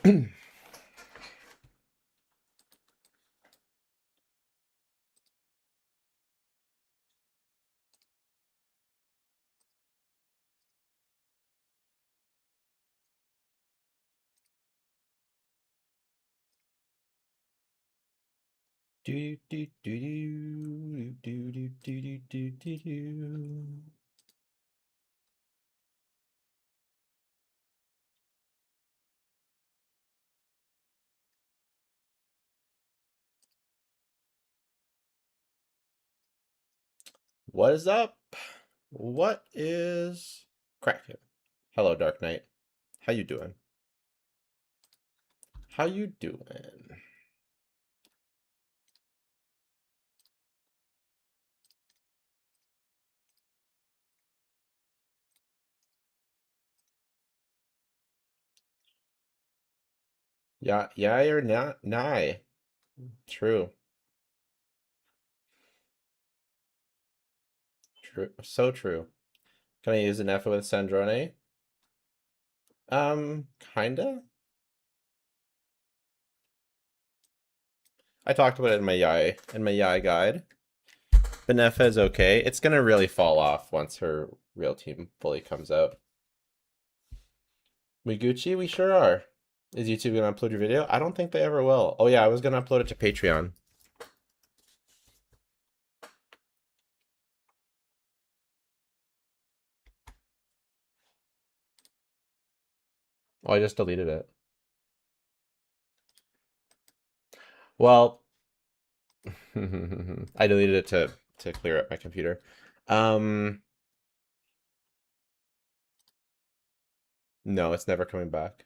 Do do do do do do do do do do. What is up? What is cracking? Hello, Dark Knight. How you doing? How you doing? Yeah, yeah or not? Nye. True. True. So true. Can I use an F with Sandrone? Kinda. I talked about it in my Yae guide. Benefa is okay. It's gonna really fall off once her real team fully comes out. We Gucci? We sure are. Is YouTube gonna upload your video? I don't think they ever will. Oh yeah, I was gonna upload it to Patreon. Oh, I just deleted it. Well, I deleted it to clear up my computer. No, it's never coming back.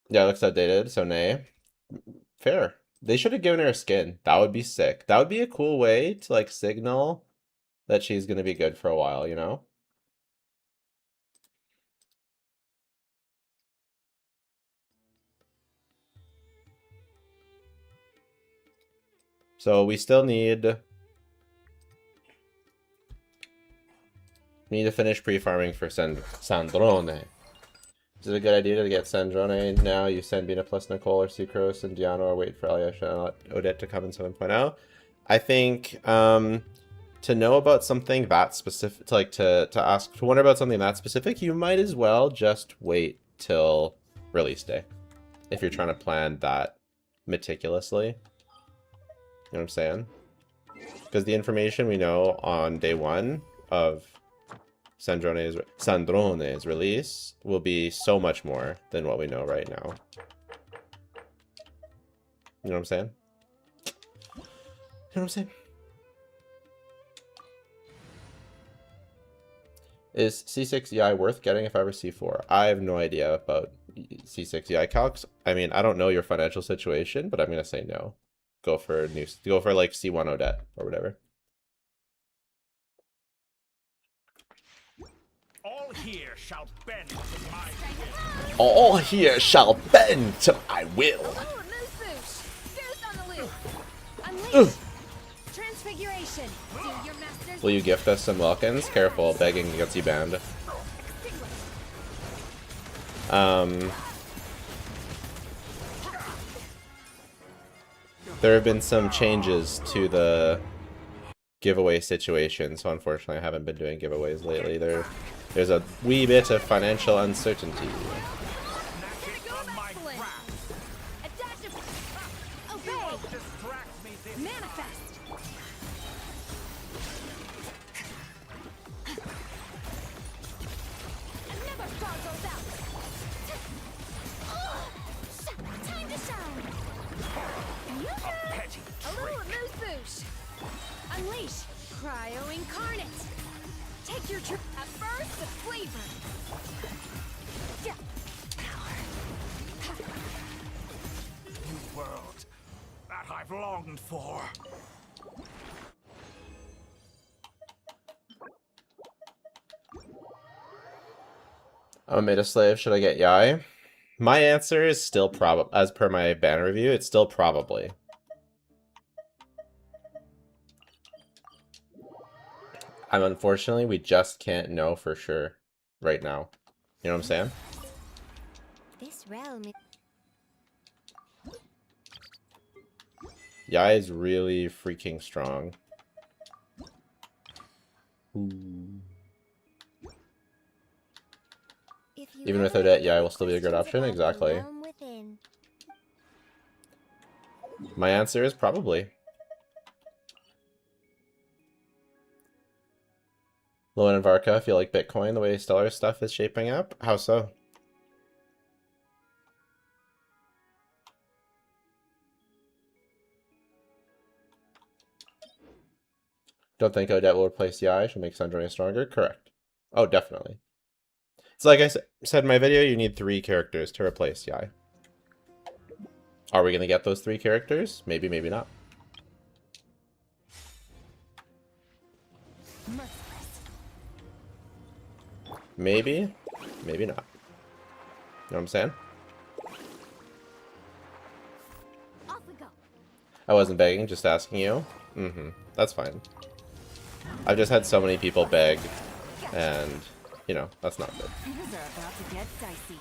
Yeah, it looks outdated, so nay. Fair. They should have given her a skin. That would be sick. That would be a cool way to like signal that she's gonna be good for a while, you know? So we still need to finish pre-farming for Sandrone. Is it a good idea to get Sandrone now? You send Bina plus Nicole or Sucrose and Diana, or wait for Alyosha and Odette to come in 7.0. I think to know about something that specific, to wonder about something that specific, you might as well just wait till release day if you're trying to plan that meticulously. You know what I'm saying? Because the information we know on day one of Sandrone's release will be so much more than what we know right now. You know what I'm saying? You know what I'm saying? Is C6EI worth getting if I ever C4? I have no idea about C6EI calcs. I mean, I don't know your financial situation, but I'm gonna say no. Go for like C1 Odette or whatever. All here shall bend to my will. All here shall bend to my will. Transfiguration. Do your master's Will you gift us some Wilkins? Careful, begging gets you banned. There have been some changes to the giveaway situation, so unfortunately I haven't been doing giveaways lately. There's a wee bit of financial uncertainty. Unleash Cryo Incarnate. Take your trip at first with flavor. New world that I've longed for. I'm a meta slave. Should I get Yae? My answer is still probably, as per my banner review, it's still probably. Unfortunately, we just can't know for sure right now. You know what I'm saying? This realm is Yae is really freaking strong. if you Even with ever Odette, have Yae any will still be a good questions option. about the Exactly. realm within. My answer is probably. Lowen and Varka feel like Bitcoin the way Stellar stuff is shaping up? How so? Don't think Odette will replace Yae. She'll make Sandrone stronger? Correct. Oh, definitely. It's like I said in my video, you need 3 characters to replace Yae. Are we going to get those 3 characters? Maybe, maybe not. Maybe, maybe not. You know what I'm saying? Off we go. I wasn't begging, just asking you. That's fine. I've just had so many people beg, and, you know, that's not good. Things are about to get dicey.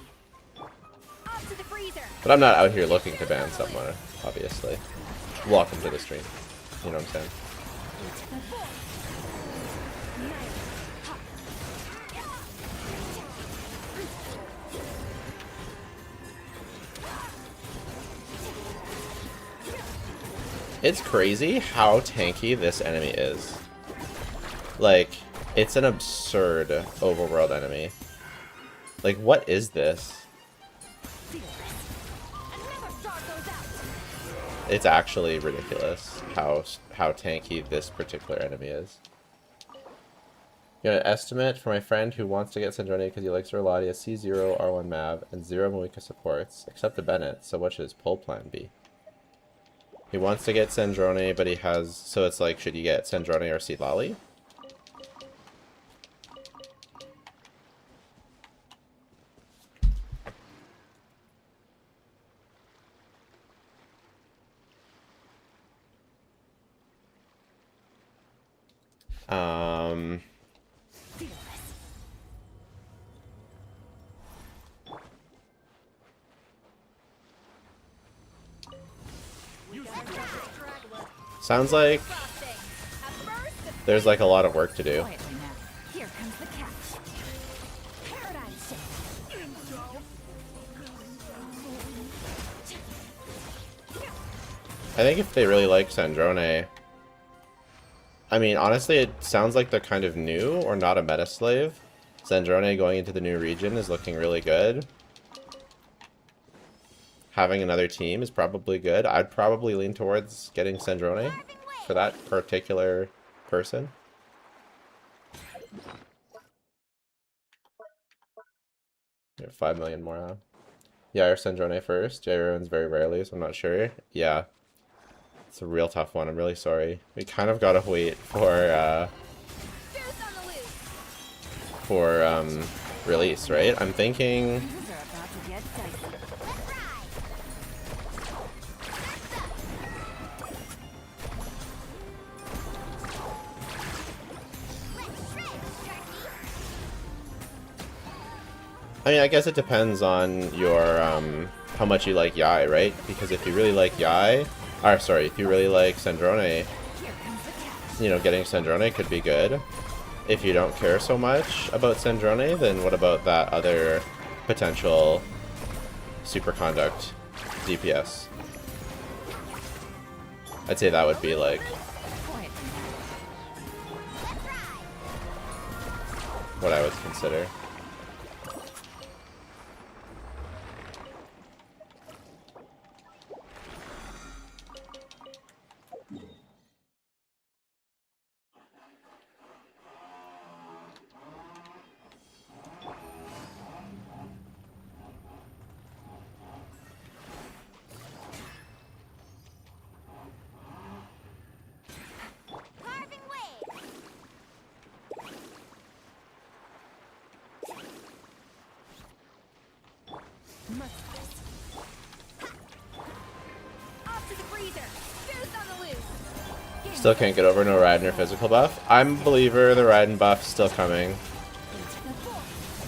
Off to the freezer. But I'm not out here looking to ban someone, obviously. Welcome to the stream. You know what I'm saying? It's crazy how tanky this enemy is. Like, it's an absurd overworld enemy. Like, what is this? It's actually ridiculous how tanky this particular enemy is. You got an estimate for my friend who wants to get Sandrone because he likes her a lot. He has C0, R1 Mav, and 0 Moika supports, except the Bennett, so what should his pull plan be? He wants to get Sandrone, but he has... So it's like, should you get Sandrone or Sealali? Sounds like there's like a lot of work to do. Here comes the catch. Paradigm shift. I think if they really like Sandrone... I mean, honestly, it sounds like they're kind of new or not a meta slave. Sandrone going into the new region is looking really good. Having another team is probably good. I'd probably lean towards getting Sandrone for that particular person. You have 5 million more, huh? Yeah, or Sandrone first. Jay runs very rarely, so I'm not sure. Yeah. It's a real tough one. I'm really sorry. We kind of gotta wait for release, right? I'm thinking... I mean, I guess it depends on your, how much you like Yae, right? Because if you really like Yae, or sorry, if you really like Sandrone, you know, getting Sandrone could be good. If you don't care so much about Sandrone, then what about that other potential superconduct DPS? I'd say that would be like what I would consider. Still can't get over no Raiden or physical buff. I'm a believer the Raiden buff is still coming.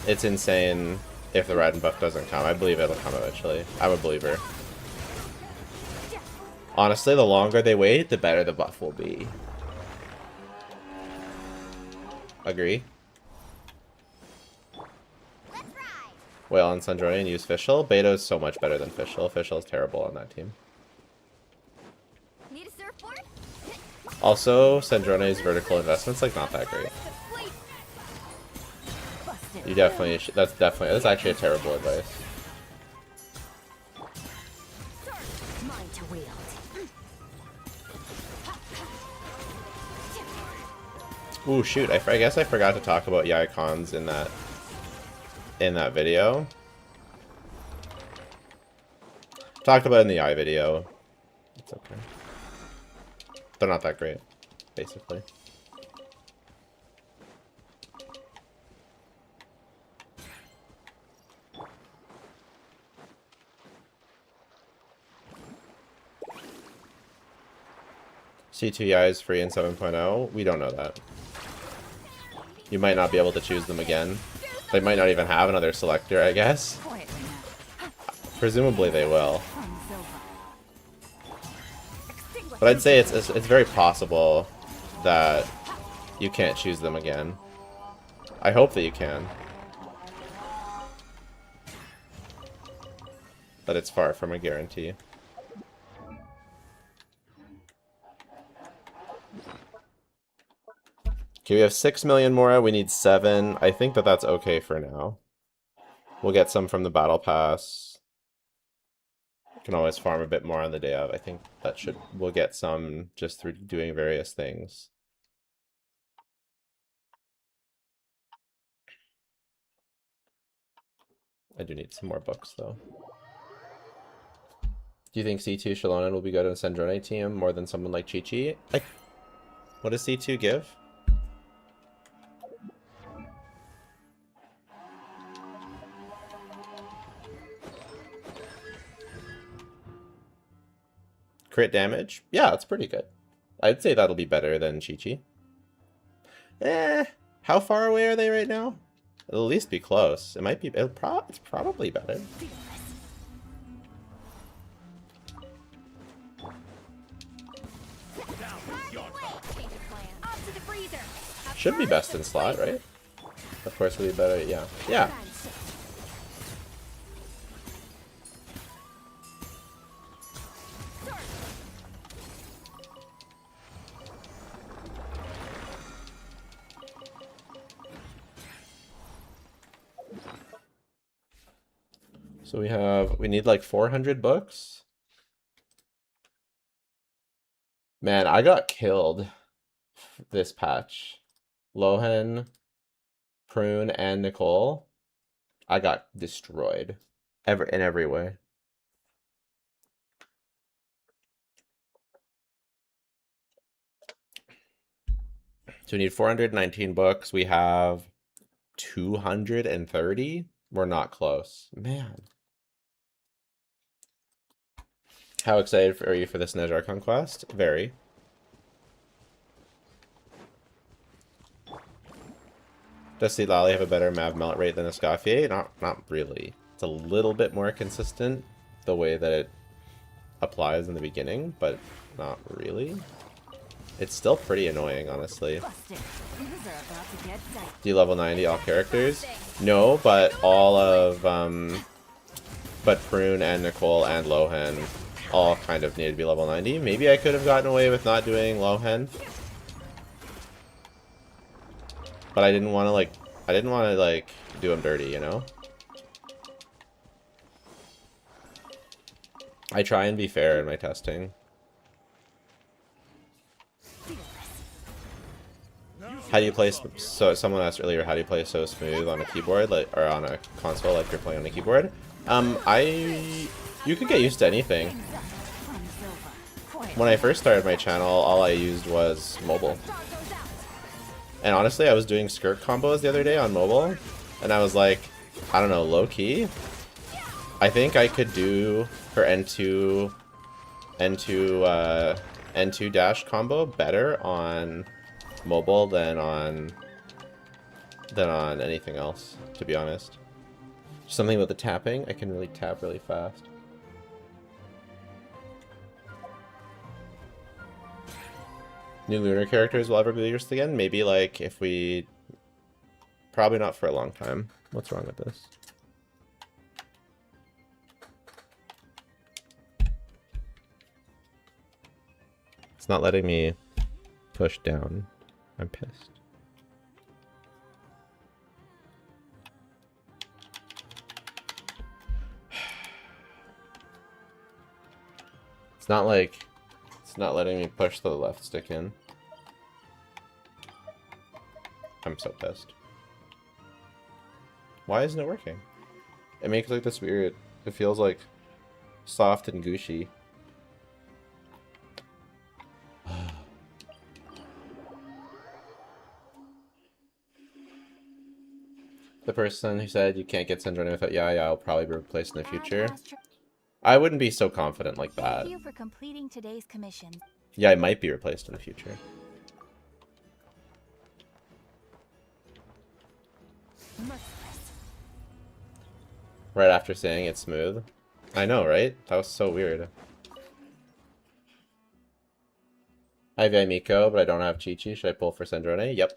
It's insane if the Raiden buff doesn't come. I believe it'll come eventually. I'm a believer. Honestly, the longer they wait, the better the buff will be. Agree? Whale on Sandrone and use Fischl. Beto is so much better than Fischl. Fischl is terrible on that team. Need a surfboard? Also, Sandrone's vertical investment's like not that great. You definitely should, that's actually a terrible advice. Mine to wield. Ooh, shoot! I guess I forgot to talk about Yae cons in that video. Talked about it in the Yae video. It's okay. They're not that great, basically. C2 Yae is free in 7.0. We don't know that. You might not be able to choose them again. They might not even have another selector, I guess. Presumably they will. But I'd say it's very possible that you can't choose them again. I hope that you can. But it's far from a guarantee. Okay, we have 6 million more. We need 7. I think that that's okay for now. We'll get some from the battle pass. We can always farm a bit more on the day of. I think that we'll get some just through doing various things. I do need some more books though. Do you think C2 Shallonen will be good in a Sandrone team more than someone like Chi-Chi? What does C2 give? Crit damage? Yeah, it's pretty good. I'd say that'll be better than Chi-Chi. How far away are they right now? It'll at least be close. It might be. It's probably better. Should be best in slot, right? Of course, it'll be better. Yeah. Yeah. So we need like 400 books. Man, I got killed this patch. Lohan, Prune, and Nicole. I got destroyed. In every way. So we need 419 books. We have 230. We're not close. Man. How excited are you for this Nejar conquest? Very. Does Lally have a better Mav melt rate than Escoffier? Not really. It's a little bit more consistent the way that it applies in the beginning, but not really. It's still pretty annoying, honestly. Do you level 90 all characters? No, but all of but Prune and Nicole and Lohan all kind of need to be level 90. Maybe I could have gotten away with not doing Lohan. But I didn't want to do him dirty, you know? I try and be fair in my testing. How do you play, so someone asked earlier, how do you play so smooth on a keyboard, or on a console like you're playing on a keyboard? You could get used to anything. When I first started my channel, all I used was mobile. And honestly, I was doing skirt combos the other day on mobile, and I was like, I don't know, low-key? I think I could do her N2 dash combo better on mobile than on than on anything else, to be honest. Something about the tapping, I can really tap really fast. New lunar characters will ever be used again? Maybe like if we... Probably not for a long time. What's wrong with this? It's not letting me push down. I'm pissed. It's not like... It's not letting me push the left stick in. I'm so pissed. Why isn't it working? It makes like this weird... It feels like soft and gushy. The person who said you can't get Syndrome without Yae will probably be replaced in the future. I wouldn't be so confident like that. Thank you for completing today's commission. Yeah, I might be replaced in the future. Merciless. Right after saying it's smooth. I know, right? That was so weird. I have Miko, but I don't have Chi-Chi. Should I pull for Sandrone? Yep.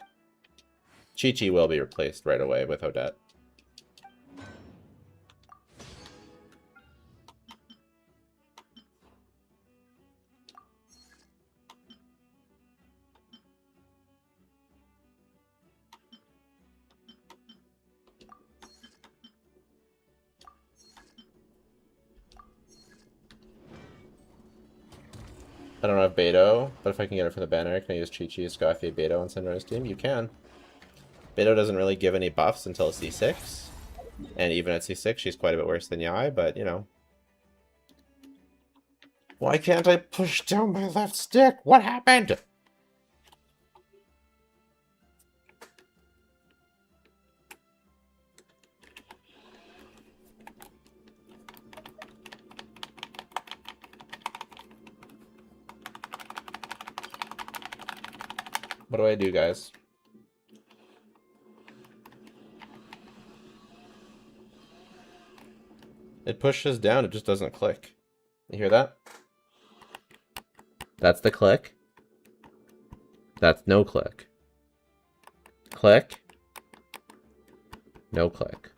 Chi-Chi will be replaced right away with Odette. I don't have Beto, but if I can get it from the banner, can I use Chi-Chi, Scoffy, Beto on Sandrone's team? You can. Beto doesn't really give any buffs until C6. And even at C6, she's quite a bit worse than Yae, but, you know. Why can't I push down my left stick? What happened? What do I do, guys? It pushes down, it just doesn't click. You hear that? That's the click. That's no click. Click. No click.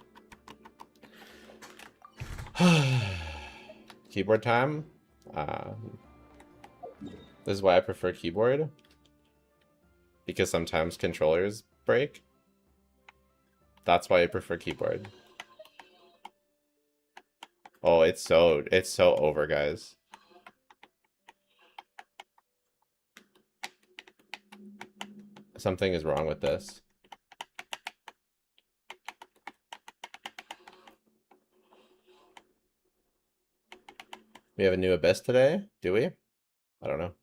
Keyboard time. This is why I prefer keyboard. Because sometimes controllers break. That's why I prefer keyboard. Oh, it's so over, guys. Something is wrong with this. We have a new Abyss today, do we? I don't know.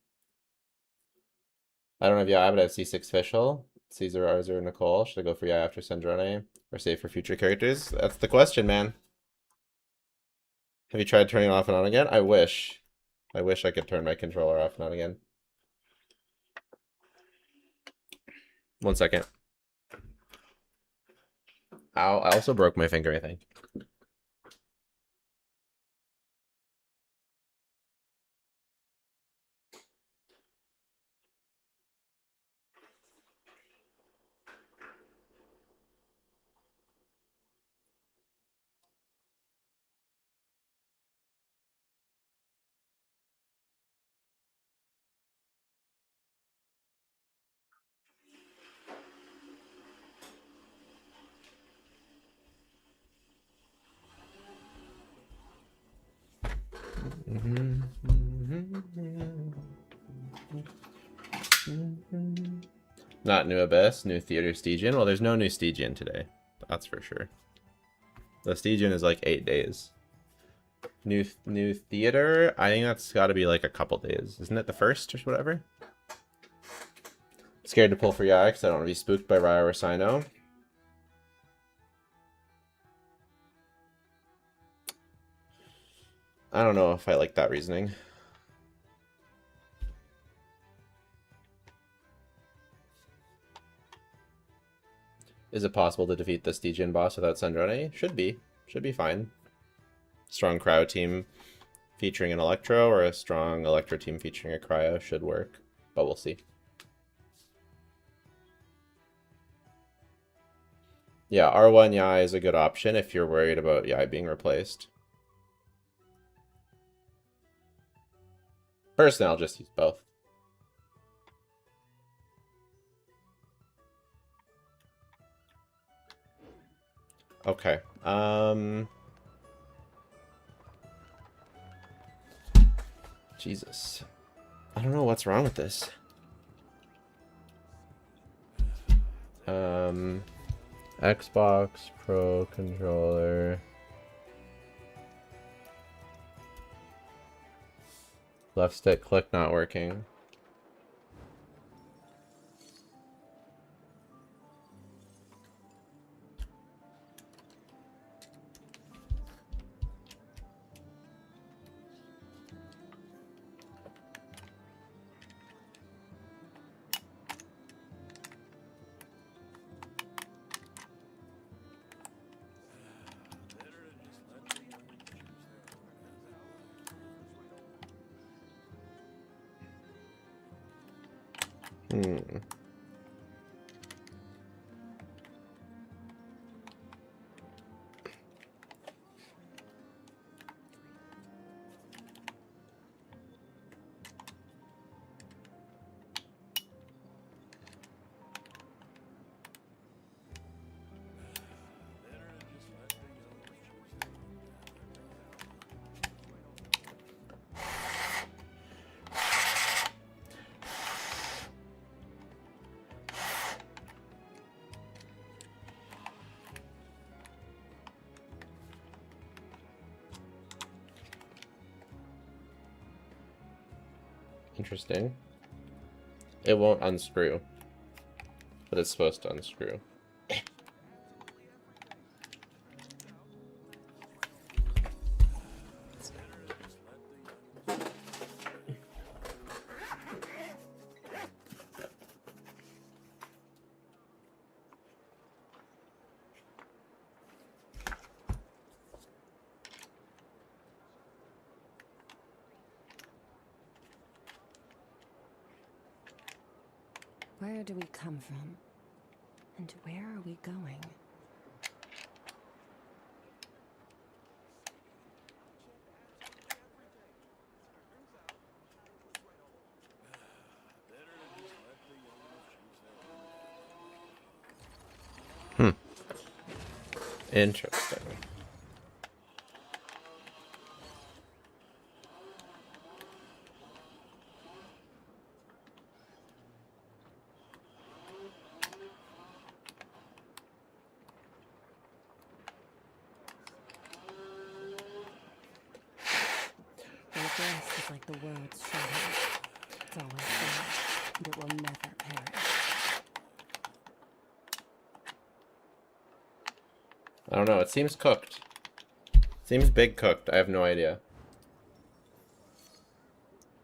I don't have Yae, but I have C6 Fischl, Caesar, Arzer, Nicole. Should I go for Yae after Sandrone? Or save for future characters? That's the question, man. Have you tried turning it off and on again? I wish. I wish I could turn my controller off and on again. 1 second. Ow, I also broke my finger, I think. Not new Abyss, new Theater Stygian. Well, there's no new Stygian today. That's for sure. The Stygian is like 8 days. New Theater, I think that's got to be like a couple days. Isn't it the first or whatever? Scared to pull for Yae because I don't want to be spooked by Ryo or Sino. I don't know if I like that reasoning. Is it possible to defeat this Degen boss without Sandrone? Should be. Should be fine. Strong cryo team featuring an Electro or a strong Electro team featuring a cryo should work, but we'll see. Yeah, R1 Yae is a good option if you're worried about Yae being replaced. Personally, I'll just use both. Okay. Jesus. I don't know what's wrong with this. Xbox Pro controller. Left stick click not working. Interesting. It won't unscrew, but it's supposed to unscrew. Where do we come from? And where are we going? Interesting. The grass is like the world's shadow. It's always there, and it will never perish. I don't know, it seems cooked. Seems big cooked, I have no idea.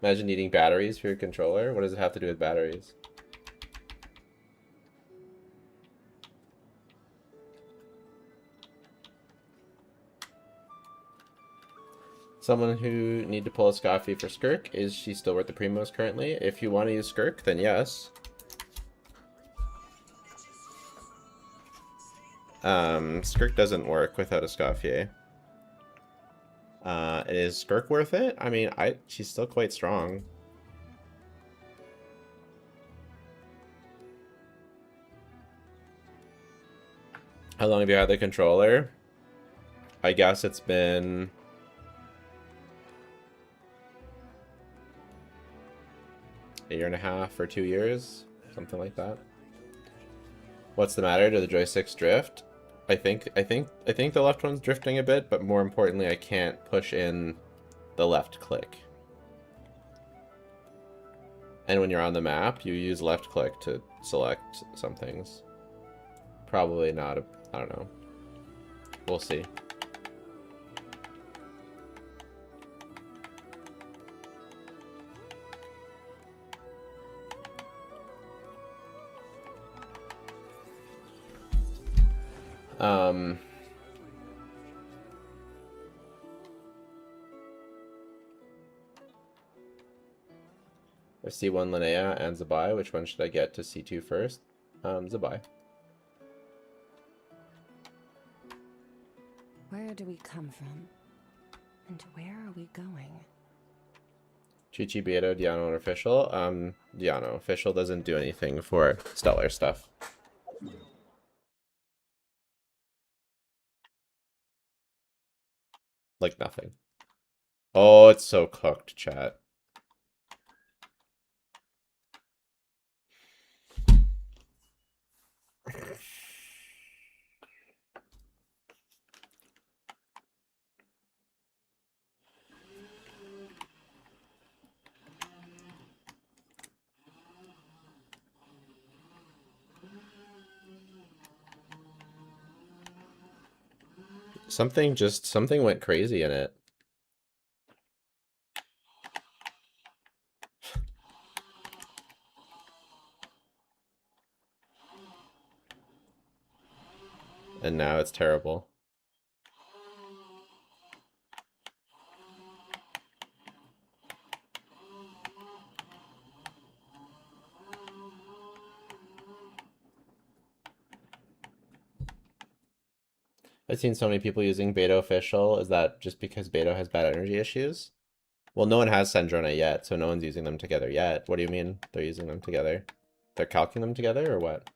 Imagine needing batteries for your controller. What does it have to do with batteries? Someone who need to pull a Scoffy for Skirk. Is she still worth the Primos currently? If you want to use Skirk, then yes. Skirk doesn't work without a Scoffy. Is Skirk worth it? I mean, she's still quite strong. How long have you had the controller? I guess it's been... a year and a half or 2 years, something like that. What's the matter? Do the joysticks drift? I think the left one's drifting a bit, but more importantly, I can't push in the left click. And when you're on the map, you use left click to select some things. Probably not I don't know. We'll see. Um, I C1 Linnea and Zabai. Which one should I get to C2 first? Zabai. Where do we come from? And where are we going? Chi-Chi, Beato, Diano, and Official. Diano. Official doesn't do anything for Stellar stuff. Like nothing. Oh, it's so cooked, chat. Something went crazy in it. And now it's terrible. I've seen so many people using Beto Official. Is that just because Beto has bad energy issues? Well, no one has Sendrona yet, so no one's using them together yet. What do you mean they're using them together? They're calcing them together, or what?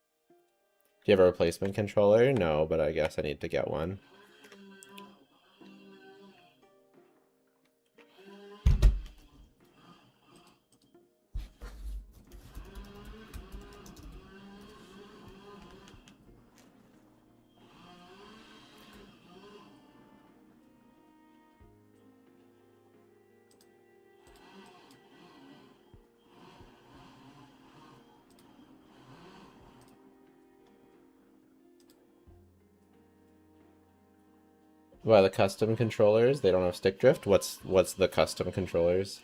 Do you have a replacement controller? No, but I guess I need to get one. Well, the custom controllers, they don't have stick drift? What's the custom controllers?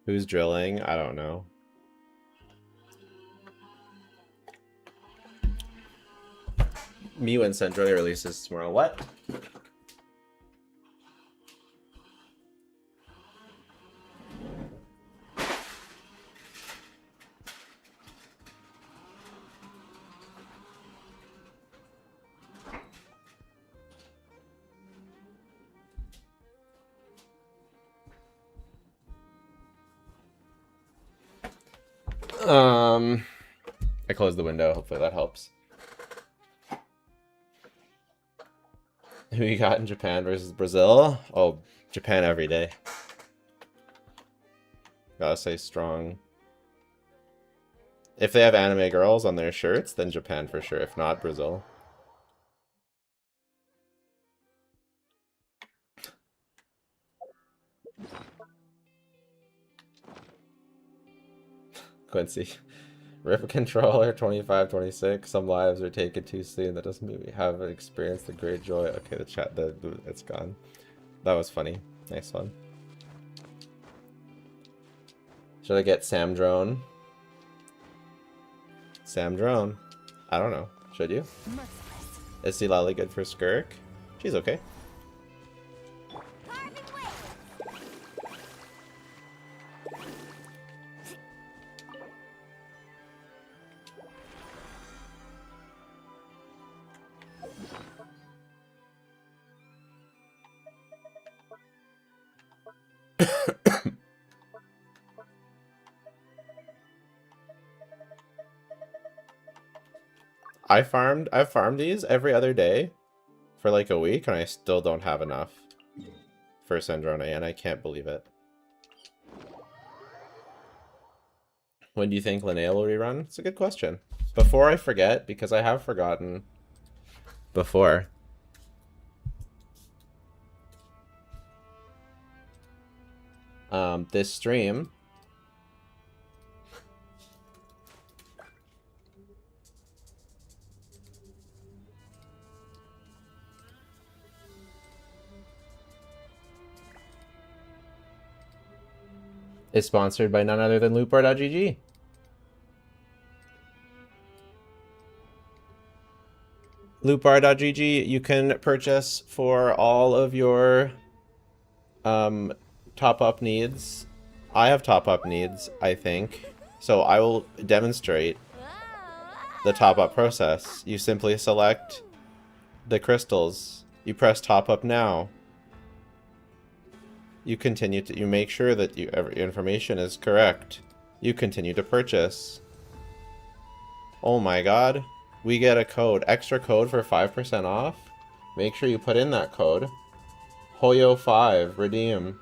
Who's drilling? I don't know. Me when Sendrona releases tomorrow. What? I closed the window. Hopefully that helps. Who you got in Japan versus Brazil? Oh, Japan every day. Gotta say strong. If they have anime girls on their shirts, then Japan for sure. If not, Brazil. Quincy. Rip a controller, 25, 26. Some lives are taken too soon. That doesn't mean we haven't experienced the great joy. Okay, the chat, it's gone. That was funny. Nice one. Should I get Sam Drone? Sam Drone. I don't know. Should you? Is Lally good for Skirk? She's okay. I've farmed these every other day for like a week, and I still don't have enough for Sendrona, and I can't believe it. When do you think Linnea will rerun? It's a good question. Before I forget, because I have forgotten before. This stream is sponsored by none other than loopbar.gg. Loopbar.gg, you can purchase for all of your top-up needs. I have top-up needs, I think. So I will demonstrate the top-up process. You simply select the crystals. You press top-up now. You continue to, you make sure that every information is correct. You continue to purchase. Oh my god. We get a code, extra code for 5% off. Make sure you put in that code. Hoyo5, redeem.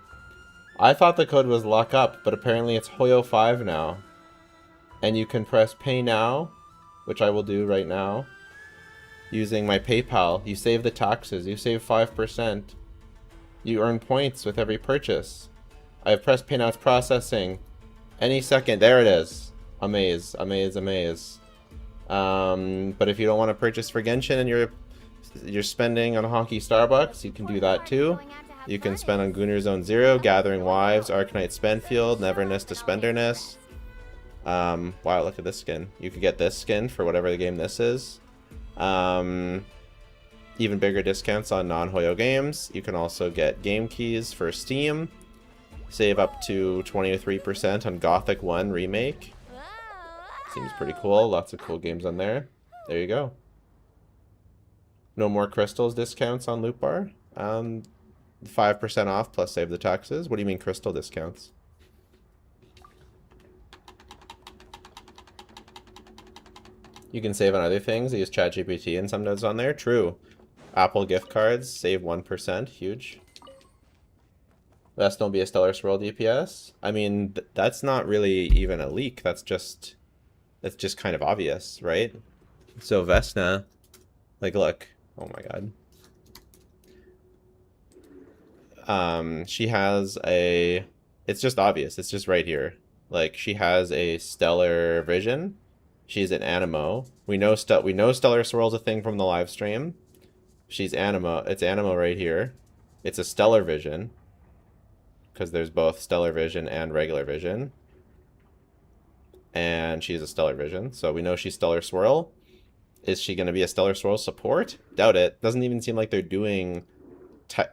I thought the code was lock up, but apparently it's Hoyo5 now. And you can press pay now, which I will do right now. Using my PayPal, you save the taxes, you save 5%. You earn points with every purchase. I have pressed pay now, it's processing. Any second, there it is. Amaze, amaze, amaze. But if you don't want to purchase for Genshin and you're spending on Honky Starbucks, you can do that too. You can spend on Gunner Zone 0, Gathering Wives, Arcanite Spendfield, Neverness to Spenderness. Wow, look at this skin. You could get this skin for whatever the game this is. Even bigger discounts on non-Hoyo games. You can also get game keys for Steam. Save up to 23% on Gothic 1 Remake. Seems pretty cool. Lots of cool games on there. There you go. No more crystals discounts on Loot Bar. 5% off plus save the taxes. What do you mean crystal discounts? You can save on other things. I use ChatGPT and some notes on there. True. Apple gift cards, save 1%. Huge. Best don't be a Stellar Swirl DPS. I mean, that's not really even a leak. That's just kind of obvious, right? So Vesna, like, look. Oh my god. She has a... It's just obvious. It's just right here. Like, she has a Stellar Vision. She's an Animo. We know Stellar Swirl's a thing from the live stream. She's Animo. It's Animo right here. It's a Stellar Vision. Because there's both Stellar Vision and regular Vision. And she's a Stellar Vision. So we know she's Stellar Swirl. Is she going to be a Stellar Swirl support? Doubt it. Doesn't even seem like they're doing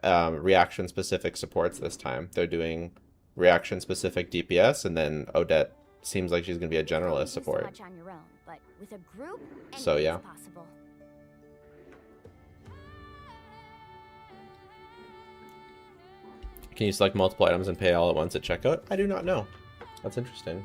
reaction-specific supports this time. They're doing reaction-specific DPS, and then Odette seems like she's going to be a generalist support. On your own, but with a group, So yeah. possible. Can you select multiple items and pay all at once at checkout? I do not know. That's interesting.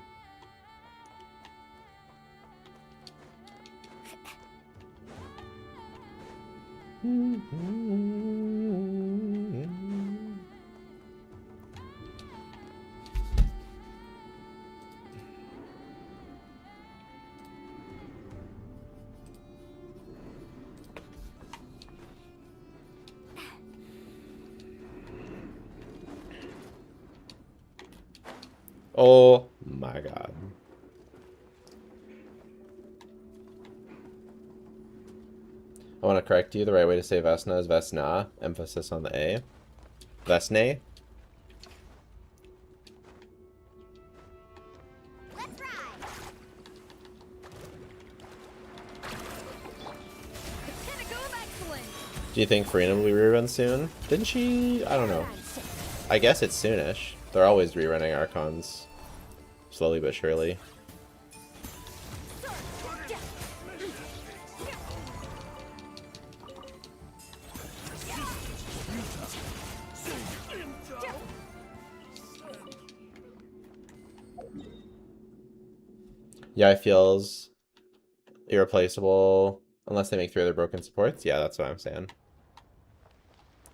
Oh my god. I want to correct you. The right way to say Vesna is Vesna. Emphasis on the A. Vesne. Let's ride. The pinnacle of excellence. Do you think Farina will be rerun soon? Didn't she? I don't know. I guess it's soonish. They're always rerunning Archons. Slowly but surely. Yeah, it feels irreplaceable unless they make 3 other broken supports. Yeah, that's what I'm saying.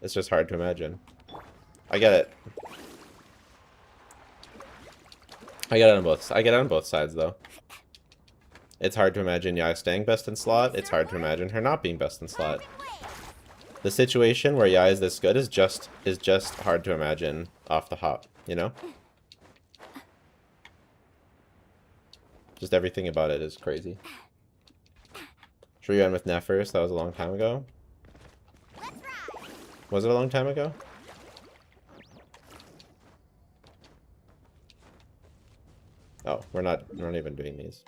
It's just hard to imagine. I get it. I get it on both sides though. It's hard to imagine Yae staying best in slot. It's hard to imagine her not being best in slot. The situation where Yae is this good is just hard to imagine off the hop, you know? Just everything about it is crazy. Should we end with Nephers? That was a long time ago. Was it a long time ago? Oh, we're not even doing these.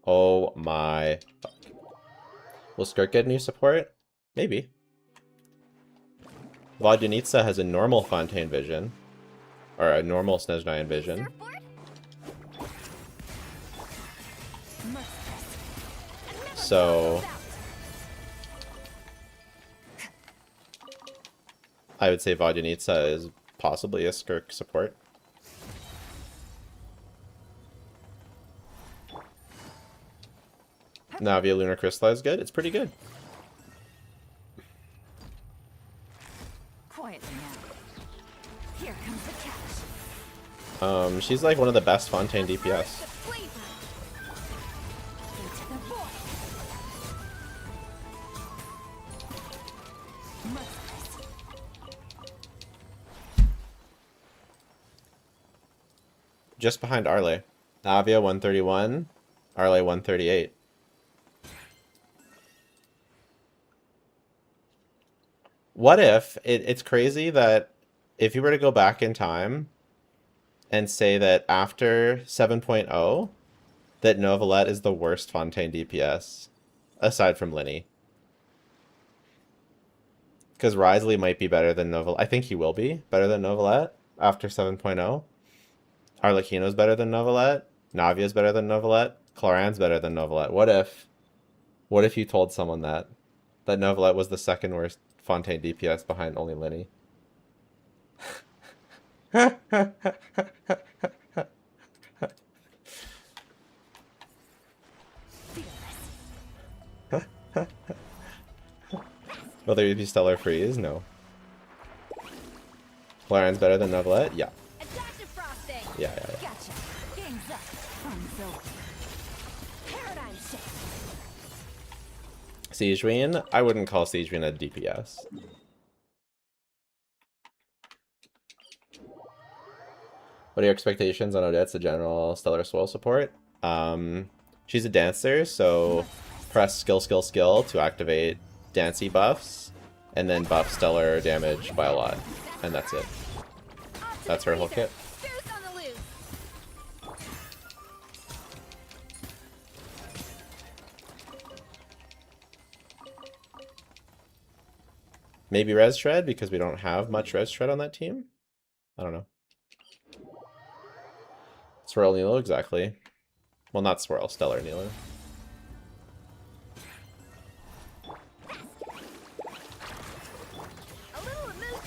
Oh my fuck. Will Skirk get new support? Maybe. Vodunitsa has a normal Fontaine vision. Or a normal Snezhnayan vision. Surfboard? Merciless. I never So thought those I would say Vodunitsa is possibly a Skirk support. Navia Lunar Crystal is good. It's pretty good. quietly now. Here comes the catch. She's like one of the best Fontaine DPS. The flavor. Into the void. Merciless. Just behind Arle. Navia 131, Arle 138. What if it's crazy that if you were to go back in time and say that after 7.0 that Novelette is the worst Fontaine DPS aside from Linny? Because Risley might be better than Novelette. I think he will be better than Novelette after 7.0. Arlecchino's better than Novelette. Navia's better than Novelette. Cloran's better than Novelette. What if you told someone that Novelette was the second worst Fontaine DPS behind only Linny? Will there be Stellar Freeze? No. Cloran's better than Novelette? Yeah. Adaptive frosting. Yeah. Gotcha. Game's up. Fun's over. Paradigm shift. Siegeween? I wouldn't call Siegeween a DPS. What are your expectations on Odette's a general Stellar Swirl support? She's a dancer, so press skill to activate Dancy buffs, and then buff Stellar damage by a lot. And that's it. That's her whole kit. Boost on the loose. Maybe Res Shred, because we don't have much Res Shred on that team? I don't know. Swirl Nilo, exactly. Well, not Swirl, Stellar Nilo. A little move.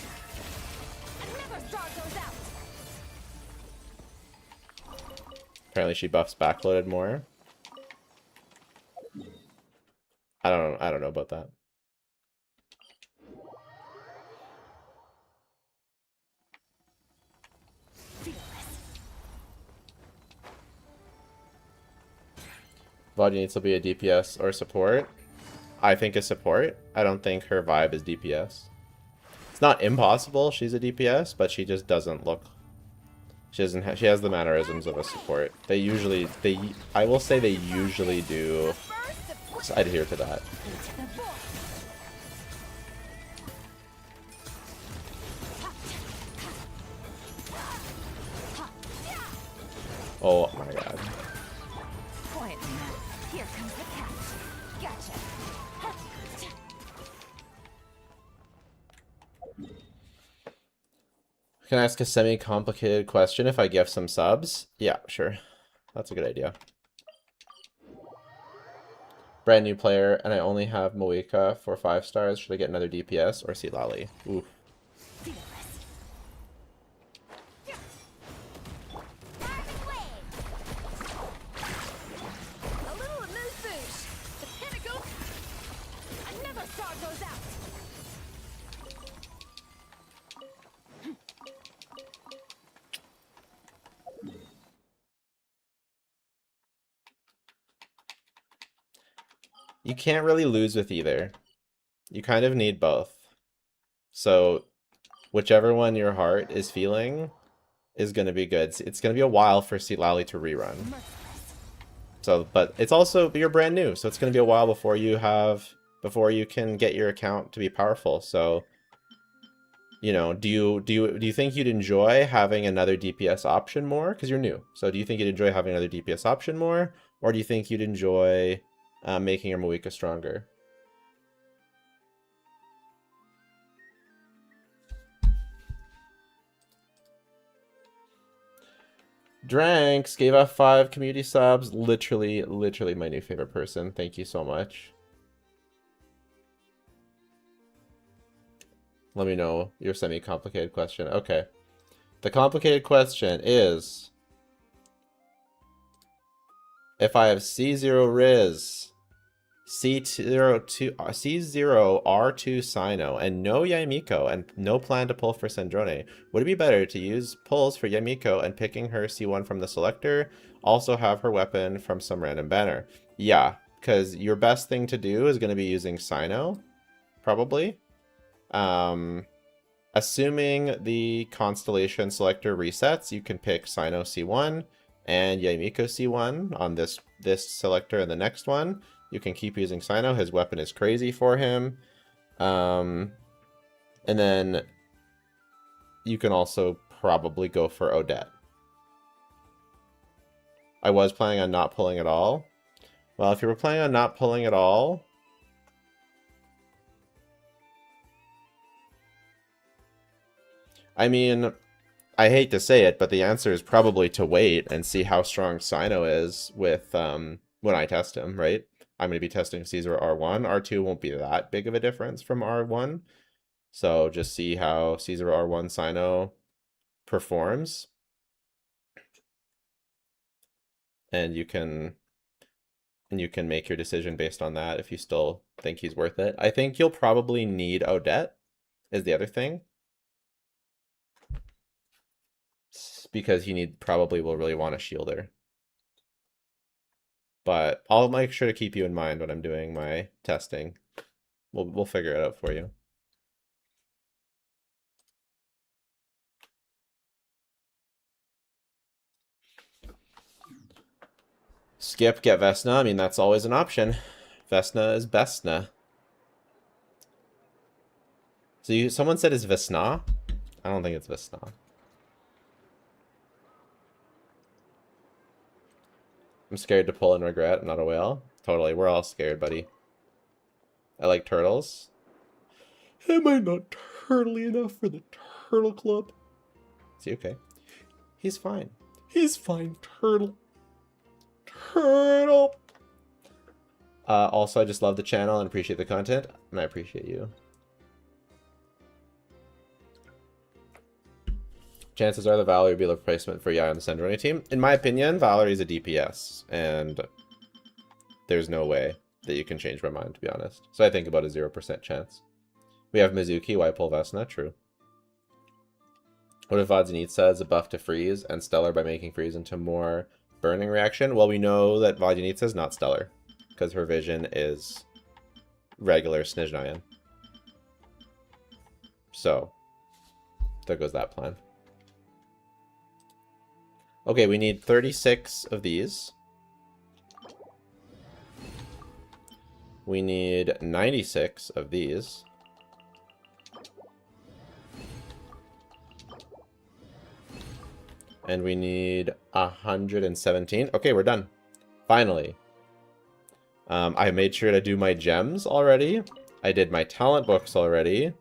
I never saw those out. Apparently she buffs backloaded more. I don't know about that. Vaughn needs to be a DPS or support. I think a support. I don't think her vibe is DPS. It's not impossible she's a DPS, but she just doesn't look. She doesn't. She has the mannerisms of a support. I will say they usually do adhere to that. Oh my god. Quietly now. Here comes the catch. Gotcha. Can I ask a semi-complicated question if I give some subs? Yeah, sure. That's a good idea. Brand new player, and I only have Moika for 5 stars. Should I get another DPS or see Lali? Ooh. A little amuse-bouche. The pinnacle. I never saw those out. You can't really lose with either. You kind of need both. So, whichever one your heart is feeling is going to be good. It's going to be a while for Lali to rerun. So, but it's also, you're brand new, so it's going to be a while before you can get your account to be powerful. So, you know, do you think you'd enjoy having another DPS option more? Because you're new. So do you think you'd enjoy having another DPS option more? Or do you think you'd enjoy making your Moika stronger? Dranks gave us 5 community subs. Literally my new favorite person. Thank you so much. Let me know your semi-complicated question. Okay. The complicated question is, if I have C0 Riz, C0 R2 Sino, and no Yaimiko, and no plan to pull for Sandrone, would it be better to use pulls for Yaimiko and picking her C1 from the selector, also have her weapon from some random banner? Yeah, because your best thing to do is going to be using Sino, probably. Assuming the constellation selector resets, you can pick Sino C1 and Yaimiko C1 on this selector and the next one. You can keep using Sino. His weapon is crazy for him. And then you can also probably go for Odette. I was planning on not pulling at all. Well, if you were planning on not pulling at all, I mean, I hate to say it, but the answer is probably to wait and see how strong Sino is with when I test him, right? I'm going to be testing Caesar R1. R2 won't be that big of a difference from R1. So just see how Caesar R1 Sino performs. And you can make your decision based on that if you still think he's worth it. I think you'll probably need Odette is the other thing. Because he probably will really want a shielder. But I'll make sure to keep you in mind when I'm doing my testing. We'll figure it out for you. Skip, get Vesna. I mean, that's always an option. Vesna is Bestna. So someone said it's Vesna? I don't think it's Vesna. I'm scared to pull and regret. I'm not a whale. Totally. We're all scared, buddy. I like turtles. Am I not turtly enough for the turtle club? Is he okay? He's fine. He's fine, turtle. Turtle! Also, I just love the channel and appreciate the content. And I appreciate you. Chances are the Valerie will be the replacement for Yae on the Sandrone team. In my opinion, Valerie's a DPS, and there's no way that you can change my mind, to be honest. So I think about a 0% chance. We have Mizuki, why pull Vesna? True. What if Vodzenitsa is a buff to freeze and stellar by making freeze into more burning reaction? Well, we know that Vodzenitsa is not stellar, because her vision is regular Snizhnayan. So, there goes that plan. Okay, we need 36 of these. We need 96 of these. And we need 117. Okay, we're done. Finally. I made sure to do my gems already. I did my talent books already.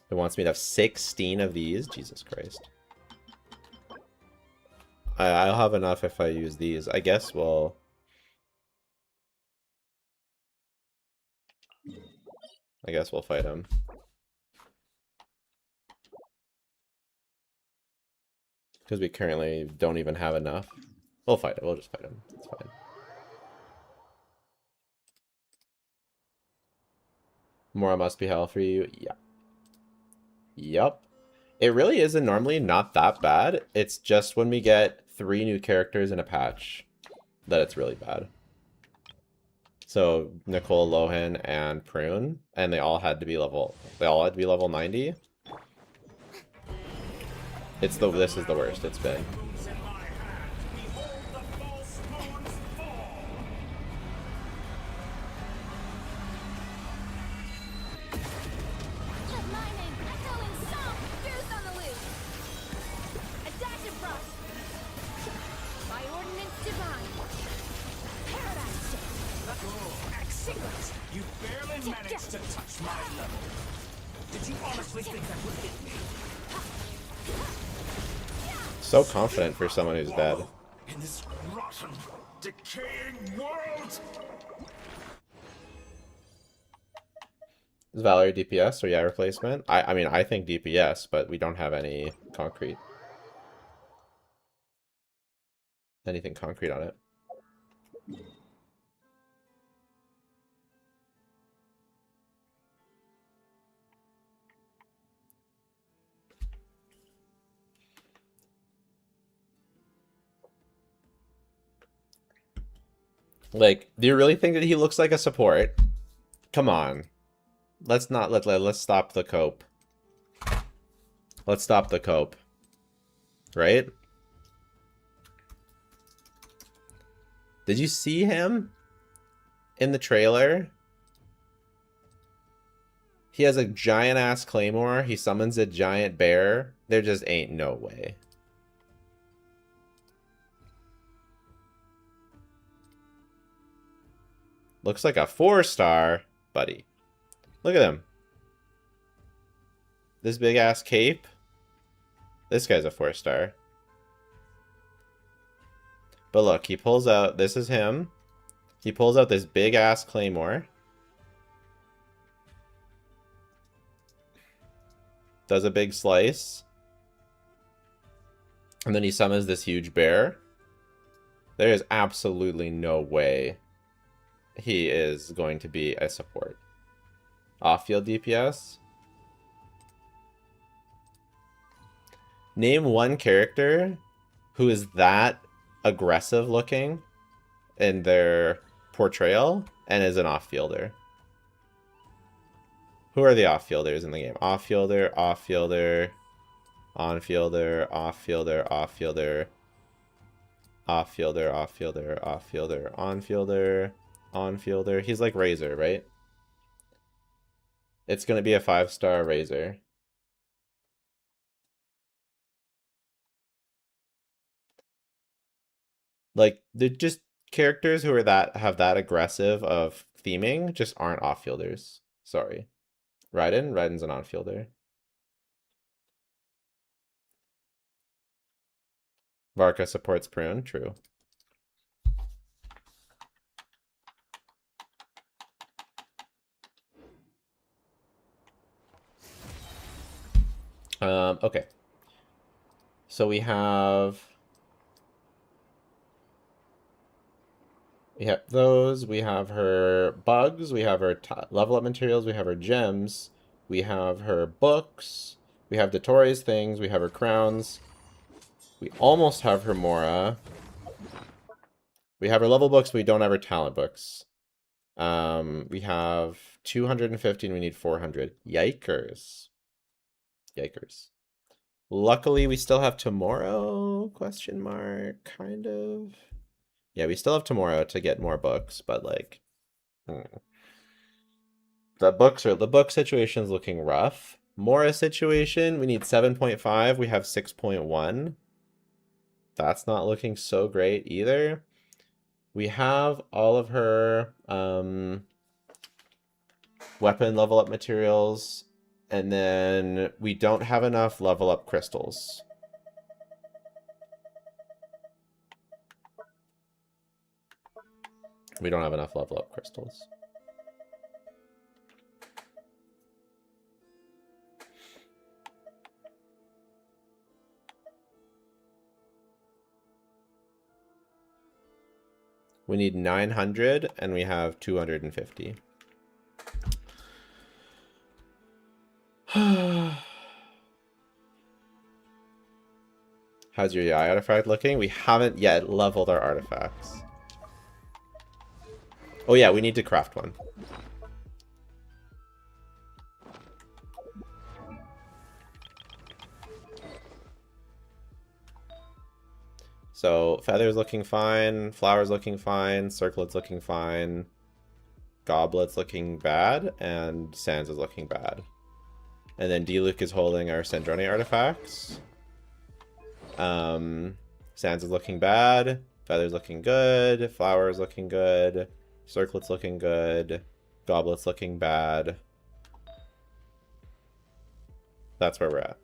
It wants me to have 16 of these. Jesus Christ. I'll have enough if I use these. I guess we'll... fight him. Because we currently don't even have enough. We'll fight it. We'll just fight him. It's fine. Mora must be hell for you. Yeah. Yup. It really isn't normally not that bad. It's just when we get 3 new characters in a patch that it's really bad. So Nicole, Lohan, and Prune, and they all had to be level 90. This is the worst it's been. You barely managed to touch my level. Did you honestly think that would hit me? So confident for someone who's dead. In this rotten, decaying world? Is Valerie DPS or yeah replacement? I mean I think DPS, but we don't have anything concrete on it. Like, do you really think that he looks like a support? Come on. Let's not let's stop the cope. Let's stop the cope. Right? Did you see him in the trailer? He has a giant ass claymore. He summons a giant bear. There just ain't no way. Looks like a 4-star, buddy. Look at him. This big ass cape. This guy's a 4-star. But look, he pulls out, this is him. He pulls out this big ass claymore. Does a big slice. And then he summons this huge bear. There is absolutely no way he is going to be a support. Off-field DPS. Name one character who is that aggressive looking in their portrayal and is an off-fielder. Who are the off-fielders in the game? Off-fielder, off-fielder, on-fielder, off-fielder, off-fielder, off-fielder, off-fielder, off-fielder, on-fielder, on-fielder. He's like Razor, right? It's going to be a 5-star Razor. Like, they're just characters who are that have that aggressive of theming just aren't off-fielders. Sorry. Raiden's an on-fielder. Varka supports Prune, true. Okay. So we have those, we have her bugs, we have her level up materials, we have her gems, we have her books, we have Dotori's things, we have her crowns, we almost have her Mora, we have her level books, we don't have her talent books. We have 250 and we need 400. Yikers. Yikers. Luckily, we still have tomorrow, question mark, kind of. Yeah, we still have tomorrow to get more books, but like the book situation is looking rough. Mora situation, we need 7.5, we have 6.1. That's not looking so great either. We have all of her weapon level up materials, and then we don't have enough level up crystals. We don't have enough level up crystals. We need 900 and we have 250. How's your Yae artifact looking? We haven't yet leveled our artifacts. Oh yeah, we need to craft one. So feathers looking fine, flowers looking fine, circlets looking fine, goblets looking bad, and sands is looking bad. And then D-Luke is holding our Sandrone artifacts. Sands is looking bad, feathers looking good, flowers looking good, circlets looking good, goblets looking bad. That's where we're at.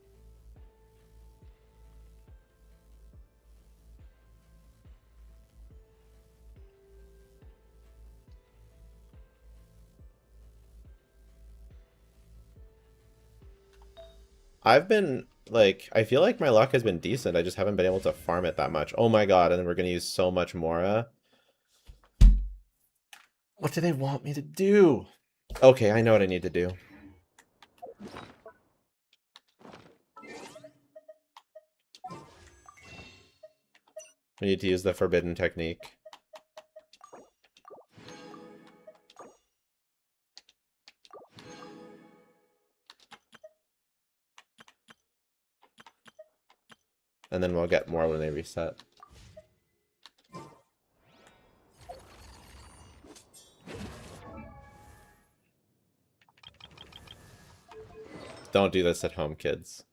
I've been, like, I feel like my luck has been decent. I just haven't been able to farm it that much. Oh my god, and then we're going to use so much Mora. What do they want me to do? Okay, I know what I need to do. We need to use the forbidden technique. And then we'll get more when they reset. Don't do this at home, kids.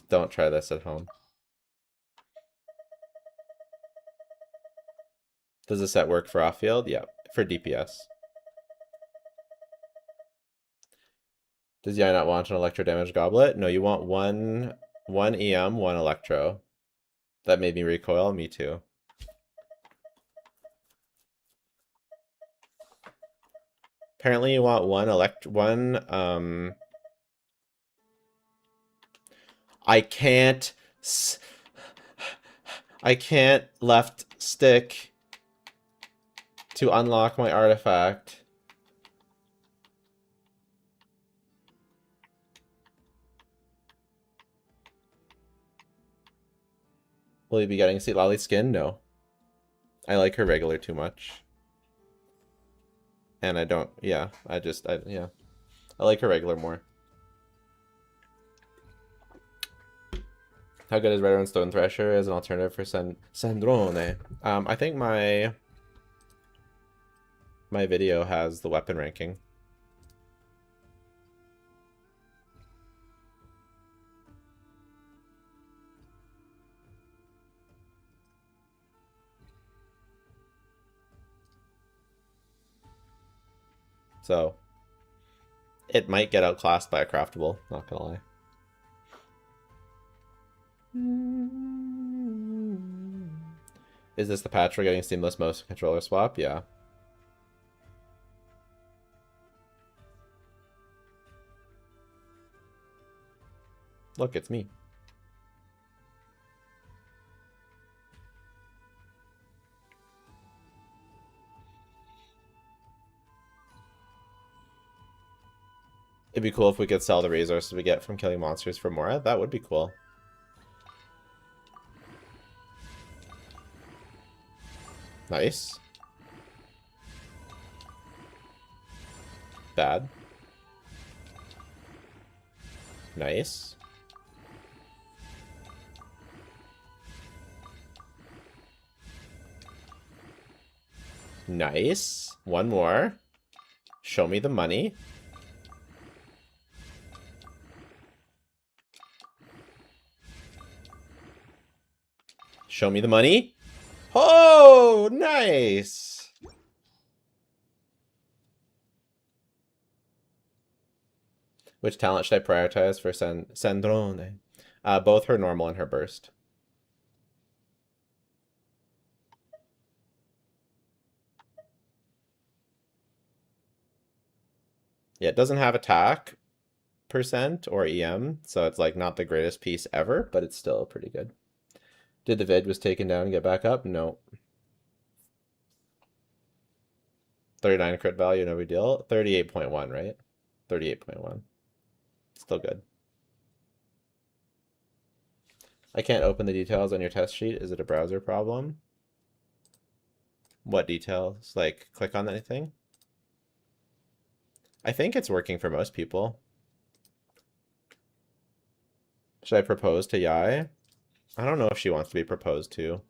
Don't try this at home. Does this set work for off-field? Yeah, for DPS. Does Yae not want an electro damage goblet? No, you want one EM, one electro. That made me recoil. Me too. Apparently you want I can't left stick to unlock my artifact. Will you be getting Sweet Lolly skin? No. I like her regular too much. And I don't, yeah, yeah. I like her regular more. How good is Red Iron Stone Thresher as an alternative for Sandrone? I think my video has the weapon ranking. So it might get outclassed by a craftable, not gonna lie. Is this the patch for getting seamless motion controller swap? Yeah. Look, it's me. It'd be cool if we could sell the resources we get from killing monsters for Mora. That would be cool. Nice. Bad. Nice. Nice. One more. Show me the money. Show me the money. Oh, nice. Which talent should I prioritize for Sandrone? Both her normal and her burst. Yeah, it doesn't have attack percent or EM, so it's like not the greatest piece ever, but it's still pretty good. Did the vid was taken down and get back up? No. 39 crit value, no big deal. 38.1, right? 38.1. Still good. I can't open the details on your test sheet. Is it a browser problem? What details? Like, click on anything? I think it's working for most people. Should I propose to Yae? I don't know if she wants to be proposed to.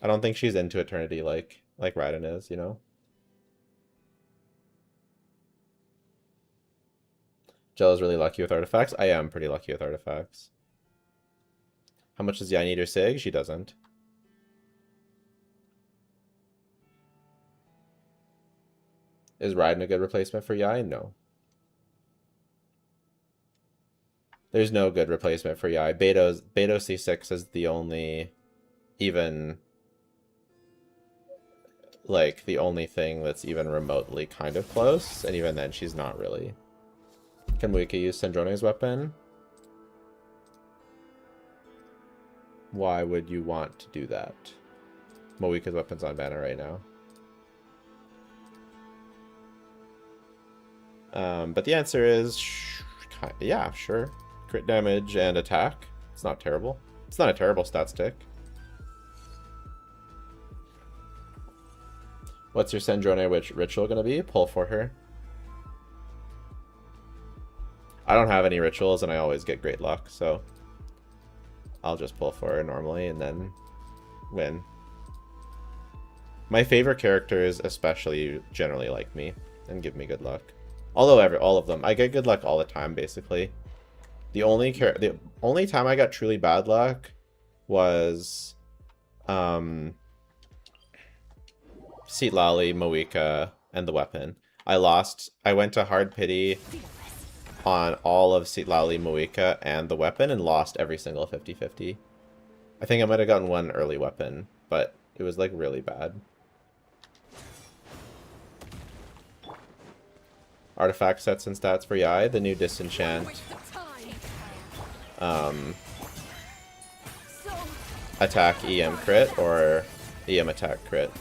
I don't think she's into eternity like Raiden is, you know? Jelle's really lucky with artifacts. I am pretty lucky with artifacts. How much does Yae need her sig? She doesn't. Is Raiden a good replacement for Yae? No. There's no good replacement for Yae. Beto C6 is the only, even, like, the only thing that's even remotely kind of close, and even then she's not really. Can Muika use Sandrone's weapon? Why would you want to do that? Moika's weapon's on banner right now. But the answer is, yeah, sure. Crit damage and attack. It's not terrible. It's not a terrible stat stick. What's your Sandrone ritual gonna be? Pull for her. I don't have any rituals and I always get great luck, so I'll just pull for her normally and then win. My favorite characters especially generally like me and give me good luck. Although all of them. I get good luck all the time, basically. The only time I got truly bad luck was Seat Lally, Moika, and the weapon. I went to hard pity on all of Seat Lally, Moika, and the weapon and lost every single 50-50. I think I might have gotten one early weapon, but it was like really bad. Artifact sets and stats for Yae, the new disenchant. Attack EM crit or EM attack crit.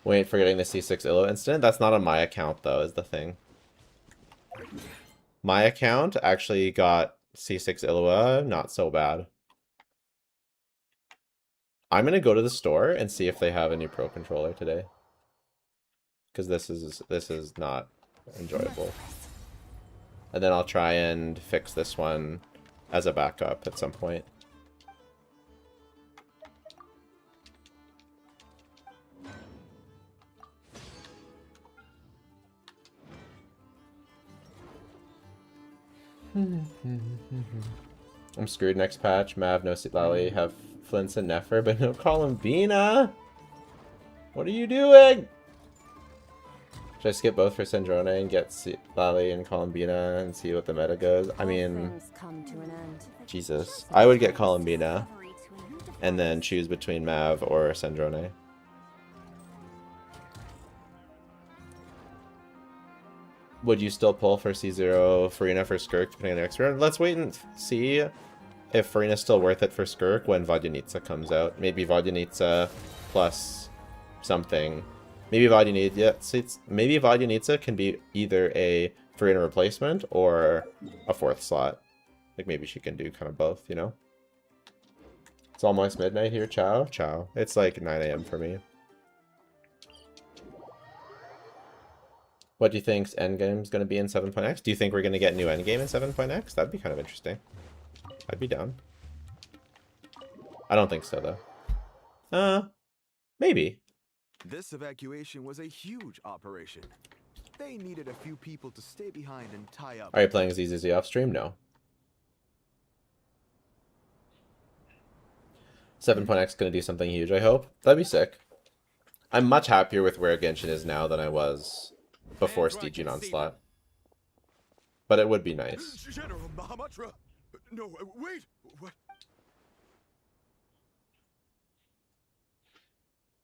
Wait for getting the C6 Illo incident. That's not on my account though, is the thing. My account actually got C6 Illoa, not so bad. I'm gonna go to the store and see if they have a new Pro controller today. Because this is not enjoyable. And then I'll try and fix this one as a backup at some point. I'm screwed next patch. Mav, no Seat Lally, have Flints and Nefer, but no Columbina. What are you doing? Should I skip both for Sandrone and get Seat Lally and Columbina and see what the meta goes? I mean, Jesus. I would get Columbina and then choose between Mav or Sandrone. Would you still pull for C0 Farina for Skirk depending on the next round? Let's wait and see if Farina's still worth it for Skirk when Vodyanica comes out. Maybe Vodyanica plus something. Maybe Vodyanica can be either a Farina replacement or a 4th slot. Like maybe she can do kind of both, you know? It's almost midnight here. Ciao. Ciao. It's like 9 AM for me. What do you think's endgame's going to be in 7.x? Do you think we're going to get new endgame in 7.x? That'd be kind of interesting. I'd be down. I don't think so, though. Maybe. This evacuation was a huge operation. They needed a few people to stay behind and tie up. Are you playing ZZZ off stream? No. 7.x going to do something huge, I hope. That'd be sick. I'm much happier with where Genshin is now than I was before Stygian Onslaught. But it would be nice. General Mahamatra. No, wait. What?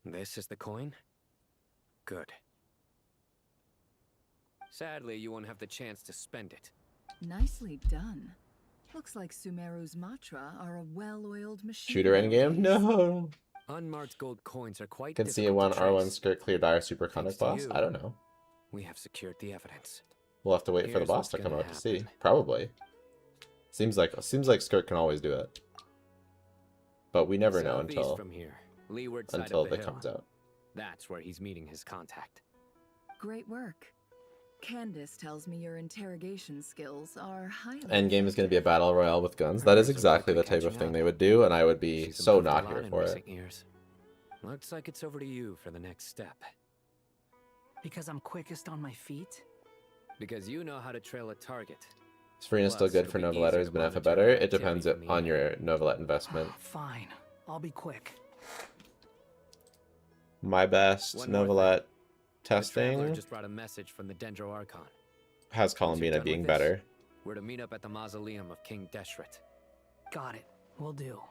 This is the coin? Good. Sadly, you won't have the chance to spend it. Nicely done. Looks like Sumeru's Matra are a well-oiled machine. Shooter endgame? No. Unmarked gold coins are quite Can see a difficult to R1 trace. skirt clear dire super conduct Thanks boss? to you. I don't know. We have secured the evidence. We'll have to wait for the Here's boss what's to come gonna out to see. happen. Probably. Seems like Skirt can always do it. But we never know Southeast until from here, leeward side until of the it hill. comes out. That's where he's meeting his contact. Great work. Candace tells me your interrogation skills are highly... Endgame is going to be a battle royale with guns. That is exactly the type of thing they would do, and I would be She's so improved a not lot here in for it. recent years. Looks like it's over to you for the next step. Because I'm quickest on my feet? Because you know how to trail a target. Farina's still Plus, good it'll for be Novelletters, easier to but not for monitor better. your It depends activity from on here. your Novelette investment. Fine. I'll be quick. My best One more Novelette The Traveler testing just brought a message from the Dendro Archon. has Once you're Columbina done being with this, better. We're to meet up at the mausoleum of King Deshret. Got it. Will do.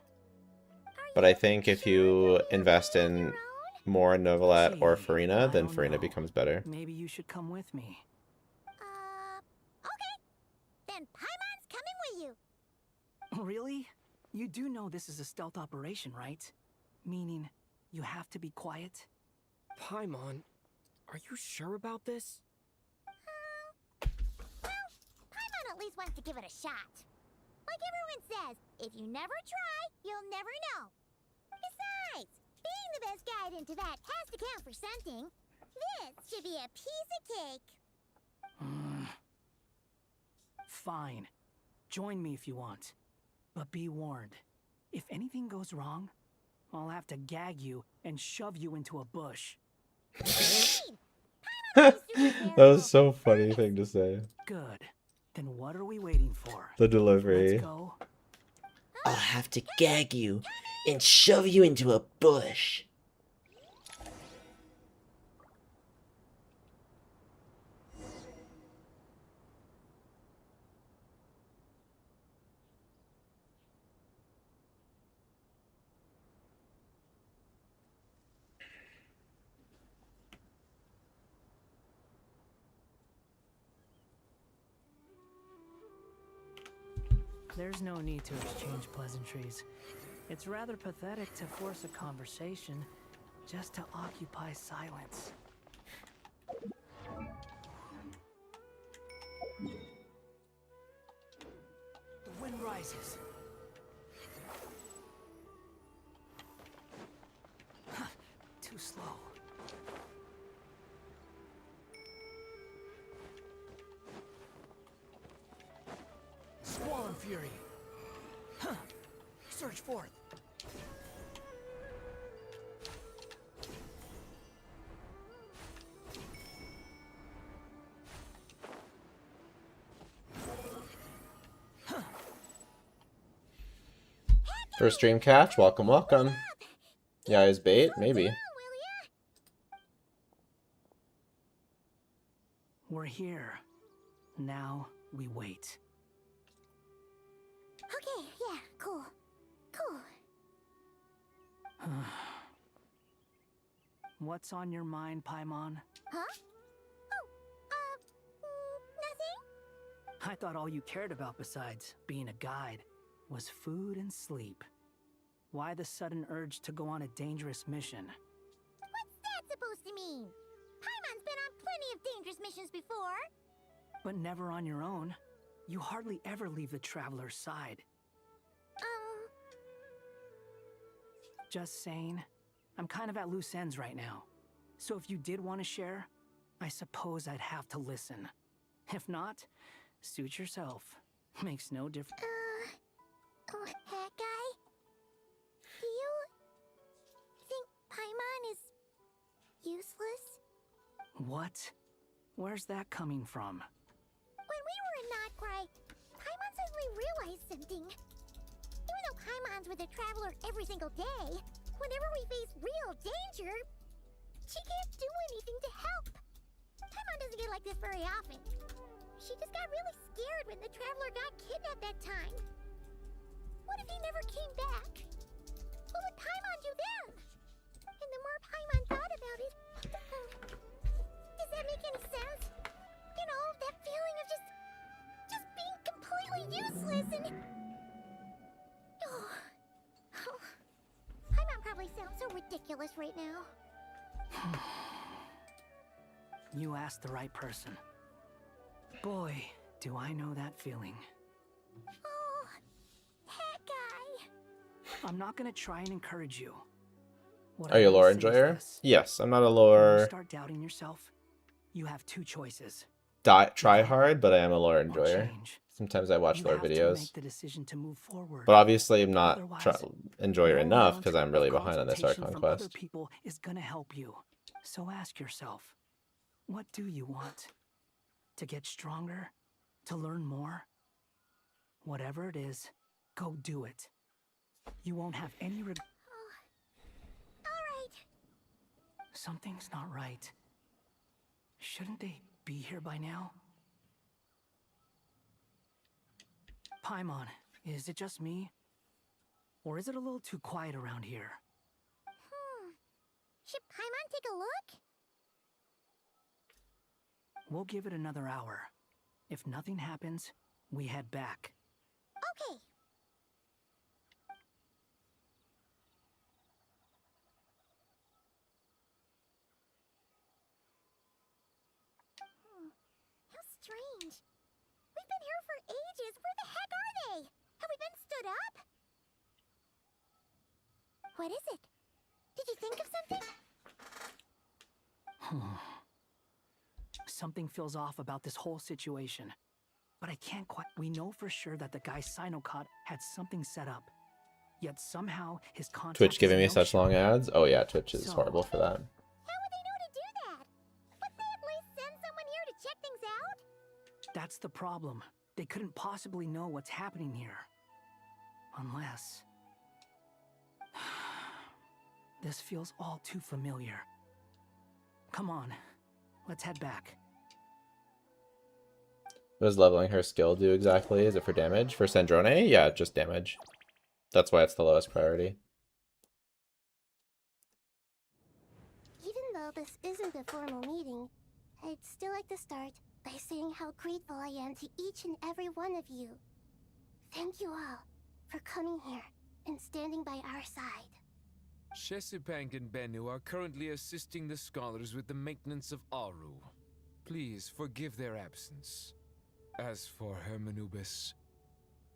But I think if you invest in more Novelette or Gee, Farina, I then don't Farina know. becomes better. Maybe you should come with me. Okay. Then Paimon's coming with you. Really? You do know this is a stealth operation, right? Meaning, you have to be quiet? Paimon, are you sure about this? Paimon at least wants to give it a shot. Like everyone says, if you never try, you'll never know. Besides, being the best guide into that has to count for something. This should be a piece of cake. Fine. Join me if you want. But be warned. If anything goes wrong, I'll have to gag you and shove you into a bush. That was so funny thing to say. Good. Then what are we waiting for? The delivery. Let's go. I'll have to gag you and shove you into a bush. There's no need to exchange pleasantries. It's rather pathetic to force a conversation just to occupy silence. The wind rises. Huh, too slow. Squall and fury. Huh. Surge forth. First stream catch, welcome, welcome. Yeah, is bait? Maybe. We're here. Now we wait. Okay, yeah, cool. Cool. What's on your mind, Paimon? Huh? Oh, nothing? I thought all you cared about besides being a guide was food and sleep. Why the sudden urge to go on a dangerous mission? What's that supposed to mean? Paimon's been on plenty of dangerous missions before. But never on your own. You hardly ever leave the traveler's side. Just saying, I'm kind of at loose ends right now. So if you did want to share, I suppose I'd have to listen. If not, suit yourself. Makes no difference. Hat guy? Do you think Paimon is useless? What? Where's that coming from? When we were in Notcry, Paimon suddenly realized something. Even though Paimon's with the Traveler every single day, whenever we face real danger, she can't do anything to help. Paimon doesn't get like this very often. She just got really scared when the Traveler got kidnapped that time. What if he never came back? What would Paimon do then? And the more Paimon thought about it, does that make any sense? You know, that feeling of just being completely useless and... Oh, Paimon probably sounds so ridiculous right now. You asked the right person. Boy, do I know that feeling. Oh, hat guy. I'm not gonna try and encourage you. What Are I you a will lore say is enjoyer? this. Yes, I'm not a When you lore start doubting yourself, you have two choices. try hard, but I am a lore Or enjoyer. change. Sometimes I watch You lore have to videos. make the decision to move forward. But obviously I'm not Otherwise, enjoyer no enough amount because I'm really of behind on this consultation Archon from other quest. people is gonna help you. So ask yourself, what do you want? To get stronger? To learn more? Whatever it is, go do it. You won't have any Alright. Something's not right. Shouldn't they be here by now? Paimon, is it just me? Or is it a little too quiet around here? Should Paimon take a look? We'll give it another hour. If nothing happens, we head back. Okay. How strange. We've been here for ages. Where the heck are they? Have we been stood up? What is it? Did you think of something? Something feels off about this whole situation. But I can't quite... We know for sure that the guy Sinocott had something set up. Yet somehow his contact... Twitch giving me is such long ads? Oh yeah, Twitch is horrible for that. How would they know to do that? Wouldn't they at least send someone here to check things out? That's the problem. They couldn't possibly know what's happening here. Unless... This feels all too familiar. Come on, let's head back. What does leveling her skill do exactly? Is it for damage? For Sandrone? Yeah, just damage. That's why it's the lowest priority. Even though this isn't a formal meeting, I'd still like to start by saying how grateful I am to each and every one of you. Thank you all for coming here and standing by our side. Shesipank and Bennu are currently assisting the scholars with the maintenance of Aru. Please forgive their absence. As for Hermanubis,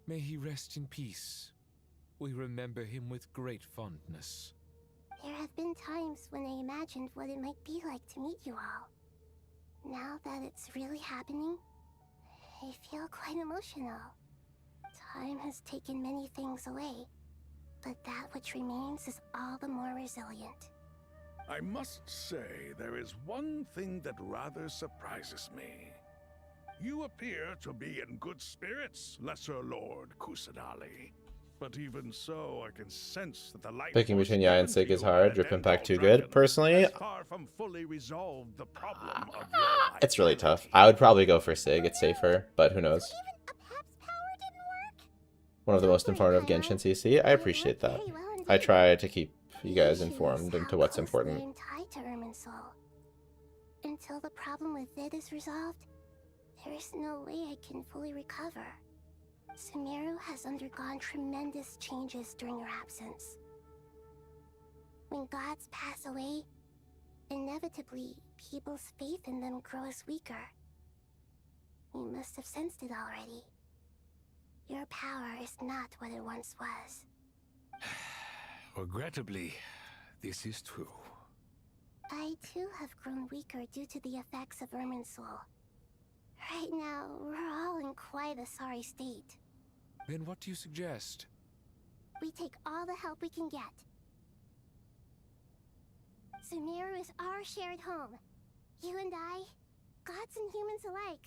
may he rest in peace. We remember him with great fondness. There have been times when I imagined what it might be like to meet you all. Now that it's really happening, I feel quite emotional. Time has taken many things away, but that which remains is all the more resilient. I must say, there is one thing that rather surprises me. You appear to be in good spirits, Lesser Lord Kusanali. But even so, I can sense that the light Picking force between Yae and given Sig to is you hard. by Rip an Impact too Endal good. dragon Personally, has far from fully resolved the problem of your life. it's really tough. I would probably go for Sig. It's safer, but who knows? Even a Pep's power didn't work? One of the most informative Genshin CC. I appreciate that. I try to keep you guys informed into what's important. I'm tied to Irminsul. Until the problem with it is resolved, there is no way I can fully recover. Sumeru has undergone tremendous changes during your absence. When gods pass away, inevitably, people's faith in them grows weaker. You must have sensed it already. Your power is not what it once was. Regrettably, this is true. I too have grown weaker due to the effects of Irminsul. Right now, we're all in quite a sorry state. Then what do you suggest? We take all the help we can get. Sumeru is our shared home. You and I, gods and humans alike.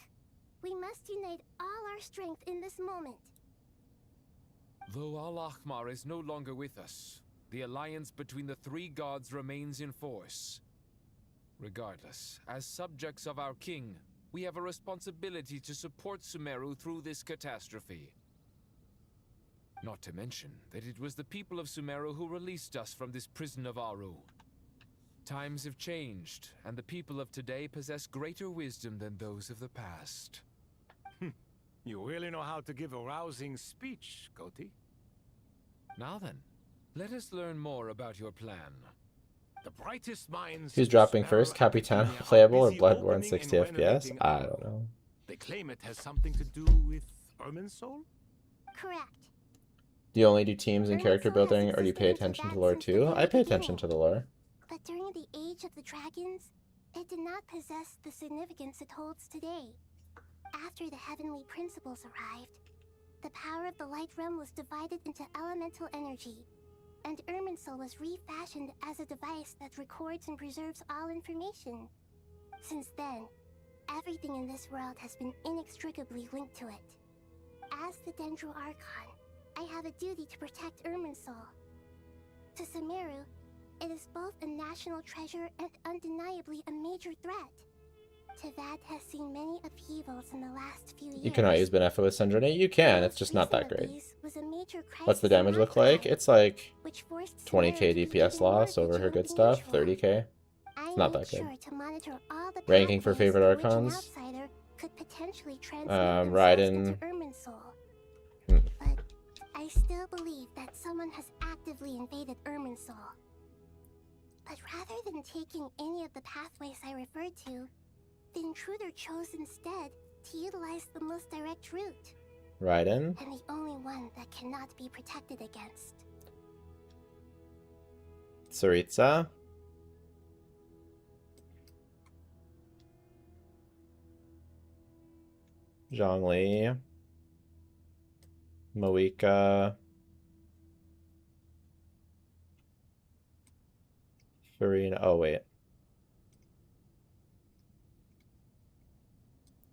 We must unite all our strength in this moment. Though Al-Ahmar is no longer with us, the alliance between the three gods remains in force. Regardless, as subjects of our king, we have a responsibility to support Sumeru through this catastrophe. Not to mention that it was the people of Sumeru who released us from this prison of Aru. Times have changed, and the people of today possess greater wisdom than those of the past. You really know how to give a rousing speech, Koti. Now then, let us learn more about your plan. The brightest minds. Who's dropping first? Capitan playable or Bloodborne 60 FPS? I don't know. They claim it has something to do with Irminsul? Correct. Do you only do teams and character building, or do you pay attention to lore too? I pay attention to the lore. But during the Age of the Dragons, it did not possess the significance it holds today. After the heavenly principles arrived, the power of the Light Realm was divided into elemental energy, and Irminsul was refashioned as a device that records and preserves all information. Since then, everything in this world has been inextricably linked to it. As the Dendro Archon, I have a duty to protect Irminsul. To Sumeru, it is both a national treasure and undeniably a major threat. Tevad has seen many upheavals in the last few years. You cannot use Benefa with Sendrone. You can, it's just not that great. What's the damage look like? It's like 20k DPS loss over her good stuff, 30k. It's not that good. Ranking for favorite Archons. Raiden. But I still believe that someone has actively invaded Irminsul. But rather than taking any of the pathways I referred to, the intruder chose instead to utilize the most direct route. Raiden. And the only one that cannot be protected against. Tsaritsa. Zhongli. Moika. Farina. Oh, wait.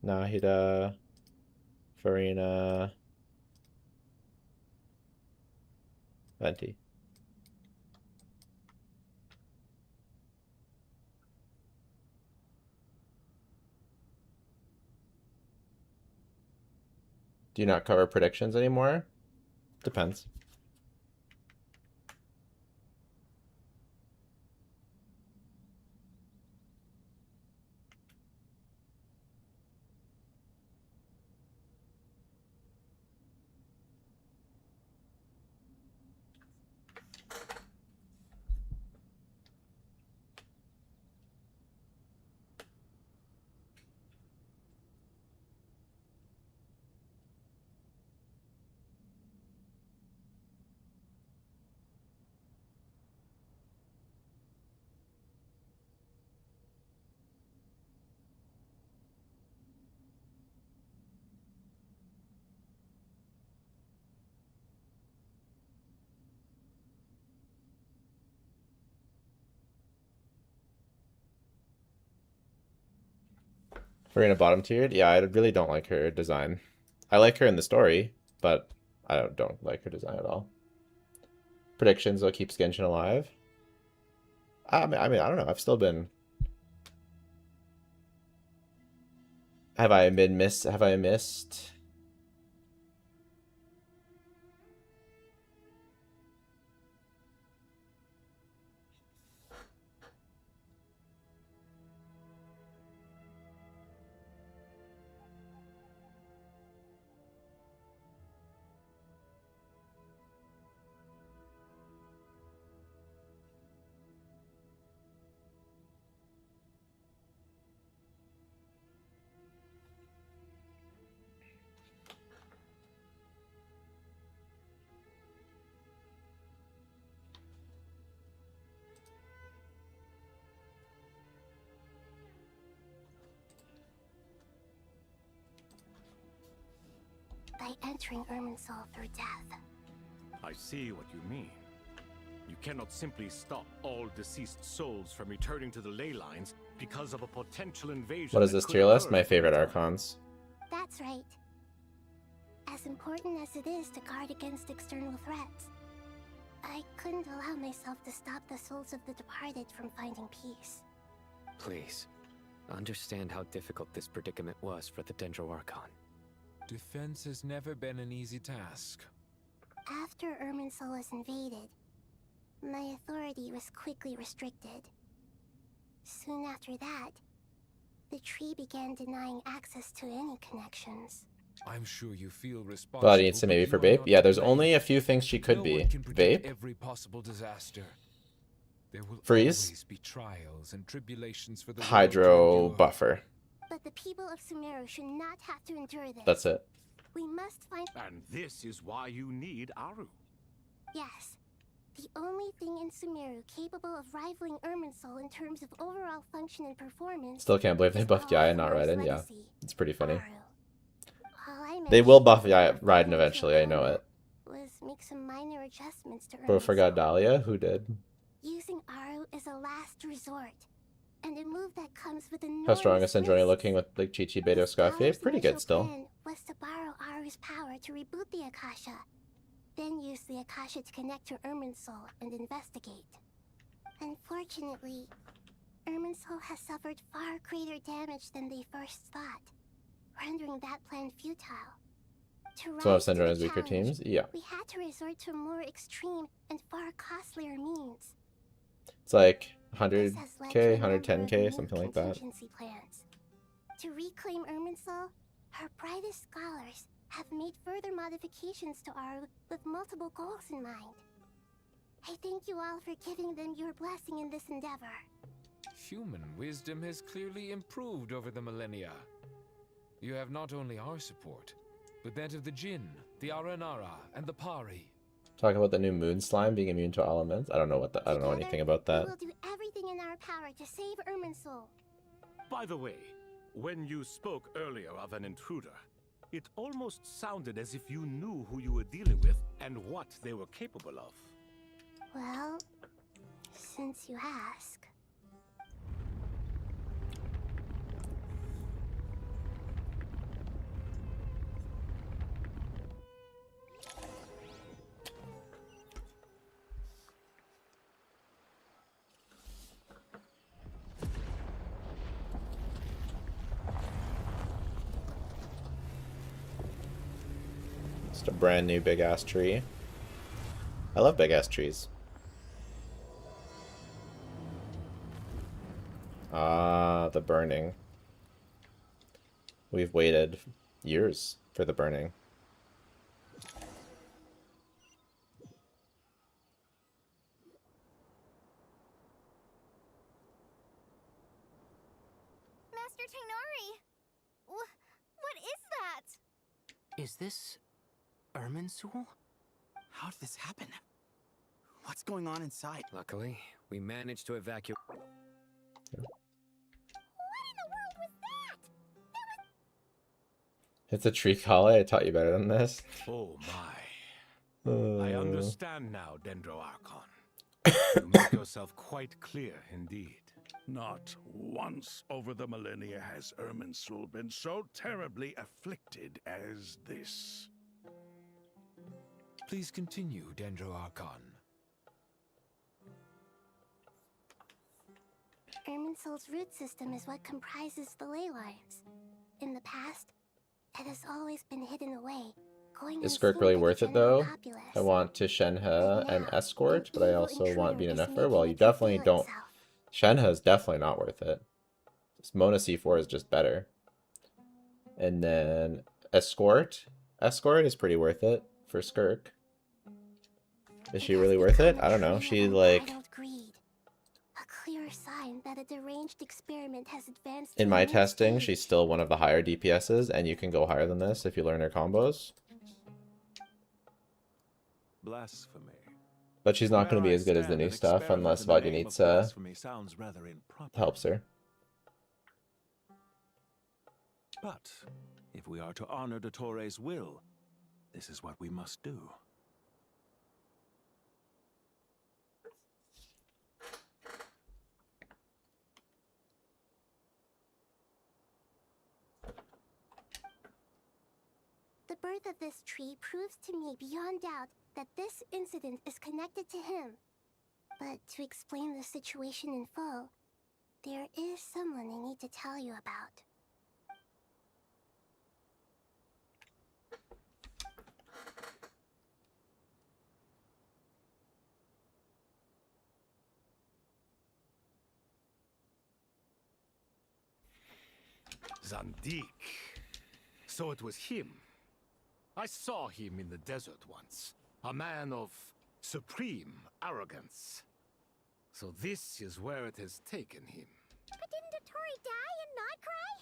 Nahida. Farina. Venti. Do you not cover predictions anymore? Depends. Farina bottom tiered? Yeah, I really don't like her design. I like her in the story, but I don't like her design at all. Predictions will keep Genshin alive. I mean, I don't know. I've still been. Have I missed? By entering Irminsul through death. I see what you mean. You cannot simply stop all deceased souls from returning to the ley lines because of a potential invasion. What is this tier list? My favorite Archons. That's right. As important as it is to guard against external threats, I couldn't allow myself to stop the souls of the departed from finding peace. Please, understand how difficult this predicament was for the Dendro Archon. Defense has never been an easy task. After Irminsul was invaded, my authority was quickly restricted. Soon after that, the tree began denying access to any connections. I'm sure you feel responsible. Blood needs to maybe for Vape. Yeah, there's only a few things she could be. Vape. Every possible disaster. There will Freeze. always be trials and tribulations for the Hydro buffer. But the people of Sumeru should not have to endure this. That's it. We must find. And this is why you need Aru. Yes. The only thing in Sumeru capable of rivaling Irminsul in terms of overall function and performance. Still can't believe they buffed Yae and not Raiden. Yeah, it's pretty funny. Aru. They will buff Raiden eventually, I know it. Was make some minor adjustments to Bro forgot Dahlia? Who did? Using Aru is a last resort. and a move that comes with enormous How strong is Sandrone risks. looking with like Chi-Chi, Beto, The Scafe? scholar's Pretty initial good still. plan was to borrow Aru's power to reboot the Akasha, then use the Akasha to connect to Irminsul and investigate. Unfortunately, Irminsul has suffered far greater damage than they first thought, rendering that plan futile. To It's one of rise to the Sandrone's weaker challenge, teams. Yeah. we had to resort to more extreme and far costlier means. It's like This has led 100k, to a number of 110k, new something like that. contingency plans. To reclaim Irminsul, her brightest scholars have made further modifications to Aru with multiple goals in mind. I thank you all for giving them your blessing in this endeavor. Human wisdom has clearly improved over the millennia. You have not only our support, but that of the Jinn, the Aranara, and the Pari. Talk about the new moon slime being immune to elements. I don't know I don't know anything about that. We will do everything in our power to save Irminsul. By the way, when you spoke earlier of an intruder, it almost sounded as if you knew who you were dealing with and what they were capable of. Well, since you ask. Just a brand new big ass tree. I love big ass trees. Ah, the burning. We've waited years for the burning. Master Tainari! What is that? Is this Irminsul? How did this happen? What's going on inside? Luckily, we managed to evacuate. What in the world was that? It's a tree collie. I taught you better than this. Oh my. I Uh, understand now, Dendro Archon. You make yourself quite clear indeed. Not once over the millennia has Irminsul been so terribly afflicted as this. Please continue, Dendro Archon. Irminsul's root system is what comprises the ley lines. In the past, it has always been hidden away, going Is unseen Skirk really by the worth it general though? populace. I want to Shenhe and Now, Escort, but I an also evil want being an intruder is Effer. Well, making you it definitely reveal don't. itself. Shenhe is definitely not worth it. Mona C4 is just better. And then Escort. Escort is pretty worth it for Skirk. Is she really worth it? I don't know. She like... Unbridled greed. A clear sign that a deranged experiment has advanced In to my a new testing, stage. she's still one of the higher DPSs, and you can go higher than this if you learn her combos. Blasphemy. But she's not going to Where be I as good as the stand, new an stuff experiment unless in the name of Vaganitsa blasphemy sounds rather improper. helps her. But if we are to honor Dottores' will, this is what we must do. The birth of this tree proves to me beyond doubt that this incident is connected to him. But to explain the situation in full, there is someone I need to tell you about. Zandik. So it was him. I saw him in the desert once. A man of supreme arrogance. So this is where it has taken him. But didn't Dottore die and not cry?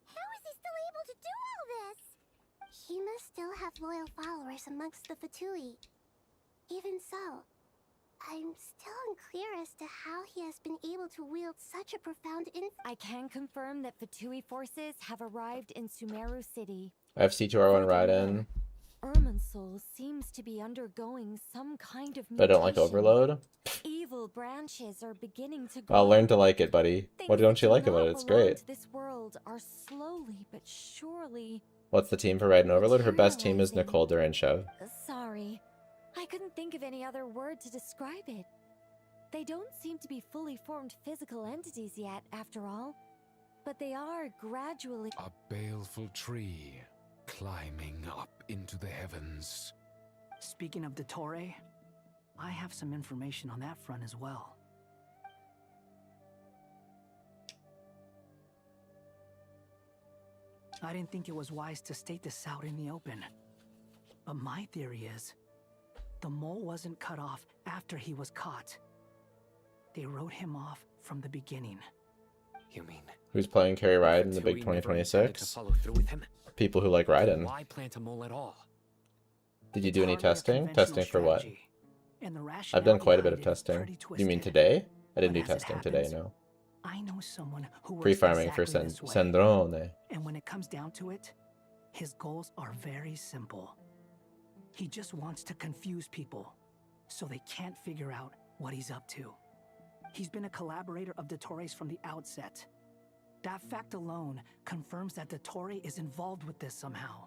How is he still able to do all this? He must still have loyal followers amongst the Fatui. Even so, I'm still unclear as to how he has been able to wield such a profound influence. I can confirm that Fatui forces have arrived in Sumeru City. I have C2R1 Raiden, Irminsul seems to be undergoing some kind of but I don't like mutation. Overload. Evil evil branches are beginning to grow. I'll learn to like it, buddy. What Things don't that you do like about not it? It's belong great. to this world are slowly but surely What's the team for Raiden Overload? Her best team is materializing. Nicole Duranchev. Sorry. I couldn't think of any other word to describe it. They don't seem to be fully formed physical entities yet, after all. But they are gradually... A baleful tree climbing up into the heavens. Speaking of Dottore, I have some information on that front as well. I didn't think it was wise to state this out in the open. But my theory is, the mole wasn't cut off after he was caught. They wrote him off from the beginning. You mean Who's playing Carrie Raiden in the big Tui never intended to 2026? follow through with him? People who like Raiden. Why plant a mole at all? Did you do any It's hardly a testing? conventional Testing for what? strategy, and the I've rationale done quite a bit of behind it is testing. pretty You mean twisted. today? I didn't But do as it testing today, happens, no. I know someone who works Pre-farming exactly for this way. Sandrone. And when it comes down to it, his goals are very simple. He just wants to confuse people, so they can't figure out what he's up to. He's been a collaborator of Dottore's from the outset. That fact alone confirms that Dottore is involved with this somehow.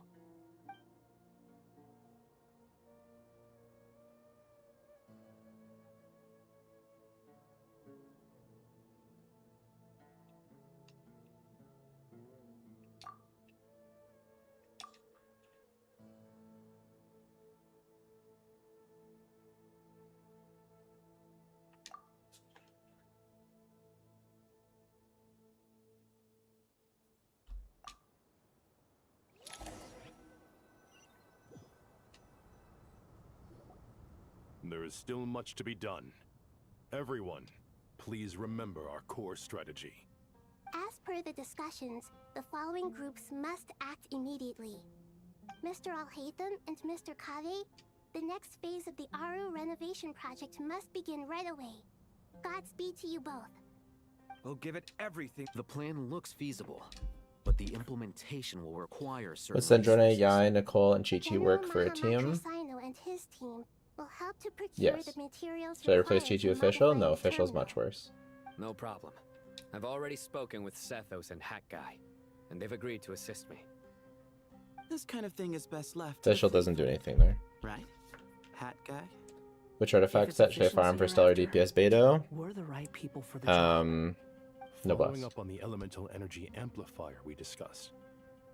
There is still much to be done. Everyone, please remember our core strategy. As per the discussions, the following groups must act immediately. Mr. Alhaitham and Mr. Kave, the next phase of the Aru renovation project must begin right away. Godspeed to you both. We'll give it everything. The plan looks feasible, but the implementation will require certain Would Sandrone, resources. Yae, Nicole, and Chi-Chi General work for a Mahamatra team? Sino and his team will help to procure Yes. the materials Should I replace required Chi-Chi to with official? modify No, the official's terminal. much worse. No problem. I've already spoken with Sethos and Hat Guy, and they've agreed to assist me. This kind of thing is best left to the Official doesn't do faithful, anything there. right? Hat guy? Which artifact it's set should I farm efficiency for you're Stellar after, DPS Beto? We're the right people for the job. No Following boss. up on the elemental energy amplifier we discussed.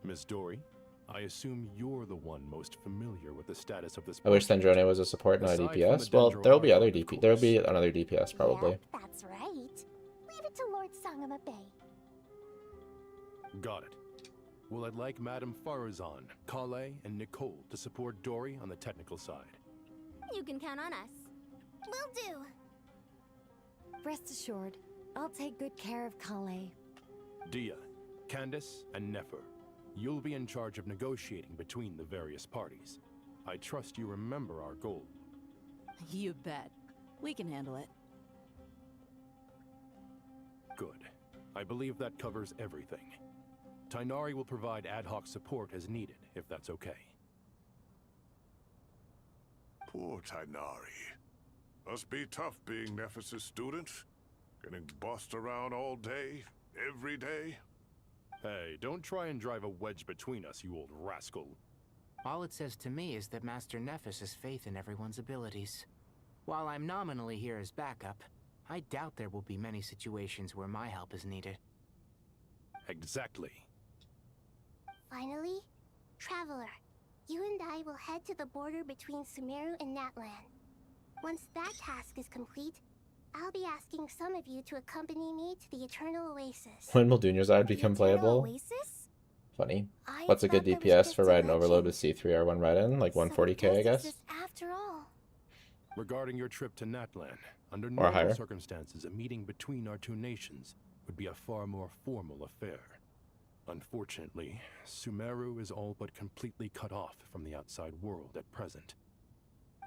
Miss Dory, I assume you're the one most familiar with the status of this I wish project. Sandrone was a support, not a Aside from DPS. the Well, Dendro there'll be Argon, other of DP. There'll be course. another DPS probably. Yep, that's right. Leave it to Lord Sangama Bay. Got it. Well, I'd like Madame Farazan, Kale, and Nicole to support Dory on the technical side. You can count on us. Will do. Rest assured, I'll take good care of Kale. Dia, Candace, and Nefer, you'll be in charge of negotiating between the various parties. I trust you remember our goal. You bet. We can handle it. Good. I believe that covers everything. Tainari will provide ad hoc support as needed, if that's okay. Poor Tainari. Must be tough being Nephis' student. Getting bossed around all day, every day. Hey, don't try and drive a wedge between us, you old rascal. All it says to me is that Master Nephis has faith in everyone's abilities. While I'm nominally here as backup, I doubt there will be many situations where my help is needed. Exactly. Finally, Traveler, you and I will head to the border between Sumeru and Natlan. Once that task is complete, I'll be asking some of you to accompany me to the Eternal Oasis. When will Dunyarzad become playable? Oasis? Funny. I What's a good thought that was DPS just for a Raiden Overload legend. with C3R1 Raiden? Like 140k, I guess? After all. Regarding your trip to Natlan, under Or normal higher. circumstances, a meeting between our two nations would be a far more formal affair. Unfortunately, Sumeru is all but completely cut off from the outside world at present.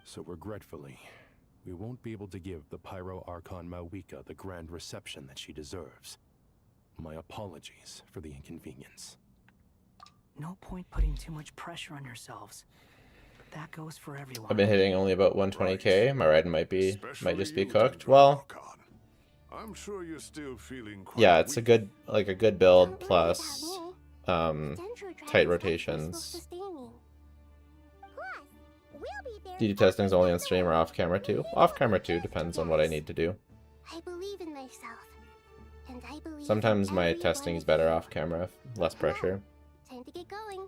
So regretfully, we won't be able to give the Pyro Archon Mawika the grand reception that she deserves. My apologies for the inconvenience. No point putting too much pressure on yourselves. that goes for everyone. I've been hitting only about 120k. My ride might just be Especially cooked. you, Well, I'm sure you're still feeling quite yeah, it's a weak. good build plus tight rotations. DD testing's only on stream or off camera too. Off camera too, depends on what I need to do. I believe in myself. And I believe Sometimes in my every testing one is of better you. off camera, less pressure. Time to get going.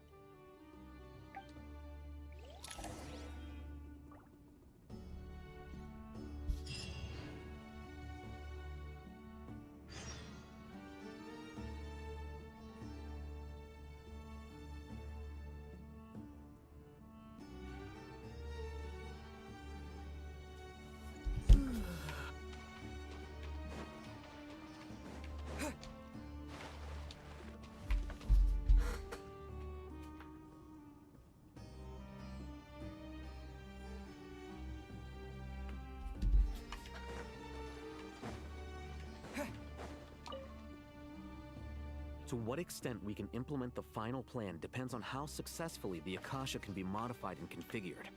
To what extent we can implement the final plan depends on how successfully the Akasha can be modified and configured.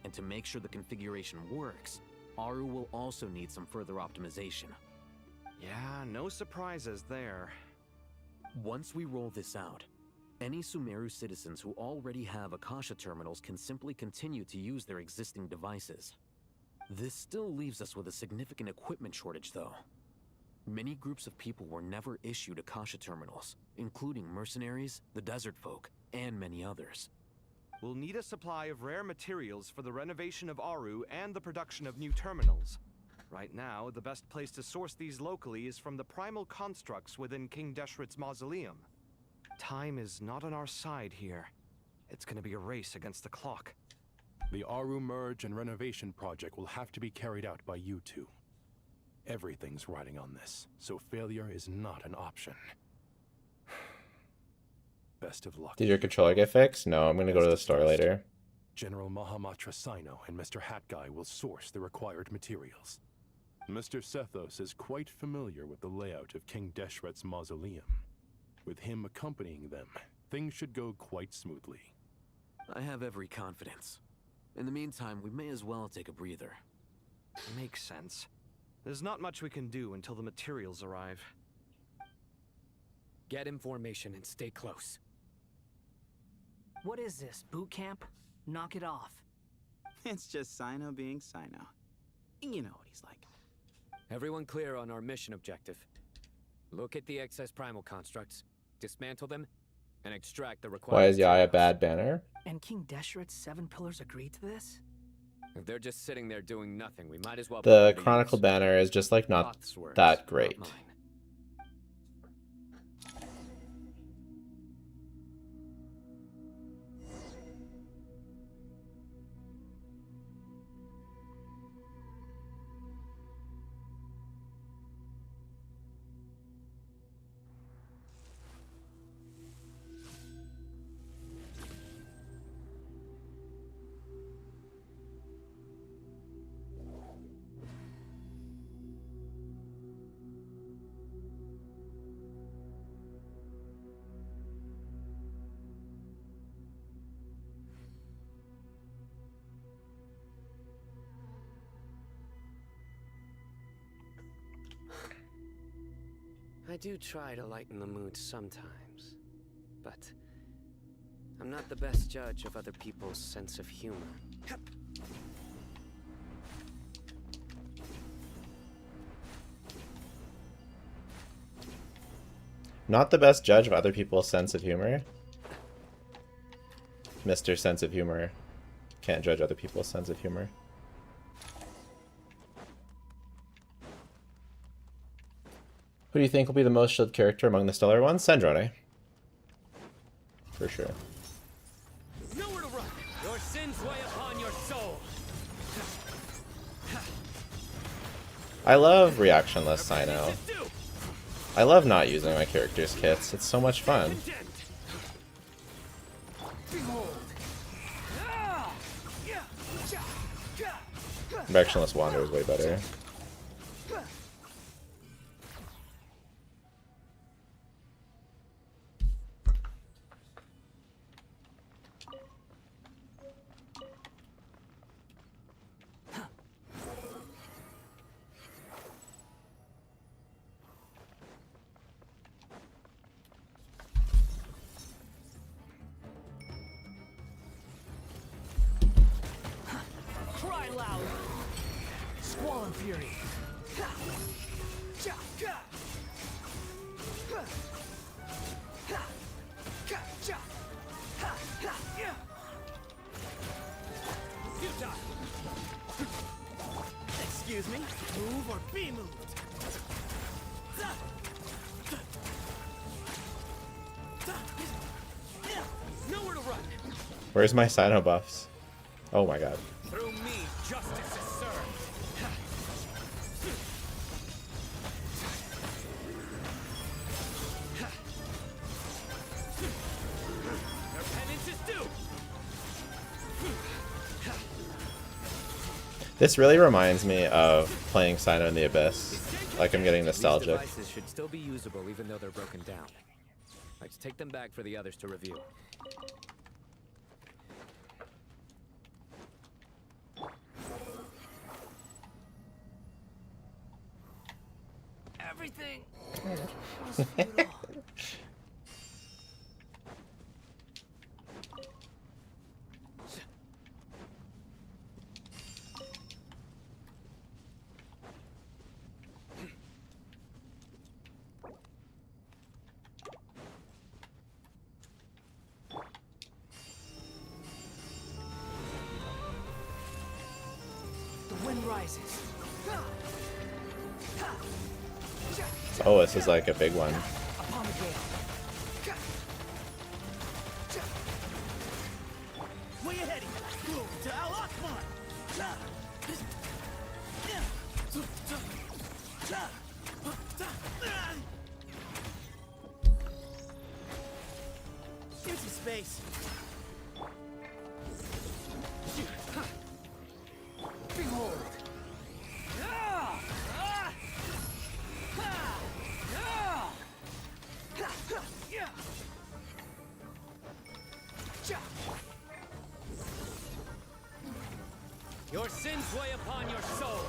And to make sure the configuration works, Aru will also need some further optimization. Yeah, no surprises there. Once we roll this out, any Sumeru citizens who already have Akasha terminals can simply continue to use their existing devices. This still leaves us with a significant equipment shortage, though. Many groups of people were never issued Akasha terminals, including mercenaries, the desert folk, and many others. We'll need a supply of rare materials for the renovation of Aru and the production of new terminals. Right now, the best place to source these locally is from the primal constructs within King Deshret's mausoleum. Time is not on our side here. It's gonna be a race against the clock. The Aru merge and renovation project will have to be carried out by you two. Everything's riding on this, so failure is not an option. Best of luck. Did your controller get fixed? No, I'm gonna go to the store later. General Mahamatra Sino and Mr. Hat Guy will source the required materials. Mr. Sethos is quite familiar with the layout of King Deshret's mausoleum. With him accompanying them, things should go quite smoothly. I have every confidence. In the meantime, we may as well take a breather. Makes sense. There's not much we can do until the materials arrive. Get information and stay close. What is this, boot camp? Knock it off. It's just Sino being Sino. You know what he's like. Everyone clear on our mission objective. Look at the excess primal constructs, dismantle them, and extract the required... Why is Yae a bad banner? And King Deshret's 7 pillars agreed to this? If they're just sitting there doing nothing, we might as well... The Chronicle banner is just like not that great. I do try to lighten the mood sometimes, but I'm not the best judge of other people's sense of humor. Not the best judge of other people's sense of humor. Mr. Sense of Humor can't judge other people's sense of humor. Who do you think will be the most shielded character among the stellar ones? Sandrone. For sure. Nowhere to run! Your sins weigh upon your soul! I love reactionless Sino. I love not using my character's kits. It's so much fun. Reactionless Wander is way better. Storm Fury. Excuse me? Move or be moved. Nowhere to run. Where's my Sino buffs? Oh my god. Through me, justice is served. Your penance is due. This really reminds me of playing Sino in the Abyss. Like I'm getting nostalgic. These devices should still be usable even though they're broken down. Let's take them back for the others to review. Everything. The wind rises. Oh, this is like a big one. Upon the gale. Where you heading? To Al Akbar. Here's your space. Behold. Your sins weigh upon your soul.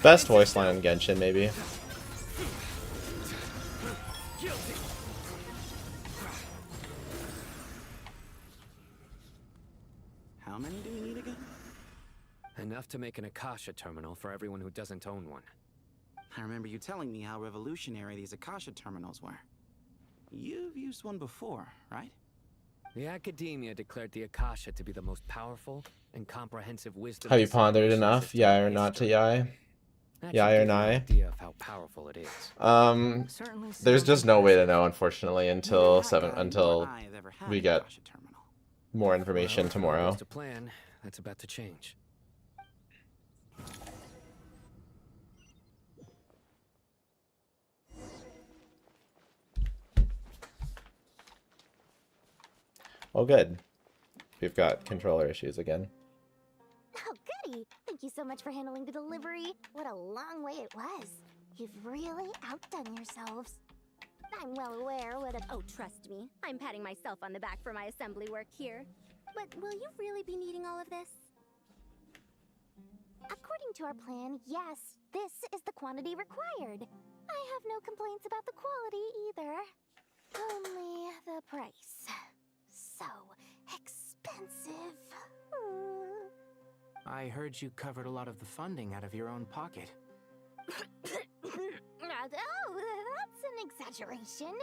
Best voice line in Genshin, maybe. Guilty. How many do we need again? Enough to make an Akasha terminal for everyone who doesn't own one. I remember you telling me how revolutionary these Akasha terminals were. You've used one before, right? The Academia declared the Akasha to be the most powerful and comprehensive wisdom. Have you pondered enough? Yae or not to Yae? Yae or Nai? Idea of how powerful it is. There's just no way to know, unfortunately, until we get more information tomorrow. To plan, that's about to change. Oh, good. We've got controller issues again. Oh, goody! Thank you so much for handling the delivery. What a long way it was. You've really outdone yourselves. I'm well aware what a... Oh, trust me. I'm patting myself on the back for my assembly work here. But will you really be needing all of this? According to our plan, yes, this is the quantity required. I have no complaints about the quality either. Only the price. So expensive. I heard you covered a lot of the funding out of your own pocket. Oh, that's an exaggeration.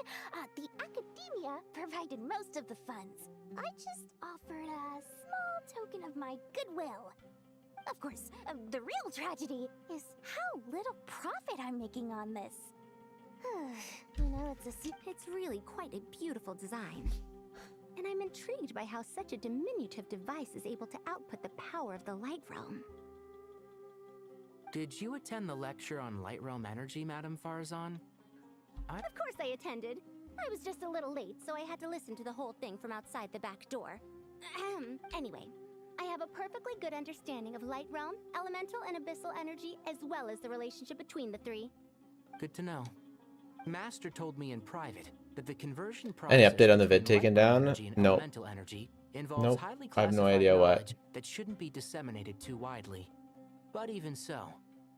The Academia provided most of the funds. I just offered a small token of my goodwill. Of course, the real tragedy is how little profit I'm making on this. You know, it's really quite a beautiful design. And I'm intrigued by how such a diminutive device is able to output the power of the Light Realm. Did you attend the lecture on Light Realm energy, Madame Farzan? Of course I attended. I was just a little late, so I had to listen to the whole thing from outside the back door. Anyway, I have a perfectly good understanding of Light Realm, elemental and abyssal energy, as well as the relationship between the three. Good to know. Master told me in private that the conversion process Any update on the vid between taken light down? energy and Nope. elemental energy involves Nope. highly I have no classified idea what. knowledge that shouldn't be disseminated too widely. But even so,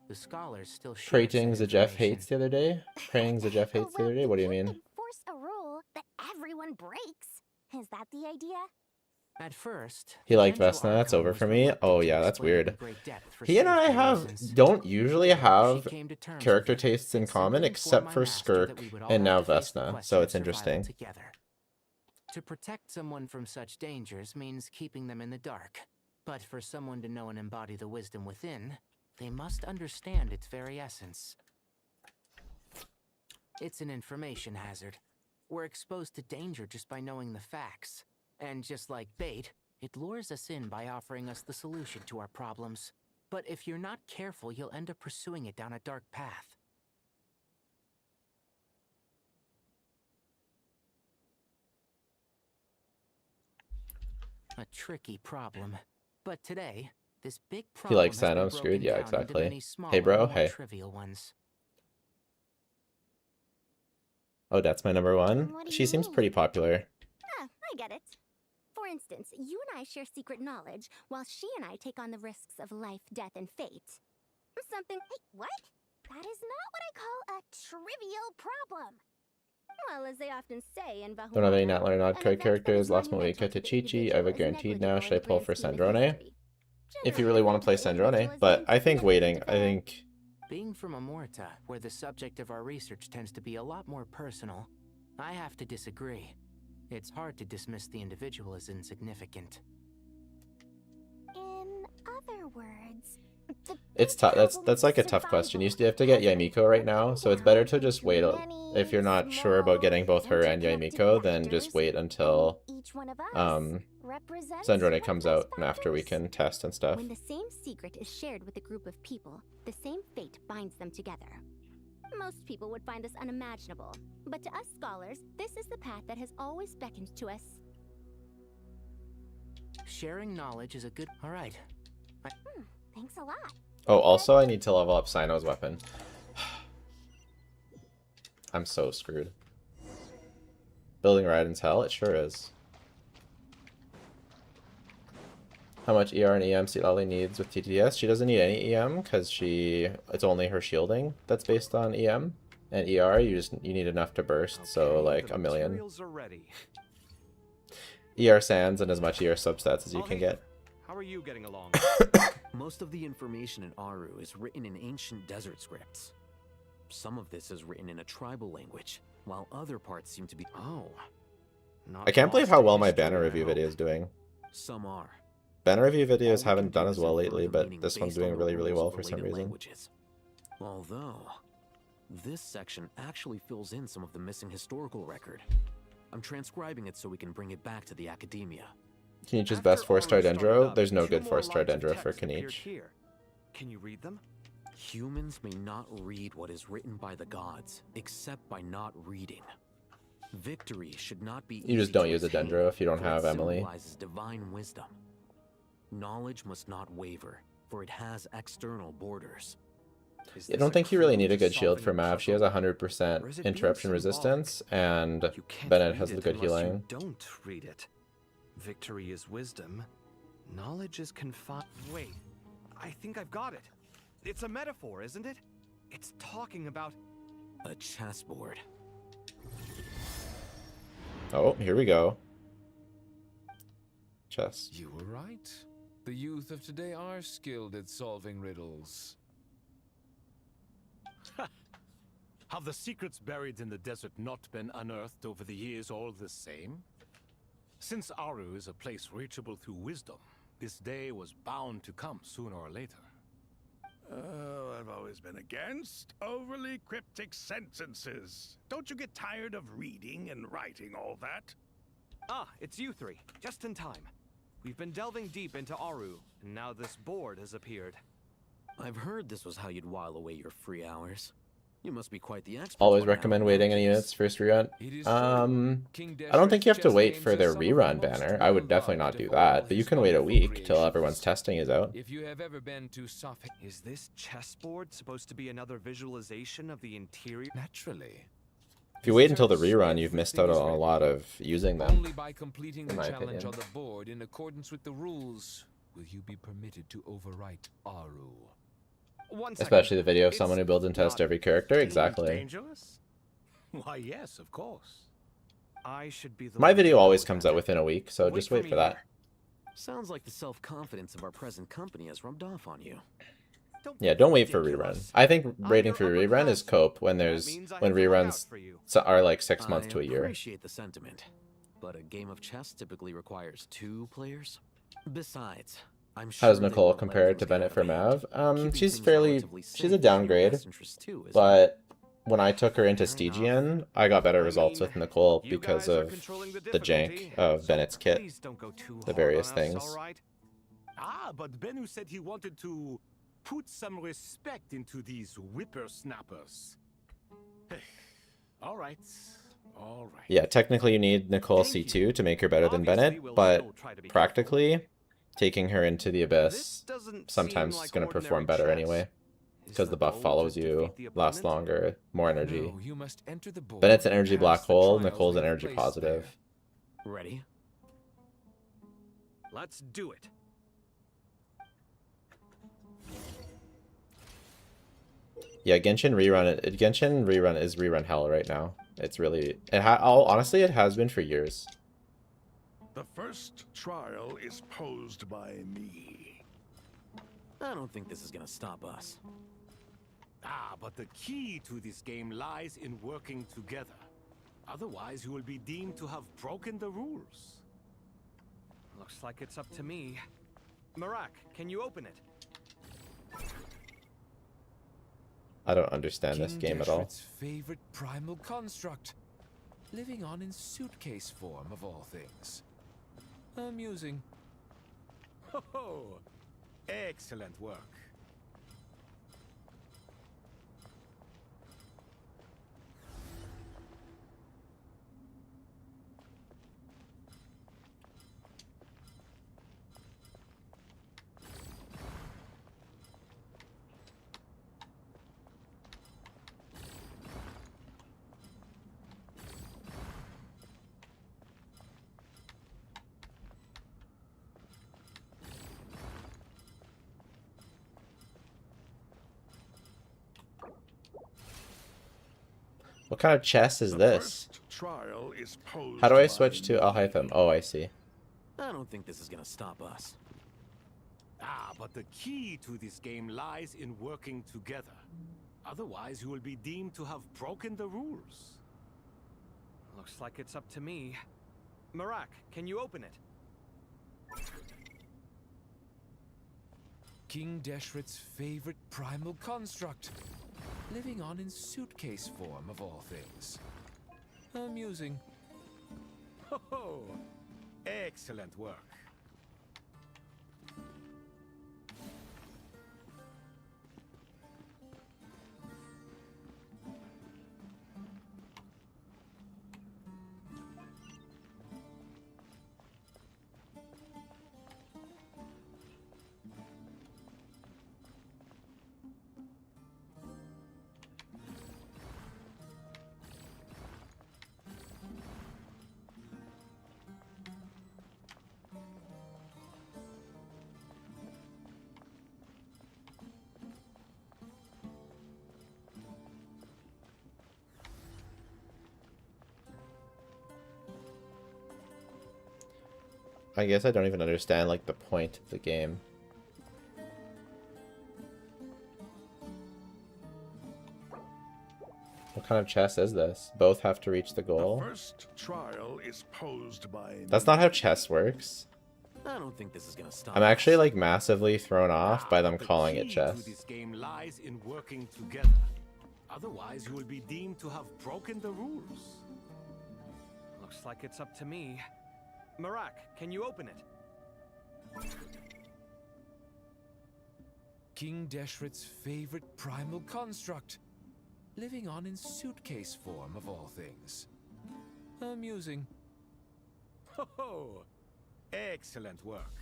the scholars still share Prating some Jeff information. hates the other day? Praying Jeff hates the other day? What do you mean? Enforce a rule that everyone breaks. Is that the idea? At first, He liked Central Vesna. That's Archon over was for me. reluctant Oh to yeah, that's explain in weird. great depth for He and I safety reasons. don't usually have She came to terms character with it tastes in and common simply informed except my for master that Skirk we would all and now have to face the Vesna, question so of it's survival interesting. together. To protect someone from such dangers means keeping them in the dark. But for someone to know and embody the wisdom within, they must understand its very essence. It's an information hazard. We're exposed to danger just by knowing the facts. And just like bait, it lures us in by offering us the solution to our problems. But if you're not careful, you'll end up pursuing it down a dark path. A tricky problem. But today, this big He problem likes has been Thanos, screwed? broken Yeah, down into exactly. many smaller, Hey bro, more hey. trivial ones. Oh, that's my number one? What do She you seems mean? pretty popular. Ah, I get it. For instance, you and I share secret knowledge, while she and I take on the risks of life, death, and fate. Something. Hey, what? That is not what I call a trivial problem. Well, as they often say in Don't have any Bahumana, Not Not an Code event that characters. is Lost Moika monumental to to the Chi-Chi. I have a individual is guaranteed now. negligible Should I in the pull grand for scheme of Sandrone? history. If you Generally, really the want to play event of the individual Sandrone. is But deemed I think waiting, significant I to the- think... Being from Amorta, where the subject of our research tends to be a lot more personal, I have to disagree. It's hard to dismiss the individual as insignificant. In other words, It's tough. That's like a tough question. You have to get Yaimiko right now, so it's better to just wait. If you're not sure about getting both her and Yaimiko, then just wait until Sandrone comes out and after we can test and stuff. when the same secret is shared with a group of people, the same fate binds them together. Most people would find this unimaginable, but to us scholars, this is the path that has always beckoned to us. Sharing knowledge is a good... Alright. Thanks a lot. Oh, also I need to level up Sino's weapon. I'm so screwed. Building Raiden's hell? It sure is. How much ER and EM Lolly needs with TTS? She doesn't need any EM because it's only her shielding that's based on EM. And ER, you need enough to burst, so like a million. Materials are ready. ER sands and as much ER substats as you can get. How are you getting along? Most of the information in Aru is written in ancient desert scripts. Some of this is written in a tribal language, while other parts seem to be... Oh. I can't believe how well my banner review video is doing. Some are. Banner review videos haven't done as well lately, but this one's doing really, really well for some related reason. languages. Although, this section actually fills in some of the missing historical record. I'm transcribing it so we can bring it back to the academia. Kenich's best 4-star Dendro? There's no good 4-star Dendro for Kenich. Can you read them? Humans may not read what is written by the gods, except by not reading. Victory should not be You just easy don't to use a attain, Dendro if you don't for it have Emily. symbolizes divine wisdom. Knowledge must not waver, for it has external borders. I don't think you really need a good shield for Mav. She has 100% interruption resistance, and Bennett has the good healing. Don't read it. Victory is wisdom. Knowledge is confined. Wait, I think I've got it. It's a metaphor, isn't it? It's talking about a chessboard. Oh, here we go. Chess. You were right. The youth of today are skilled at solving riddles. Have the secrets buried in the desert not been unearthed over the years all the same? Since Aru is a place reachable through wisdom, this day was bound to come sooner or later. Oh, I've always been against overly cryptic sentences. Don't you get tired of reading and writing all that? Ah, it's you three. Just in time. We've been delving deep into Aru, and now this board has appeared. I've heard this was how you'd while away your free hours. You must be quite the expert. Always recommend waiting any units first rerun. I don't think you have to wait for their rerun banner. I would definitely not do that, but you can wait a week till everyone's testing is out. If you have ever been to Suffolk, Is this chessboard supposed to be another visualization of the interior? Naturally. If you wait until the rerun, you've missed out on a lot of using them. Only by completing the in my challenge opinion. on the board in accordance with the rules will you be permitted to overwrite Aru. Especially the video of someone who builds and tests every character. Exactly. Dangerous? Why, yes, of course. I should be the My one video to always know comes that. out within a week, so just wait for that. Sounds like the self-confidence of our present company has rubbed off on you. Yeah, don't wait for rerun. I think waiting for rerun is cope when reruns are like 6 months to a year. I appreciate the sentiment, but a game of chess typically requires 2 players. Besides, I'm sure How does Nicole compare to Bennett for Mav? She's a downgrade, but when I took her into Stygian, I got better results with Nicole because of the jank of Bennett's kit, the various things. Ah, but Bennu said he wanted to put some respect into these whippersnappers. All right. Yeah, technically you need Nicole C2 to make her better than Bennett, but practically, taking her into the Abyss sometimes is going to perform better anyway. Because the buff follows you, lasts longer, more energy. Bennett's an energy black hole, Nicole's an energy positive. Ready? Let's do it. Yeah, Genshin rerun is rerun hell right now. It's really honestly it has been for years. The first trial is posed by me. I don't think this is gonna stop us. Ah, but the key to this game lies in working together. Otherwise, you will be deemed to have broken the rules. Looks like it's up to me. Marak, can you open it? I don't understand this game at all. King Deshret's favorite primal construct, living on in suitcase form of all things. Amusing. Ho-ho! Excellent work. What kind of chess is this? How do I switch to Alhaitham? Oh, I see. I don't think this is gonna stop us. Ah, but the key to this game lies in working together. Otherwise, you will be deemed to have broken the rules. Looks like it's up to me. Marak, can you open it? King Deshret's favorite primal construct, living on in suitcase form of all things. Amusing. Ho-ho! Excellent work. I guess I don't even understand like the point of the game. What kind of chess is this? Both have to reach the goal? The first trial is posed by That's not how chess works. I don't think this is gonna stop. I'm actually like massively thrown off by them calling it chess. This game lies in working together. Otherwise, you will be deemed to have broken the rules. Looks like it's up to me. Marak, can you open it? King Deshret's favorite primal construct, living on in suitcase form of all things. Amusing. Ho-ho! Excellent work.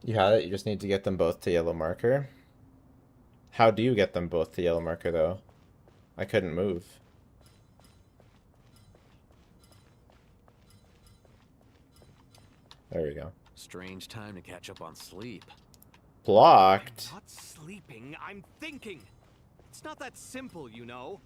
You had it, you just need to get them both to yellow marker. How do you get them both to yellow marker, though? I couldn't move. There we go. Strange time to catch up on sleep. Blocked? I'm not sleeping, I'm thinking. It's not that simple, you know.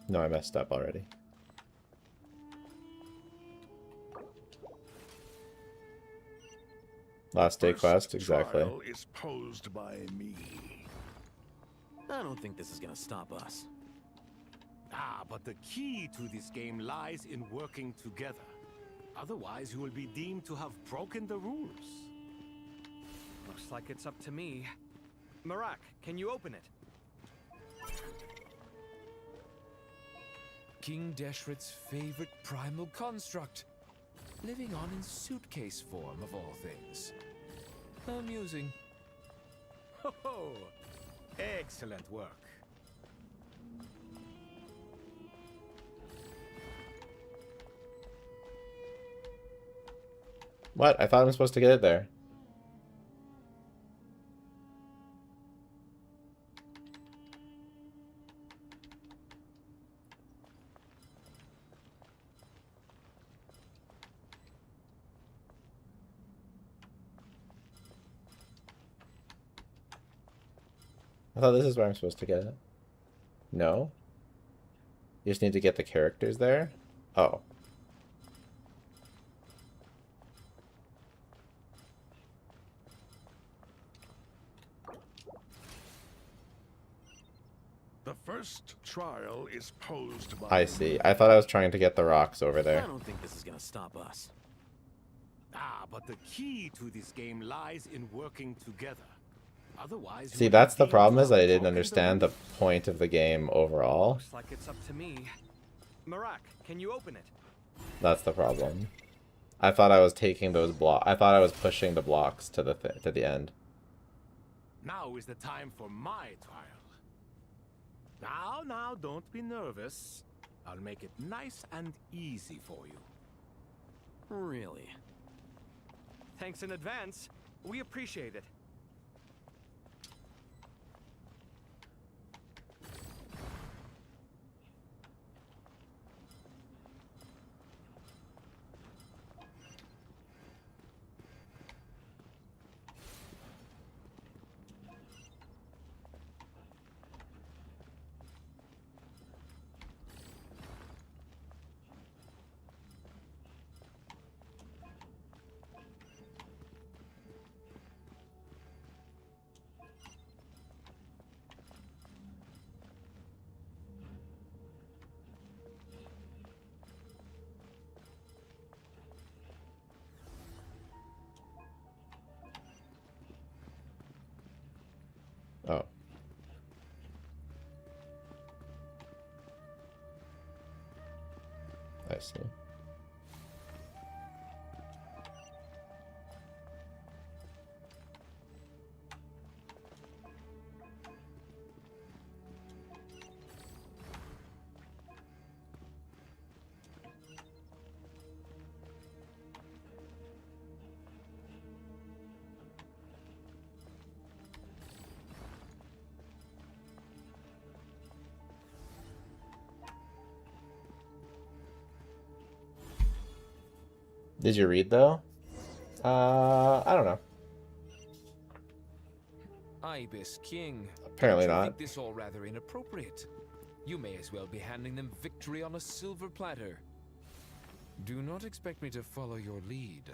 No, I messed up already. Last day quest, exactly. Trial is posed by me. I don't think this is gonna stop us. Ah, but the key to this game lies in working together. Otherwise, you will be deemed to have broken the rules. Looks like it's up to me. Marak, can you open it? King Deshret's favorite primal construct. Living on in suitcase form, of all things. Amusing. Ho ho! Excellent work. What? I thought I'm supposed to get it there. I thought this is where I'm supposed to get it. No? You just need to get the characters there? Oh. The first trial is posed by I see. I thought I was trying to get the rocks over I there. don't think this is gonna stop us. Ah, but the key to this game lies in working together. Otherwise, See, that's the problem, is that I didn't understand the point of the game overall. Looks like it's up to me. Marak, can you open it? That's the problem. I thought I was taking those blocks. I thought I was pushing the blocks to the end. Now is the time for my trial. Now, don't be nervous. I'll make it nice and easy for you. Really? Thanks in advance. We appreciate it. Oh. I see. Did you read, though? I don't know. Ibis King. Apparently Don't you not. think this all rather inappropriate? You may as well be handing them victory on a silver platter. Do not expect me to follow your lead.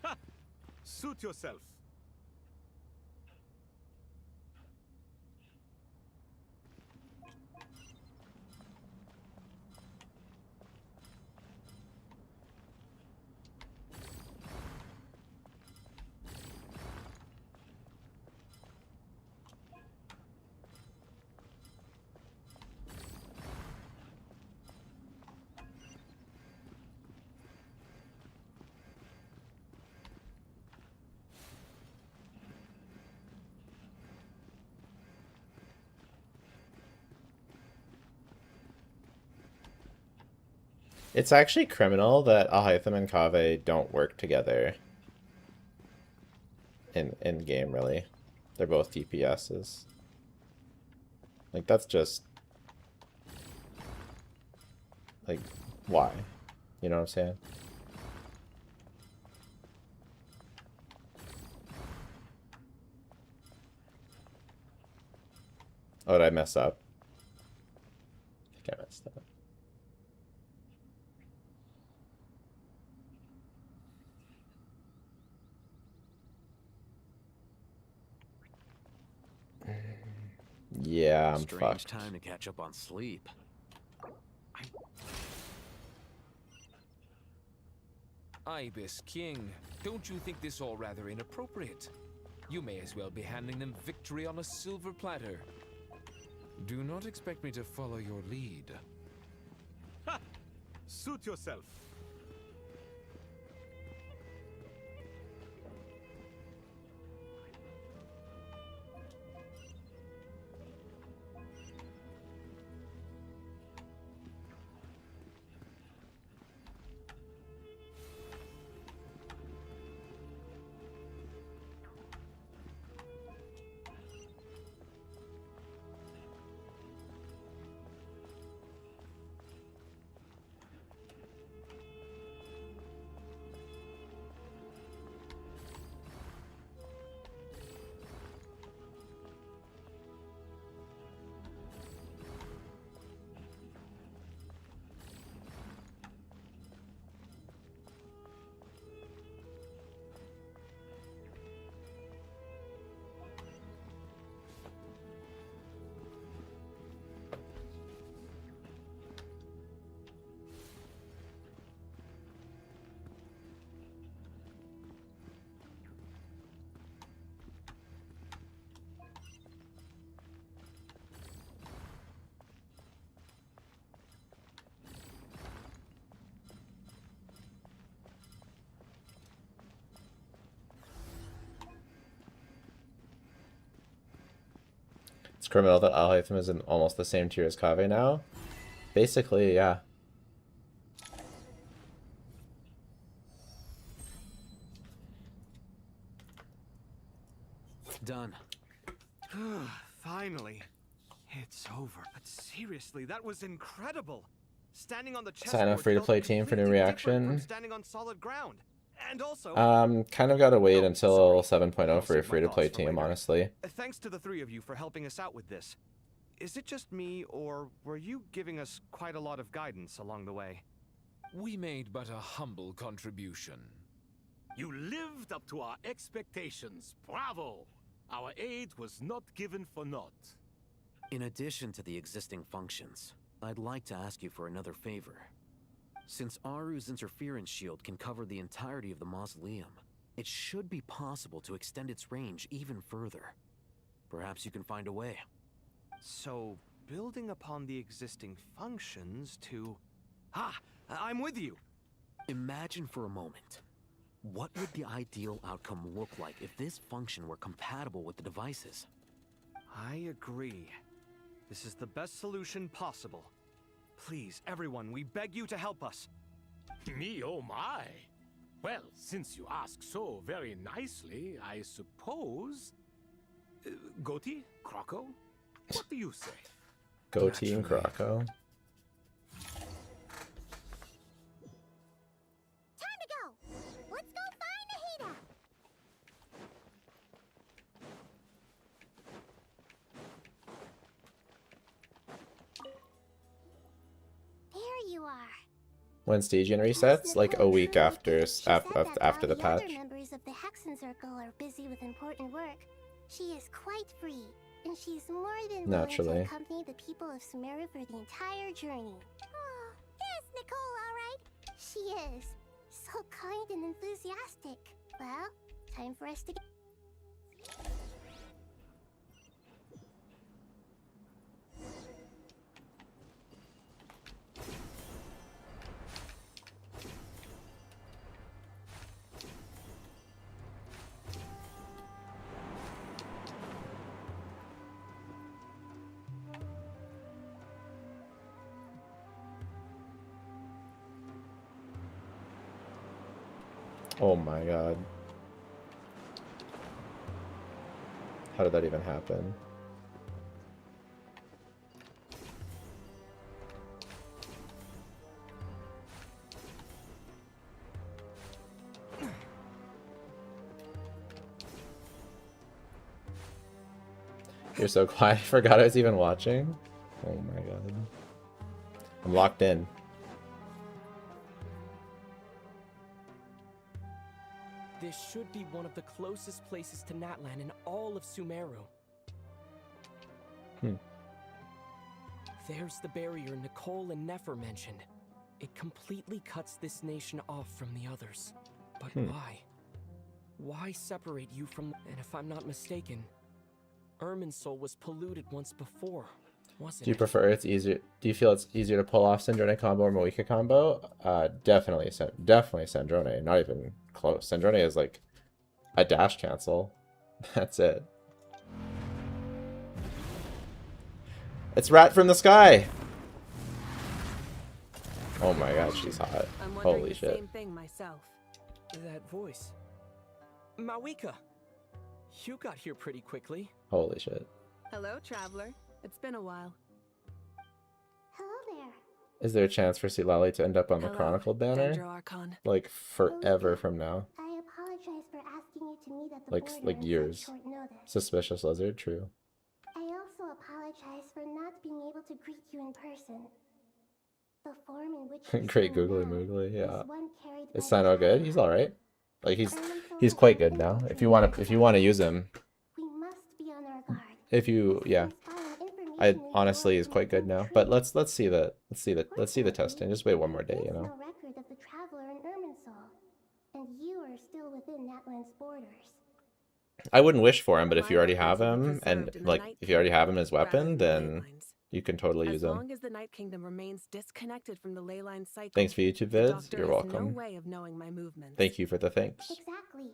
Ha! Suit yourself. It's actually criminal that Alhaitham and Kaveh don't work together in game, really. They're both DPSs. Like, that's just... Like, why? You know what I'm saying? Oh, did I mess up? I think I messed up. Yeah, I'm Strange fucked. time to catch up on sleep. Ibis King, don't you think this all rather inappropriate? You may as well be handing them victory on a silver platter. Do not expect me to follow your lead. Ha! Suit yourself. It's criminal that Alhaitham is in almost the same tier as Kaveh now. Basically, yeah. Done. Finally. It's over. But seriously, that was incredible. Standing on the Sign up chessboard free-to-play felt team for new completely different from reaction. standing on solid ground. And also, Kind of gotta wait until 7.0 I'll for a save my free-to-play thoughts for team, later. honestly. Thanks to the three of you for helping us out with this. Is it just me, or were you giving us quite a lot of guidance along the way? We made but a humble contribution. You lived up to our expectations. Bravo! Our aid was not given for naught. In addition to the existing functions, I'd like to ask you for another favor. Since Aru's interference shield can cover the entirety of the mausoleum, it should be possible to extend its range even further. Perhaps you can find a way. So, building upon the existing functions to... I'm with you! Imagine for a moment. What would the ideal outcome look like if this function were compatible with the devices? I agree. This is the best solution possible. Please, everyone, we beg you to help us. Me, oh my. Well, since you ask so very nicely, I suppose... Goti? Kroko? What do you say? Go Team Croco. Time to go! Let's go find Nahida! There you are. When Stygian resets? Like a week after after the The patch. other members of the Hexen Circle are busy with important work. She is quite free, and she's more than willing Naturally. to accompany the people of Sumeru for the entire journey. Oh, yes, Nicole, all right. She is. So kind and enthusiastic. Well, time for us to get... Oh my god. How did that even happen? You're so quiet. I forgot I was even watching. Oh my god. I'm locked in. This should be one of the closest places to Natlan in all of Sumeru. There's the barrier Nicole and Nefer mentioned. It completely cuts this nation off from the others. But why? Why separate you from... And if I'm not mistaken, Irminsul was polluted once before, wasn't it? Do you prefer it's easier? Do you feel it's easier to pull off Sandrone combo or Moika combo? Definitely Sandrone. Not even close. Sandrone is like a dash cancel. That's it. It's Rat from the Sky. Oh my god, she's hot. Holy shit. Same thing myself. That voice. Mawika. You got here pretty quickly. Holy shit. Hello, traveler. It's been a while. Hello there. Is there a chance for Silali to end up on the Hello, Chronicle banner? Dendro Archon. Like forever from now. I apologize for asking you to meet at the Like border on years. such short notice. Suspicious lizard, true. I also apologize for not being able to greet you in person. The form in which you Great see me googly now moogly, yeah. is one carried Is by Sino good? He's alright. Like he's quite good now. If you wanna use him. We must be on our guard. If you I honestly is quite good now. But let's see the testing. Just wait one more day, you know. No record of the traveler in Irminsul, and you are still within Natlan's borders. I wouldn't wish for him, but if you already have him and like if you already have him as weapon, then you can totally use As him. long as the Night Kingdom remains disconnected from the leyline cycle. Thanks for YouTube the vids. Doctor You're has welcome. No way of knowing my movements. Thank you for the thanks. Exactly.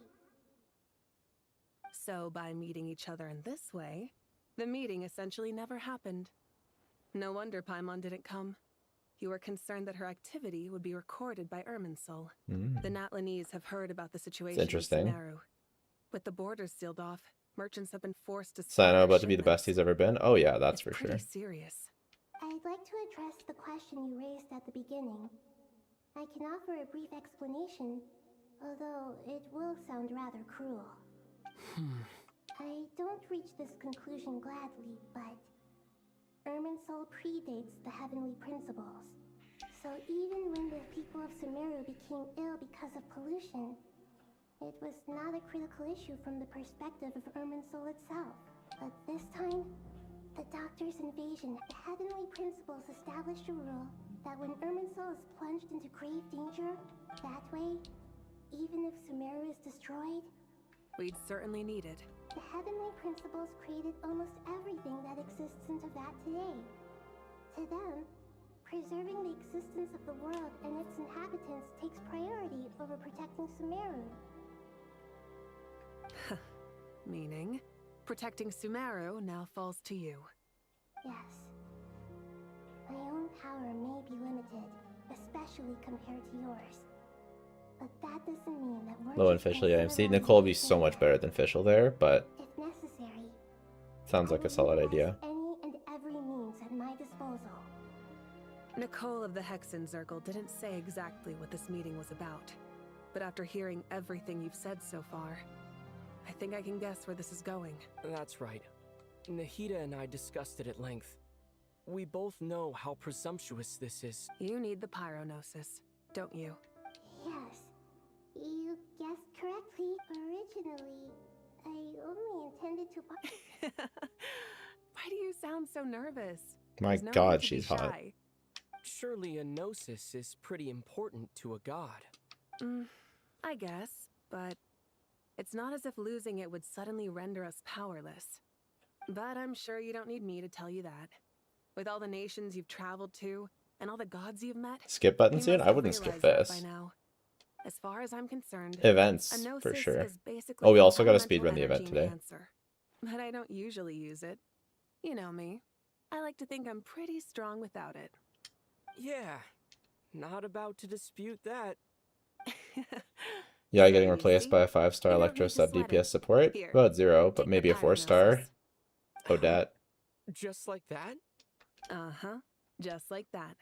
So by meeting each other in this way, the meeting essentially never happened. No wonder Paimon didn't come. You were concerned that her activity would be recorded by Irminsul. The Natlanese have heard about the situation interesting. in Sumeru. With the borders sealed off, merchants have been forced to Sino about to be the best he's ever been? Oh yeah, that's for sure. pretty serious. I'd like to address the question you raised at the beginning. I can offer a brief explanation, although it will sound rather cruel. I don't reach this conclusion gladly, but Irminsul predates the heavenly principles. So even when the people of Sumeru became ill because of pollution, it was not a critical issue from the perspective of Irminsul itself. But this time, the Doctor's invasion, the heavenly principles established a rule that when Irminsul is plunged into grave danger, that way, even if Sumeru is destroyed, We'd certainly need it. the heavenly principles created almost everything that exists in Teyvat today. To them, preserving the existence of the world and its inhabitants takes priority over protecting Sumeru. Meaning, protecting Sumeru now falls to you. Yes. My own power may be limited, especially compared to yours. But that doesn't mean that we're Low and just Fischl, yeah. gonna See, sit Nicole would around be so much better than Fischl there, but if necessary. sounds like a solid idea. Any and every means at my disposal. Nicole of the Hexen Circle didn't say exactly what this meeting was about. But after hearing everything you've said so far, I think I can guess where this is going. That's right. Nahida and I discussed it at length. We both know how presumptuous this is. You need the pyronosis, don't you? Yes. You guessed correctly. Originally, I only intended to... Why do you sound so nervous? My There's no god, need to be she's hot. shy. Surely a gnosis is pretty important to a god. I guess, but it's not as if losing it would suddenly render us powerless. But I'm sure you don't need me to tell you that. With all the nations you've traveled to, and all the gods you've met... Skip button you soon? must I have wouldn't skip realized that this. by now. As far as I'm concerned, Events, a for gnosis sure. is basically Oh, we an also got to elemental speedrun the event energy today. enhancer. But I don't usually use it. You know me. I like to think I'm pretty strong without it. Yeah, not about to dispute that. Yeah, getting replaced by a 5-star Electro sub DPS support? About 0, but maybe a 4-star. Odette. Just like that? Uh-huh. Just like that.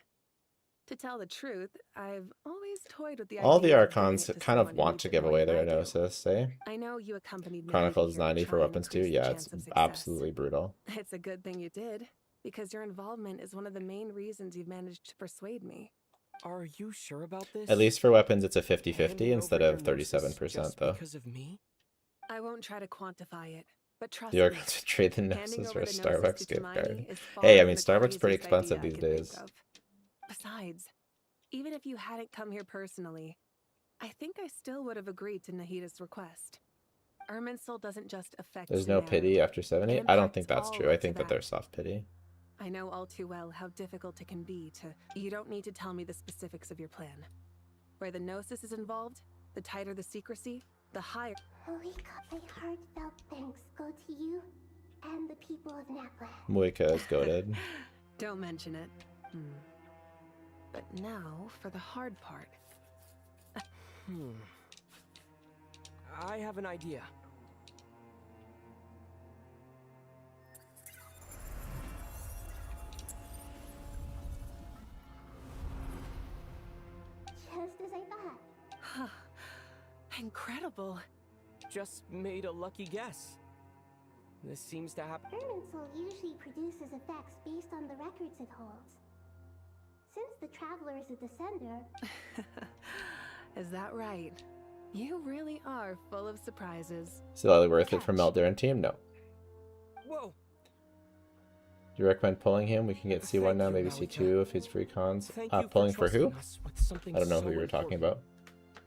To tell the truth, I've always toyed with the All the idea of giving Archons it to kind of someone who want needs to it give more away than their I do. Gnosis, eh? I know you accompanied me over Chronicles here to 90 try for and weapons too? increase the Yeah, chance it's of success. absolutely brutal. It's a good thing you did, because your involvement is one of the main reasons you've managed to persuade me. Are you sure about this? At least for weapons, it's a 50-50 Handing instead over of your gnosis 37%, just though. because of me? I won't try to quantify it, but trust You're me. going to trade the Handing Gnosis for over a the Gnosis Starbucks to gift card. Hermione is far Hey, I from mean, the Starbucks pretty craziest expensive idea I these could think days. of. Besides, even if you hadn't come here personally, I think I still would have agreed to Nahida's request. Irminsul doesn't just affect There's no Sumeru. pity after 70? It I don't impacts think that's all true. I up to think that that. there's soft pity. I know all too well how difficult it can be to... You don't need to tell me the specifics of your plan. Where the Gnosis is involved, the tighter the secrecy, the higher... Moika, my heartfelt thanks go to you and the people of Napland. Moika is goated. Don't mention it. But now for the hard part. I have an idea. Just as I thought. Incredible. Just made a lucky guess. This seems to happen. Irminsul usually produces effects based on the records it holds. Since the Traveler is a descender... Is that right? You really are full of surprises. Still worth it for Melder and team? No. Whoa. Do you recommend pulling him? We can get C1 now, maybe C2 if he's free cons. Pulling for who? I don't know who you were talking about.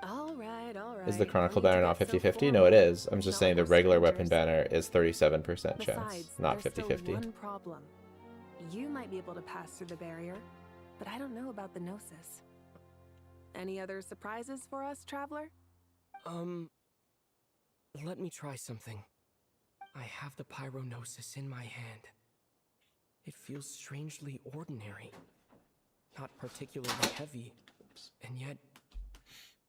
All right, all right. Is the Chronicle banner not 50-50? No, it is. I'm just saying the regular weapon banner is 37% chance, not 50-50. One problem. You might be able to pass through the barrier, but I don't know about the Gnosis. Any other surprises for us, Traveler? Let me try something. I have the Pyrognosis in my hand. It feels strangely ordinary. Not particularly heavy, and yet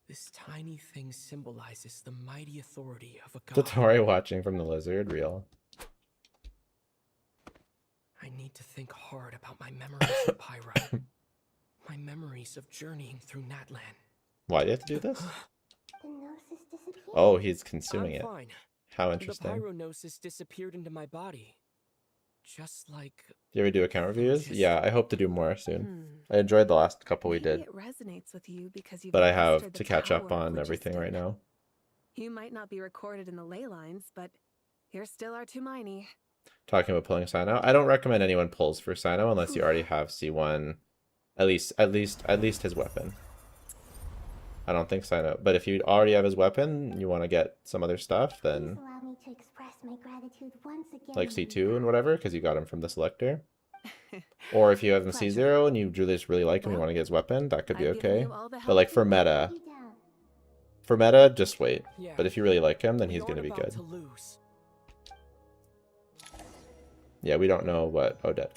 this tiny thing symbolizes the mighty authority of a god. Dotori watching from the lizard, real. I need to think hard about my memories of Pyro. My memories of journeying through Natlan. Why do you have to do this? The Gnosis disappeared. Oh, he's consuming I'm it. fine. How interesting. The Pyrognosis disappeared into my body. Just like... Do you ever do account reviews? Yeah, I hope to do more soon. I enjoyed the last couple we did. It resonates with you because you've But I mastered have the to catch up power of on everything right now. You might not be recorded in the ley lines, but you're still our Hermione. Talking about pulling Sino, I don't recommend anyone pulls for Sino unless you already have C1, at least his weapon. I don't think Sino, but if you already have his weapon, you want to get some other stuff, then Allow me to express my gratitude once again. like C2 and whatever, because you got him from the selector. Or if you have him C0 and you just really like him, you want to get his weapon, that could be okay. But like for meta, just wait. But if you really like him, then he's going to be good. Yeah, we don't know what Odette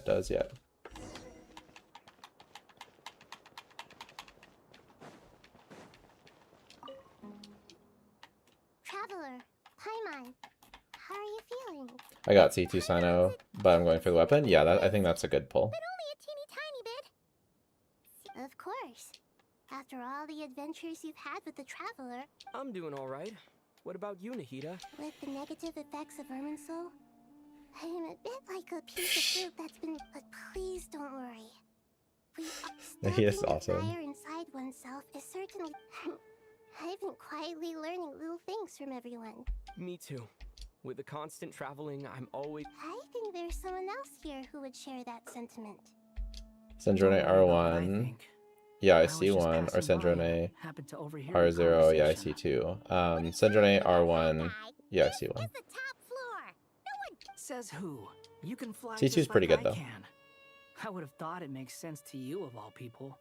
does yet. Traveler, Paimon, how are you feeling? I got C2 Sino, but I'm going for the weapon. Yeah, I think that's a good pull. But only a teeny tiny bit. Of course. After all the adventures you've had with the Traveler. I'm doing alright. What about you, Nahida? With the negative effects of Irminsul, I am a bit like a piece of fruit that's been... But please don't worry. He is Stopping awesome. the fire inside oneself is certainly... I've been quietly learning little things from everyone. Me too. With the constant traveling, I'm always... I think there's someone else here who would share that sentiment. Sendrone R1. Yeah, I see one. Or Sendrone R0. Yeah, I see two. Sendrone R1. Yeah, I see one. Says who? You can fly C2's just pretty like good, I though. can. I would have thought it makes sense to you of all people.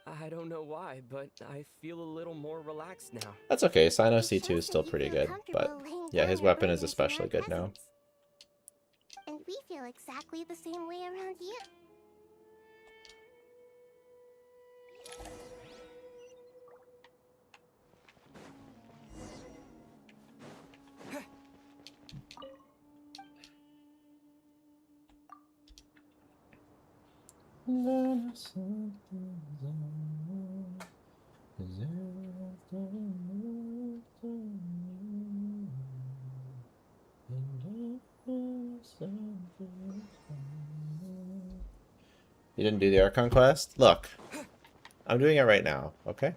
I don't know why, but I feel a little more relaxed now. That's okay. Sino C2 is still pretty good, but yeah, his weapon is especially good now. And we feel exactly the same way around you. You didn't do the Archon quest? Look, I'm doing it right now, okay?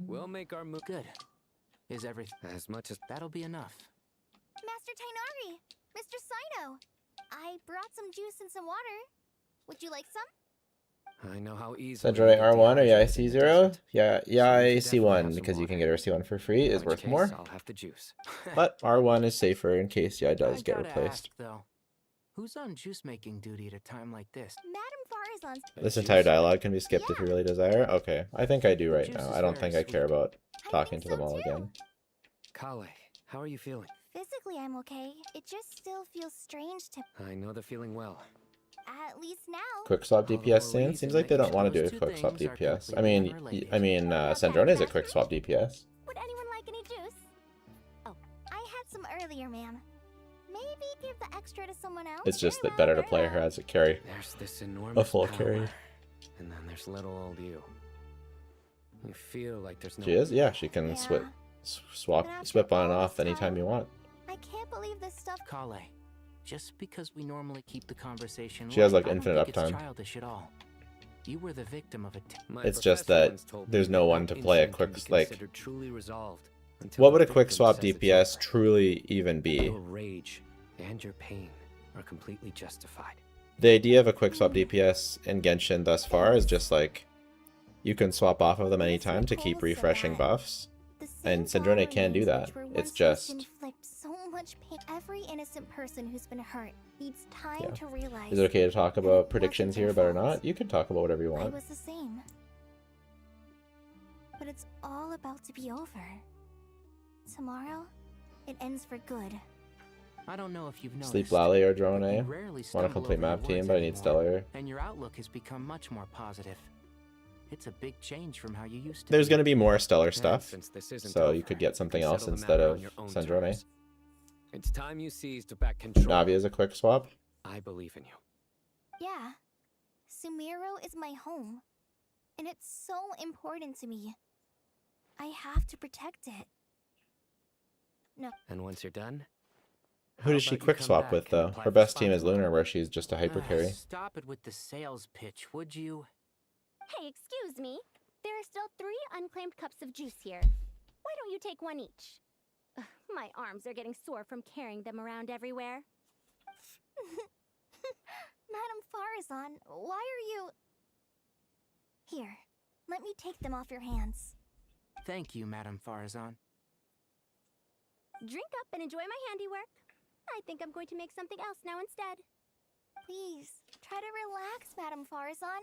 We'll make our move. Good. Is everything As much as that'll be enough? Master Tainari, Mr. Sino, I brought some juice and some water. Would you like some? I know how easy. Cedrone R1 or Yae C0? Yeah, Yae C1 because you can get her C1 for free is worth more. I'll have the juice. But R1 is safer in case Yae does I get gotta replaced. ask, though, who's on juice making duty at a time like this? Madame Farazan's. This entire dialogue can be skipped if you really desire. Okay, I think I do right now. I don't think I care about talking to them all again. Kale, how are you feeling? Physically, I'm okay. It just still feels strange to. I know the feeling well. At least now. Quick swap DPS soon? Seems like they don't want to do a quick swap DPS. I mean, Sandrone is a quick swap DPS. Would anyone like any juice? Oh, I had some earlier, ma'am. Maybe give the extra to someone else. It's just that better to play her as a carry. There's this enormous A full power, carry. and then there's little old you. You feel like there's no. She is? Yeah, she can swip on and off anytime you want. I can't believe this stuff. Kale, just because we normally keep the conversation She has, light, like, I don't infinite think it's uptime. childish at all. You were the victim of a. It's just that there's no one to play a quick, like, Truly resolved what would a quick swap DPS truly even be? Your rage and your pain are completely justified. The idea of a quick swap DPS in Genshin thus far is just like, you can swap off of them anytime to keep refreshing buffs, and Cendrone can do that. It's just, Inflict so much pain. Every innocent person who's been hurt needs time yeah. to realize. Is it okay to talk about predictions here, but or not? You can talk about whatever you I want. was the same. But it's all about to be over. Tomorrow, it ends for good. I don't know if you've noticed. Sleep Lally or Drone but you A? rarely Want to stumble complete over map your team, words but I need anymore, Stellar. And your outlook has become much more positive. It's a big change from how you used to. There's be. going to be more Stellar stuff, since this isn't so over, you could get something you else settle the instead matter of on your own Cendrone. terms. It's time you seized back control. Navi is a quick swap. I believe in you. Yeah. Sumeru is my home. And it's so important to me. I have to protect it. No. And once you're done, Who does she quick swap with, though? Her best team is Lunar, where she's just a hyper carry. Stop it with the sales pitch, would you? Hey, excuse me. There are still 3 unclaimed cups of juice here. Why don't you take one each? Ugh, my arms are getting sore from carrying them around everywhere. Madame Farazan, why are you... Here, let me take them off your hands. Thank you, Madame Farazan. Drink up and enjoy my handiwork. I think I'm going to make something else now instead. Please, try to relax, Madame Farazan.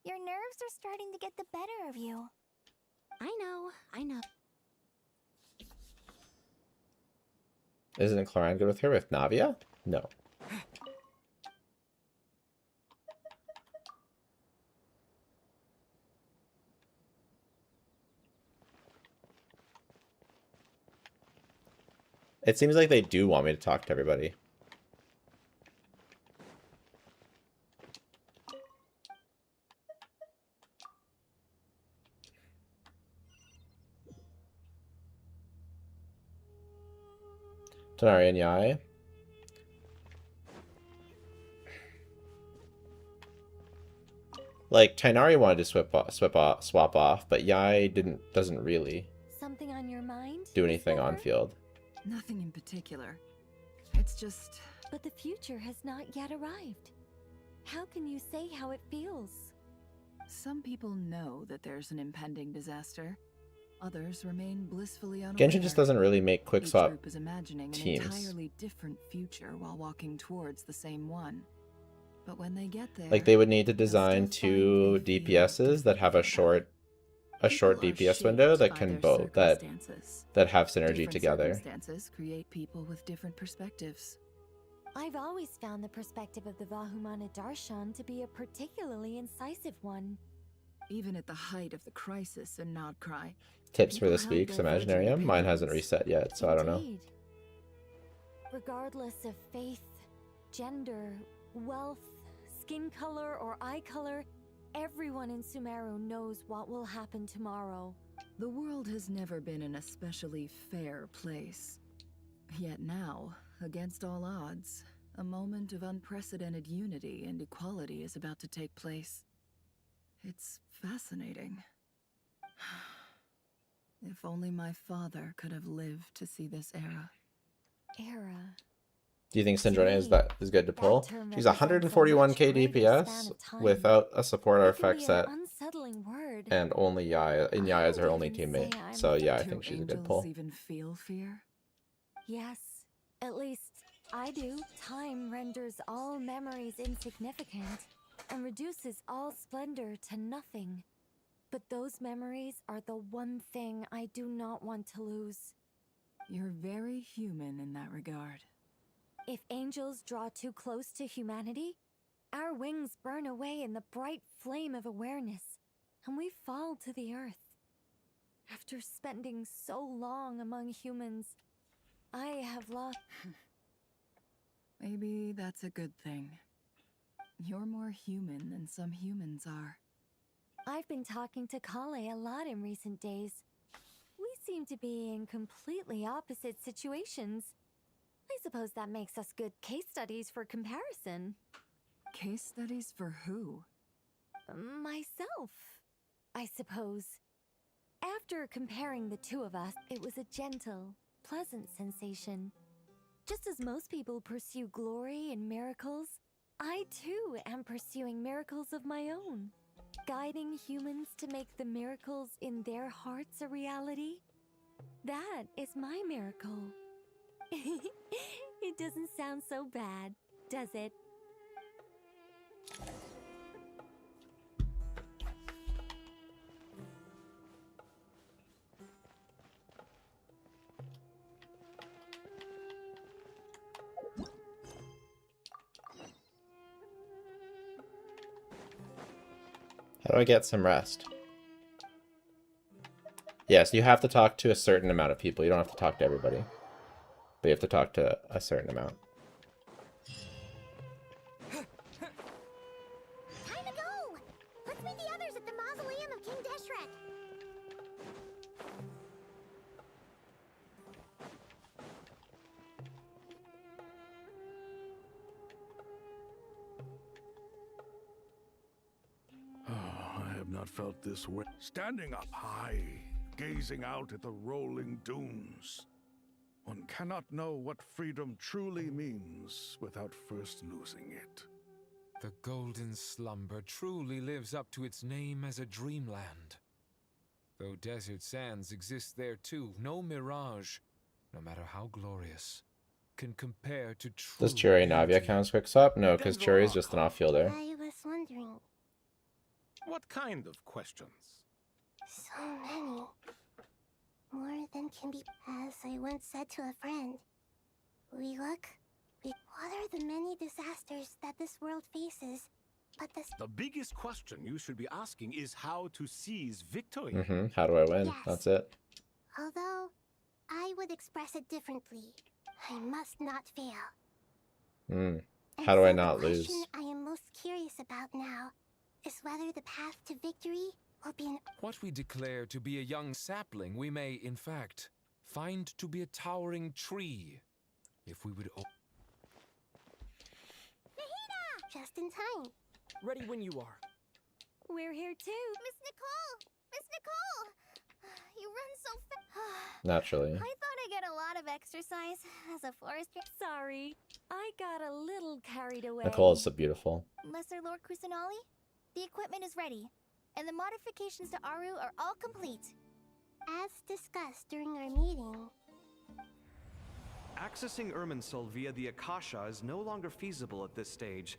Your nerves are starting to get the better of you. I know. Isn't Cloran good with her with Navia? No. It seems like they do want me to talk to everybody. Tonari and Yae. Like, Tainari wanted to swap off, but Yae doesn't really Something on your mind? do anything on field. Nothing in particular. It's just... But the future has not yet arrived. How can you say how it feels? Some people know that there's an impending disaster. Others remain blissfully unaware. Genshin just doesn't really make quick Each swap group is imagining teams. an entirely different future while walking towards the same one. But when they get there, Like, they would need to design 2 DPSs that have a short a short People are DPS window shaped that by can their both circumstances. that have synergy Different together. circumstances create people with different perspectives. I've always found the perspective of the Vahumana Darshan to be a particularly incisive one. Even at the height of the crisis in Nodcry, Tips for people this held week's divergent Imaginarium. Mine hasn't opinions. reset yet, so I don't know. Indeed. Regardless of faith, gender, wealth, skin color, or eye color, everyone in Sumeru knows what will happen tomorrow. The world has never been an especially fair place. Yet now, against all odds, a moment of unprecedented unity and equality is about to take place. It's fascinating. If only my father could have lived to see this era. Era. Do you think Syndrome is good to pull? She's 141k DPS without a support artifact set, Unsettling word. and only Yae. And Yae is her only teammate. So yeah, I think she's a good pull. Even feel fear? Yes, at least I do. Time renders all memories insignificant and reduces all splendor to nothing. But those memories are the one thing I do not want to lose. You're very human in that regard. If angels draw too close to humanity, our wings burn away in the bright flame of awareness, and we fall to the earth. After spending so long among humans, I have lost... Maybe that's a good thing. You're more human than some humans are. I've been talking to Kale a lot in recent days. We seem to be in completely opposite situations. I suppose that makes us good case studies for comparison. Case studies for who? Myself, I suppose. After comparing the two of us, it was a gentle, pleasant sensation. Just as most people pursue glory and miracles, I too am pursuing miracles of my own. Guiding humans to make the miracles in their hearts a reality. That is my miracle. It doesn't sound so bad, does it? How do I get some rest? Yes, you have to talk to a certain amount of people. You don't have to talk to everybody. But you have to talk to a certain amount. Time to go! Let's meet the others at the mausoleum of King Deshret. I have not felt this way. Standing up high, gazing out at the rolling dunes. One cannot know what freedom truly means without first losing it. The golden slumber truly lives up to its name as a dreamland. Though desert sands exist there too, no mirage, no matter how glorious, can compare to true Does Churi Navia beauty. count as quick swap? No, because Churi is just an off-fielder. I was wondering. What kind of questions? So many. More than can be. As I once said to a friend, what are the many disasters that this world faces? But the biggest question you should be asking is how to seize victory. How do I win? Yes. That's it. Although, I would express it differently. I must not fail. How do I And so not the lose? question I am most curious about now is whether the path to victory will be an... What we declare to be a young sapling, we may, in fact, find to be a towering tree. If we would... Just in time. Ready when you are. We're here too. Miss Nicole! Miss Nicole! You run so fast. Naturally. I thought I'd get a lot of exercise as a forester. Sorry, I got a little carried away. Nicole is so beautiful. Lesser Lord Kusanali, the equipment is ready, and the modifications to Aru are all complete. As discussed during our meeting. Accessing Irminsul via the Akasha is no longer feasible at this stage.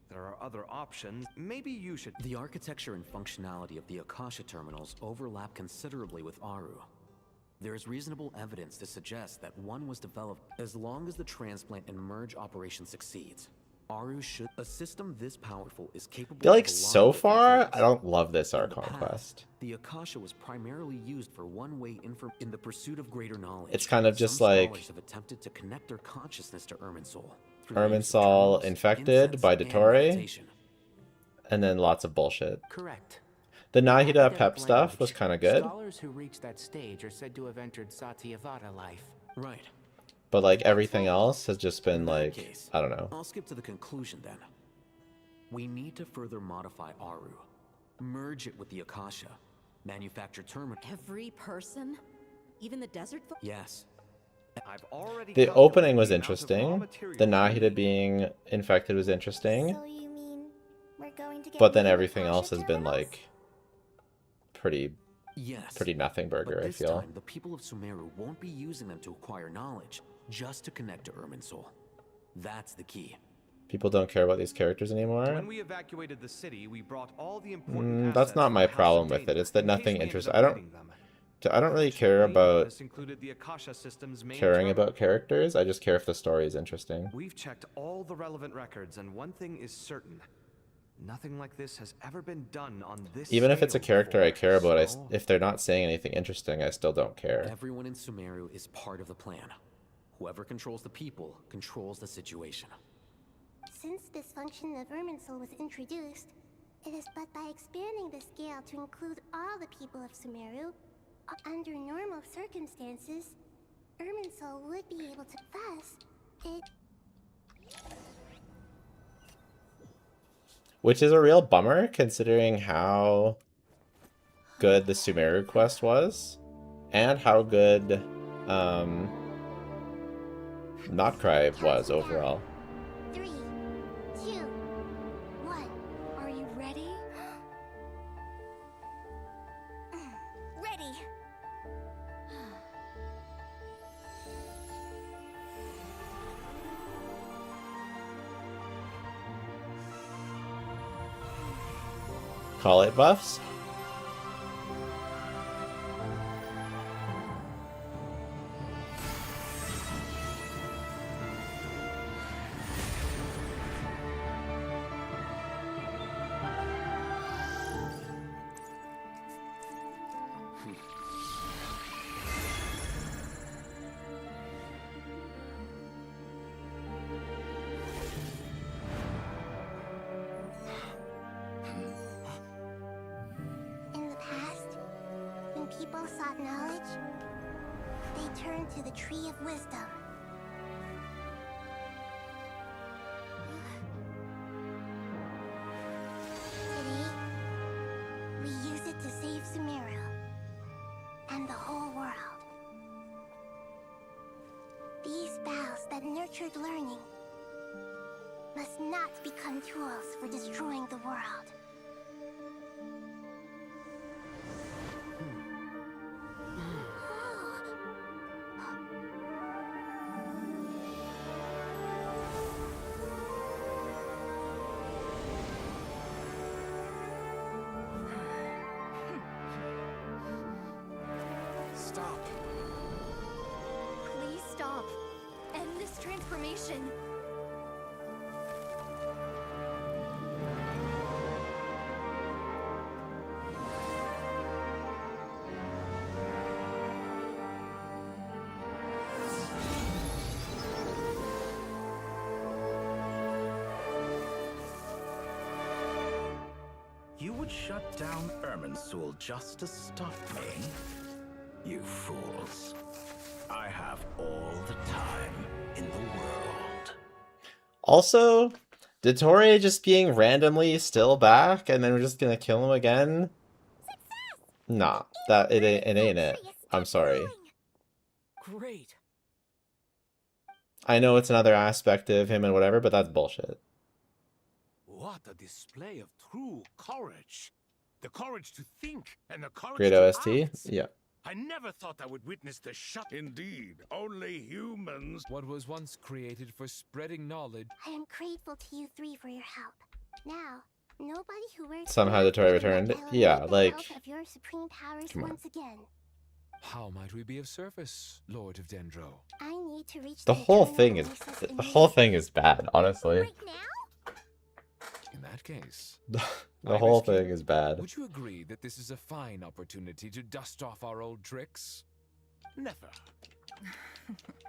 there are other options. Maybe you should... The architecture and functionality of the Akasha terminals overlap considerably with Aru. There is reasonable evidence to suggest that one was developed as long as the transplant and merge operation succeeds. Aru should... A system this powerful is capable I feel like of a lot so of far, things. I don't love this In the Archon past, quest. The Akasha was primarily used for one-way in the pursuit of greater knowledge. It's kind of just Some like scholars have attempted to connect their consciousness to Irminsul through the use of Irminsul terminals, infected incense, by and Dottore, meditation. and then lots of bullshit. Correct. The In Nahida epidemic Pep stuff language, was kind of good, Scholars who reach that stage are said to have entered Satyavada life. Right. but like everything else has just been In that like, case, I don't know. I'll skip to the conclusion then. We need to further modify Aru, merge it with the Akasha, manufacture terminal. Every person? Even the desert folk? Yes. I've already The calculated opening was the amount of raw interesting. materials The we Nahida need. being infected was interesting, So you mean we're going to get but then new everything Akasha else has been terminals? like pretty Yes. nothing burger, But I this feel. time, the people of Sumeru won't be using them to acquire knowledge, just to connect to Irminsul. That's the key. People don't care about these characters anymore. When we evacuated the city, we brought all the important That's assets not from my the House of problem with it. Dana, It's that in case nothing we ended interests. up I don't needing them. really care about This included the Akasha system's main caring terminal. about characters. I just care if the story is interesting. We've checked all the relevant records, and one thing is certain. Nothing like this has ever been done on this Even if it's a scale character I before, care about, so- if they're not saying anything interesting, I still don't care. Everyone in Sumeru is part of the plan. Whoever controls the people controls the situation. Since this function of Irminsul was introduced, it is but by expanding the scale to include all the people of Sumeru, under normal circumstances, Irminsul would be able to. Thus, it. Which is a real bummer, considering how good the Sumeru quest was, and how good Not Cry was overall. 3, 2, 1. Are you ready? Ready! Call it buffs. In the past, when people sought knowledge, they turned to the Tree of Wisdom. Today, we use it to save Sumeru and the whole world. These boughs that nurtured learning must not become tools for destroying the world. Stop. Please stop. End this transformation. You would shut down Irminsul just to stop me? You fools. I have all the time in the world. Also, Dottore just being randomly still back, and then we're just gonna kill him again? Nah, it ain't it. I'm sorry. Great. I know it's another aspect of him and whatever, but that's bullshit. What a display of true courage. The courage to think and the courage Great to OST? act. Yeah. I never thought I would witness the shut. Indeed, only humans. What was once created for spreading knowledge. I am grateful to you three for your help. Now, nobody who wears Somehow the Tory returned. Yeah, like, of your supreme powers come on. once again. How might we be of service, Lord of Dendro? I need to reach the whole eternal thing is oasis the immediately. whole thing is bad, honestly. In that case, The whole thing is bad. would you agree that this is a fine opportunity to dust off our old tricks? Never.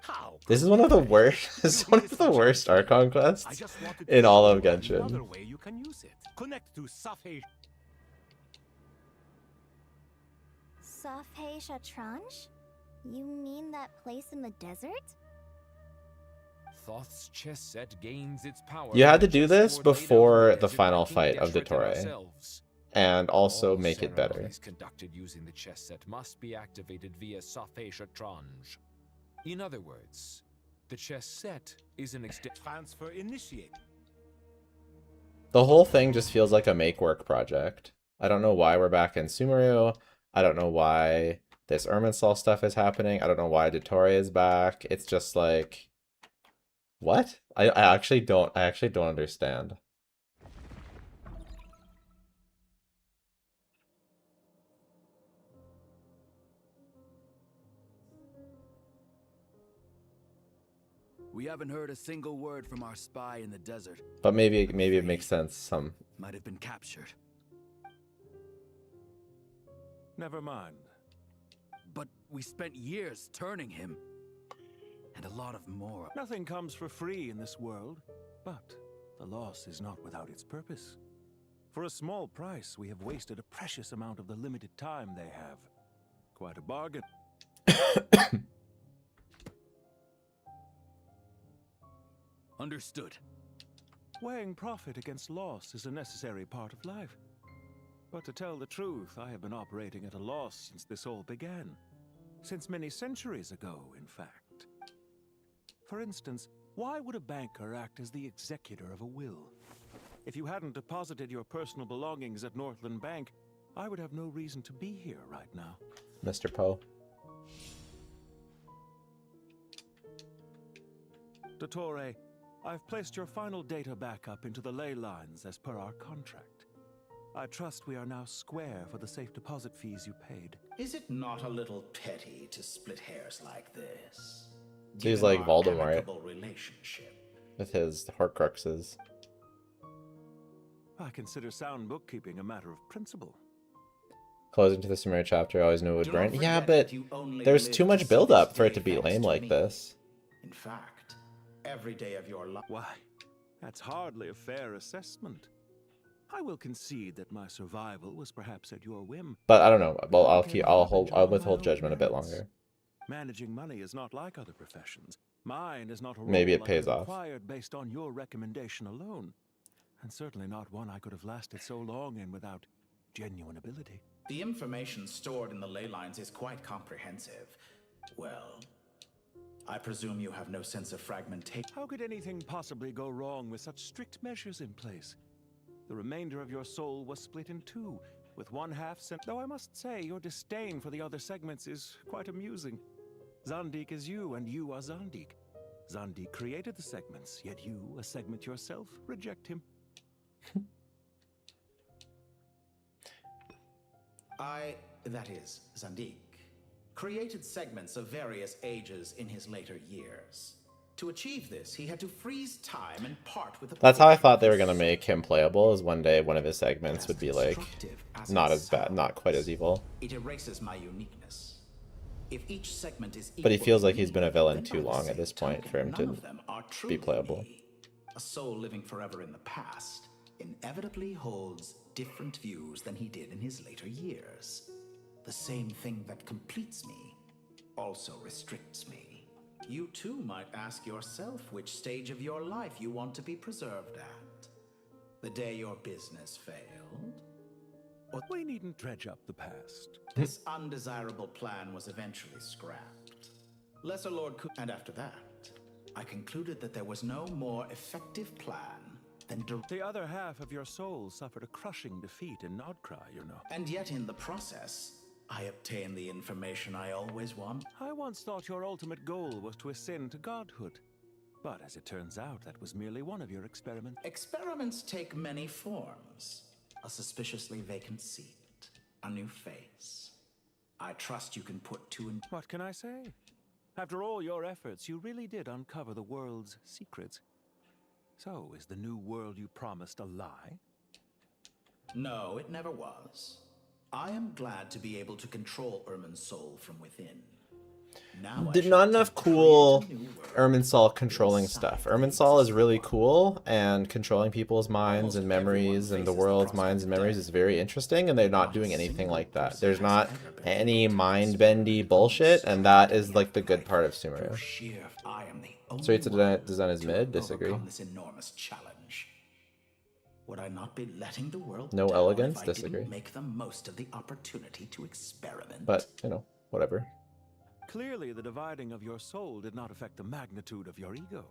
How? This is one of the worst. This is one of the worst Archon quests in all of Genshin. Another way you can use it. Connect to Safhe. Safhe Shatranj? You mean that place in the desert? Thoth's chess set gains its power. You had to do this before the final fight of the Toray, and also make it better. Ceremonies conducted using the chess set must be activated via Safhe Shatranj. In other words, the chess set is an transfer initiate. The whole thing just feels like a make work project. I don't know why we're back in Sumeru. I don't know why this Irminsul stuff is happening. I don't know why Dottore is back. It's just like, what? I actually don't understand. We haven't heard a single word from our spy in the desert. But maybe it makes sense. Some might have been captured. Never mind. But we spent years turning him. And a lot of more. Nothing comes for free in this world. But the loss is not without its purpose. For a small price, we have wasted a precious amount of the limited time they have. Quite a bargain. Understood. Weighing profit against loss is a necessary part of life. But to tell the truth, I have been operating at a loss since this all began. Since many centuries ago, in fact. For instance, why would a banker act as the executor of a will? If you hadn't deposited your personal belongings at Northland Bank, I would have no reason to be here right now. Mr. Poe. Dottore, I've placed your final data backup into the ley lines as per our contract. I trust we are now square for the safe deposit fees you paid. Is it not a little petty to split hairs like this? So he's Given like our Voldemort amicable relationship. with his Horcruxes. I consider sound bookkeeping a matter of principle. Closing to the Sumeru chapter, I always knew it would Do burn. not Yeah, forget but that you only there's live too to much see build-up this for it day to be thanks lame to like me. this. In fact, every day of your life. Why, that's hardly a fair assessment. I will concede that my survival was perhaps at your whim. But I don't know. Well, I'll withhold judgment a bit longer. Managing money is not like other professions. Mine is not a role Maybe it I pays could have off. acquired based on your recommendation alone, and certainly not one I could have lasted so long in without genuine ability. The information stored in the ley lines is quite comprehensive. Well, I presume you have no sense of fragmentation. How could anything possibly go wrong with such strict measures in place? The remainder of your soul was split in two, with one half sent. Though I must say, your disdain for the other segments is quite amusing. Zandik is you, and you are Zandik. Zandik created the segments, yet you, a segment yourself, reject him. That is, Zandik, created segments of various ages in his later years. To achieve this, he had to freeze time and part with the. That's how I thought they were gonna make him playable. Is one day one of his segments would be like not as bad, not quite as evil. It erases my uniqueness. If each segment is But he equal feels to like he's me, been a villain then too by the long at same this point token, for him none to of them are truly be playable. me. A soul living forever in the past inevitably holds different views than he did in his later years. The same thing that completes me also restricts me. You too might ask yourself which stage of your life you want to be preserved at. The day your business failed? Or we needn't dredge up the past. This undesirable plan was eventually scrapped. Lesser Lord and after that, I concluded that there was no more effective plan than the other half of your soul suffered a crushing defeat in Nodcry, you know. And yet in the process, I obtained the information I always wanted. I once thought your ultimate goal was to ascend to godhood. But as it turns out, that was merely one of your experiments. Experiments take many forms. A suspiciously vacant seat, a new face. I trust you can put two and... What can I say? After all your efforts, you really did uncover the world's secrets. So, is the new world you promised a lie? No, it never was. I am glad to be able to control Irmin's soul from within. Now Did not enough cool Irminsul controlling stuff. Irminsul is really cool, and controlling people's minds and memories and the world's minds and memories is very interesting, and they're not doing anything like that. There's not any mind-bendy bullshit, and that is like the good part of Sumeru. Straight to design is mid, disagree. This enormous challenge. Would I not be letting the world No down elegance, if I disagree. didn't make the most of the opportunity to experiment? But, you know, whatever. Clearly, the dividing of your soul did not affect the magnitude of your ego.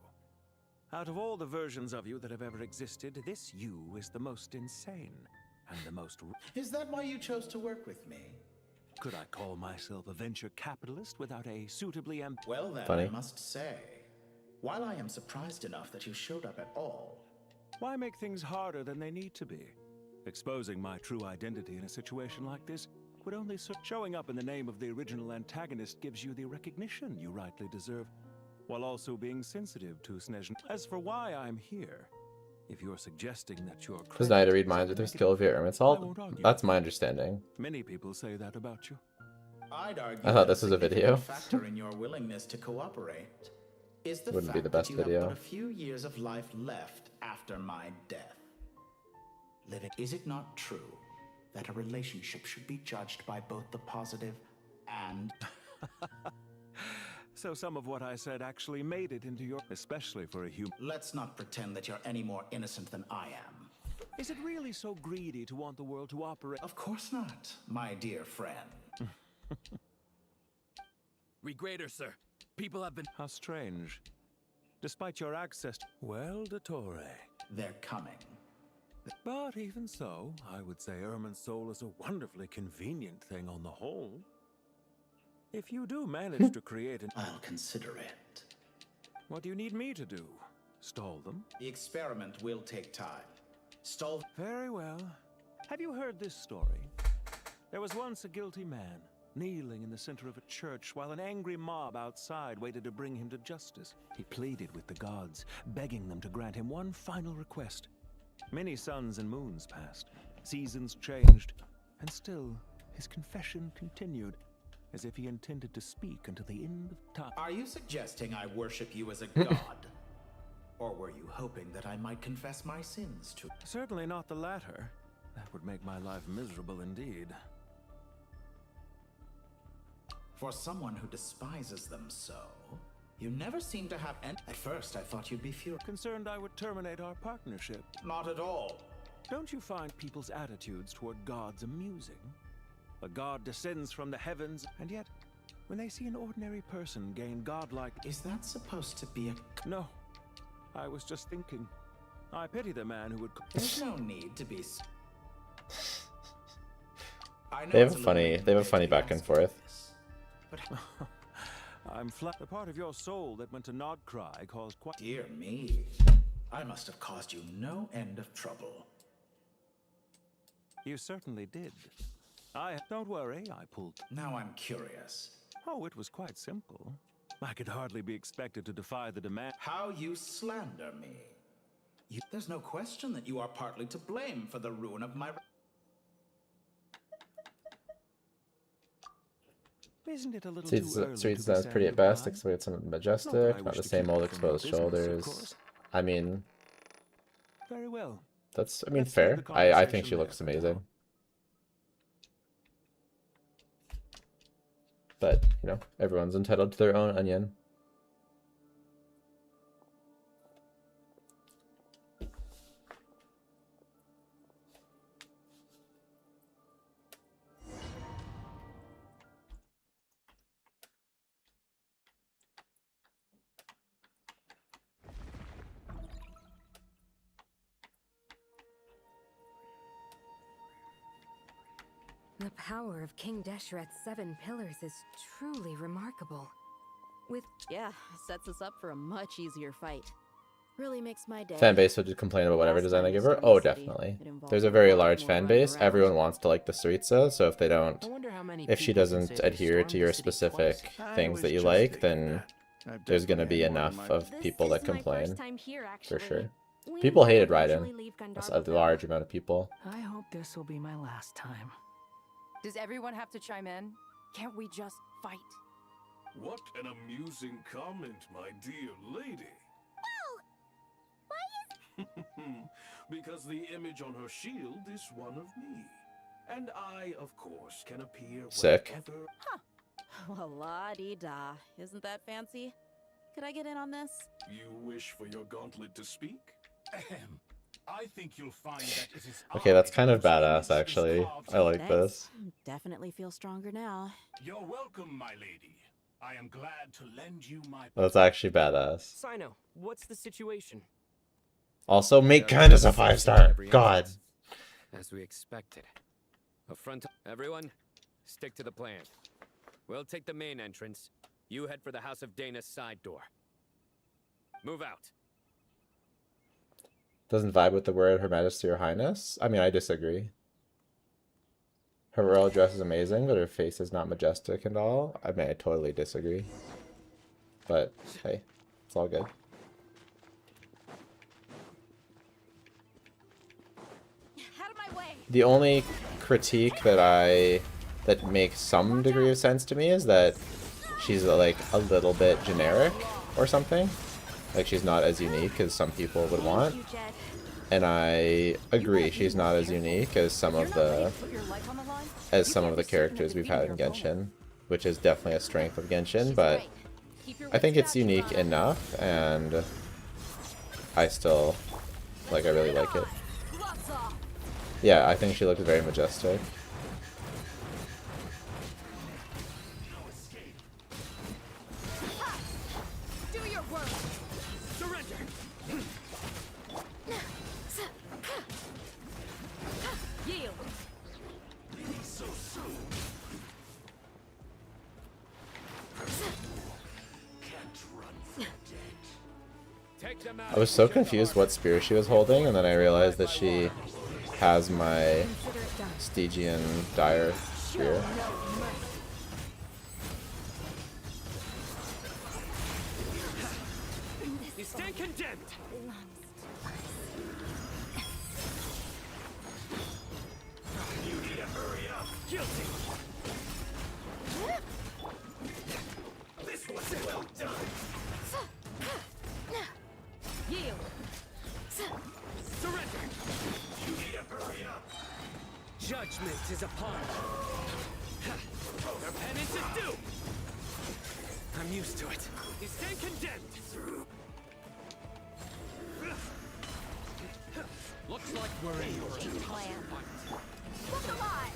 Out of all the versions of you that have ever existed, this you is the most insane and the most... Is that why you chose to work with me? Could I call myself a venture capitalist without a suitably Well then, Funny. I must say, while I am surprised enough that you showed up at all... Why make things harder than they need to be? Exposing my true identity in a situation like this would only showing up in the name of the original antagonist gives you the recognition you rightly deserve, while also being sensitive to Snezhn. As for why I'm here, if you're suggesting that you're Does Naida read minds with her skill via Irminsul? That's my understanding. Many people say that about you. I'd argue I thought that this was a significant video. factor in your willingness to cooperate is the Wouldn't be fact the best that you video. have but a few years of life left after my death. Living, is it not true that a relationship should be judged by both the positive and... So some of what I said actually made it into your... especially for a human... Let's not pretend that you're any more innocent than I am. Is it really so greedy to want the world to operate? Of course not, my dear friend. Read greater, sir. People have been... How strange. Despite your access... Well, Dottore. They're coming. But even so, I would say Irminsul is a wonderfully convenient thing on the whole. If you do manage to create an... I'll consider it. What do you need me to do? Stall them? The experiment will take time. Stall... Very well. Have you heard this story? There was once a guilty man, kneeling in the center of a church while an angry mob outside waited to bring him to justice. He pleaded with the gods, begging them to grant him one final request. Many suns and moons passed, seasons changed, and still his confession continued, as if he intended to speak until the end of time. Are you suggesting I worship you as a god? Or were you hoping that I might confess my sins to... Certainly not the latter. That would make my life miserable indeed. For someone who despises them so, you never seem to have any... At first, I thought you'd be furious. Concerned I would terminate our partnership. Not at all. Don't you find people's attitudes toward gods amusing? A god descends from the heavens, and yet, when they see an ordinary person gain godlike... Is that supposed to be a... No. I was just thinking. I pity the man who would... There's no need to be... They have a funny back and forth. But... I'm flat. The part of your soul that went to Nodcry caused quite... Dear me. I must have caused you no end of trouble. You certainly did. Don't worry, I pulled... Now I'm curious. Oh, it was quite simple. I could hardly be expected to defy the demand... How you slander me. There's no question that you are partly to blame for the ruin of my... Isn't it a little too early Streets to be sounds pretty saying at best, goodbye? except something majestic, not the same old exposed shoulders. I mean, Very well. that's, I mean, Let's leave fair. the I think conversation she there looks for now. amazing. But, you know, everyone's entitled to their own onion. The power of King Deshret's 7 pillars is truly remarkable. Yeah, sets us up for a much easier fight. Really makes my day. Fan base would complain about whatever Last design time I give we her? stormed Oh, the city, definitely. it involved There's a a very lot large more fan running base. around. Everyone wants to like the Suiza, so if they don't, I wonder how many if she people can say doesn't they adhere stormed to the your city specific twice. things I that you was like, just then thinking that. I've there's gonna definitely be had more enough than my- of people that This is my complain. first time here, For actually. sure. We People never hated usually Raiden. leave That's Gandharva a large amount of people. I hope this will be my last time. Does everyone have to chime in? Can't we just fight? What an amusing comment, my dear lady. Because the image on her shield is one of me. And I, of course, can appear Sick. wherever. Huh. Well, la-di-da. Isn't that fancy? Could I get in on this? You wish for your gauntlet to speak? Ahem. I think you'll find that it is Okay, that's kind of badass, actually. I like Thanks. this. Definitely feel stronger now. You're welcome, my lady. I am glad to lend you my. That's actually badass. Sino, what's the situation? Also, make Candace a 5-star. God. As we expected. Up front, everyone, stick to the plan. We'll take the main entrance. You head for the House of Dana's side door. Move out. Doesn't vibe with the word Her Majesty or Highness? I mean, I disagree. Her royal dress is amazing, but her face is not majestic and all. I mean, I totally disagree. But, hey, it's all good. Out of my way. The only critique that makes some degree of sense to me is that she's like a little bit generic or something. Like she's not as unique as some people would want. And I agree, she's not as unique as some of the characters we've had in Genshin, which is definitely a strength of Genshin, but I think it's unique enough, and I still, like, I really like it. Yeah, I think she looks very majestic. Do your work. Surrender. Yield. So soon. Can't run from death. Take them out. I was so confused what spear she was holding, and then I realized that she has my Stygian Dire spear. You stand condemned. You need to hurry up. Guilty. This was well done. Yield. Surrender. You need to hurry up. Judgment is upon you. Your penance is due. I'm used to it. You stand condemned. Looks like we're in for a Plan. Look alive.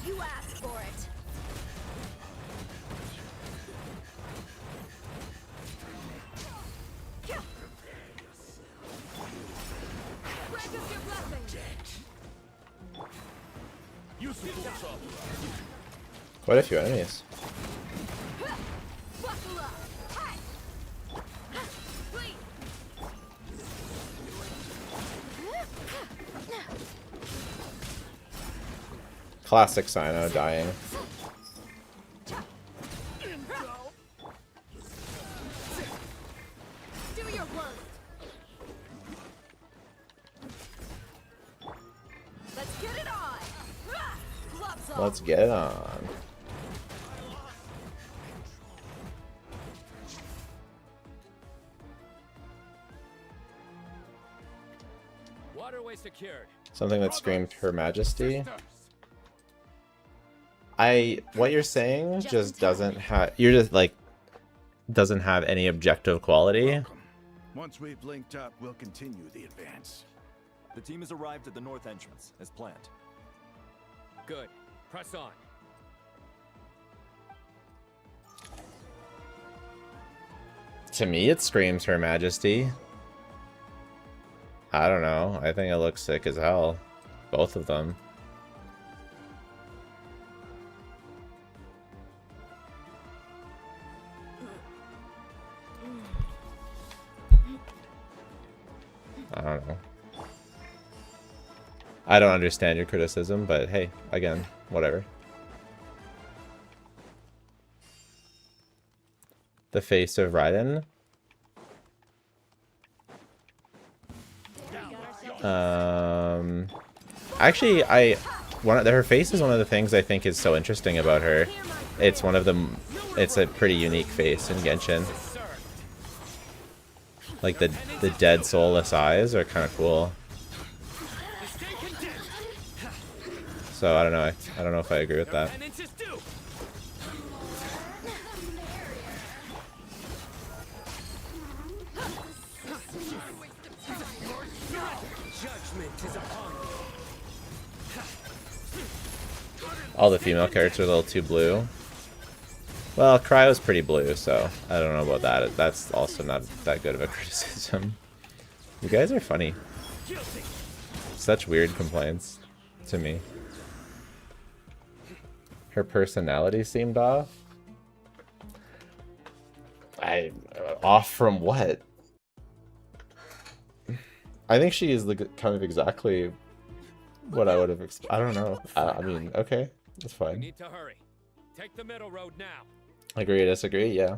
You asked for it. Grant us your blessing. You support trouble. Quite a few enemies. Buckle up. Hey. Please. Classic Sino dying. Do your work. Let's get it on. Gloves off. Let's get it on. waterway secured. Something that screamed Her Majesty. What you're saying just doesn't have, you're just like, doesn't have any objective quality. Once we've linked up, we'll continue the advance. The team has arrived at the north entrance, as planned. Good. Press on. To me, it screams Her Majesty. I don't know. I think it looks sick as hell. Both of them. I don't understand your criticism, but hey, again, whatever. The face of Raiden. Actually, her face is one of the things I think is so interesting about her. It's one of the, it's a pretty unique face in Genshin. Like the dead soulless eyes are kind of cool. So I don't know. I don't know if I agree with that. All the female characters are a little too blue. Well, Cryo's pretty blue, so I don't know about that. That's also not that good of a criticism. You guys are funny. Such weird complaints to me. Her personality seemed off. Off from what? I think she is kind of exactly what I would have expected. I don't know. I mean, okay, that's fine. We need to hurry. Take the middle road now. Agree, disagree, yeah.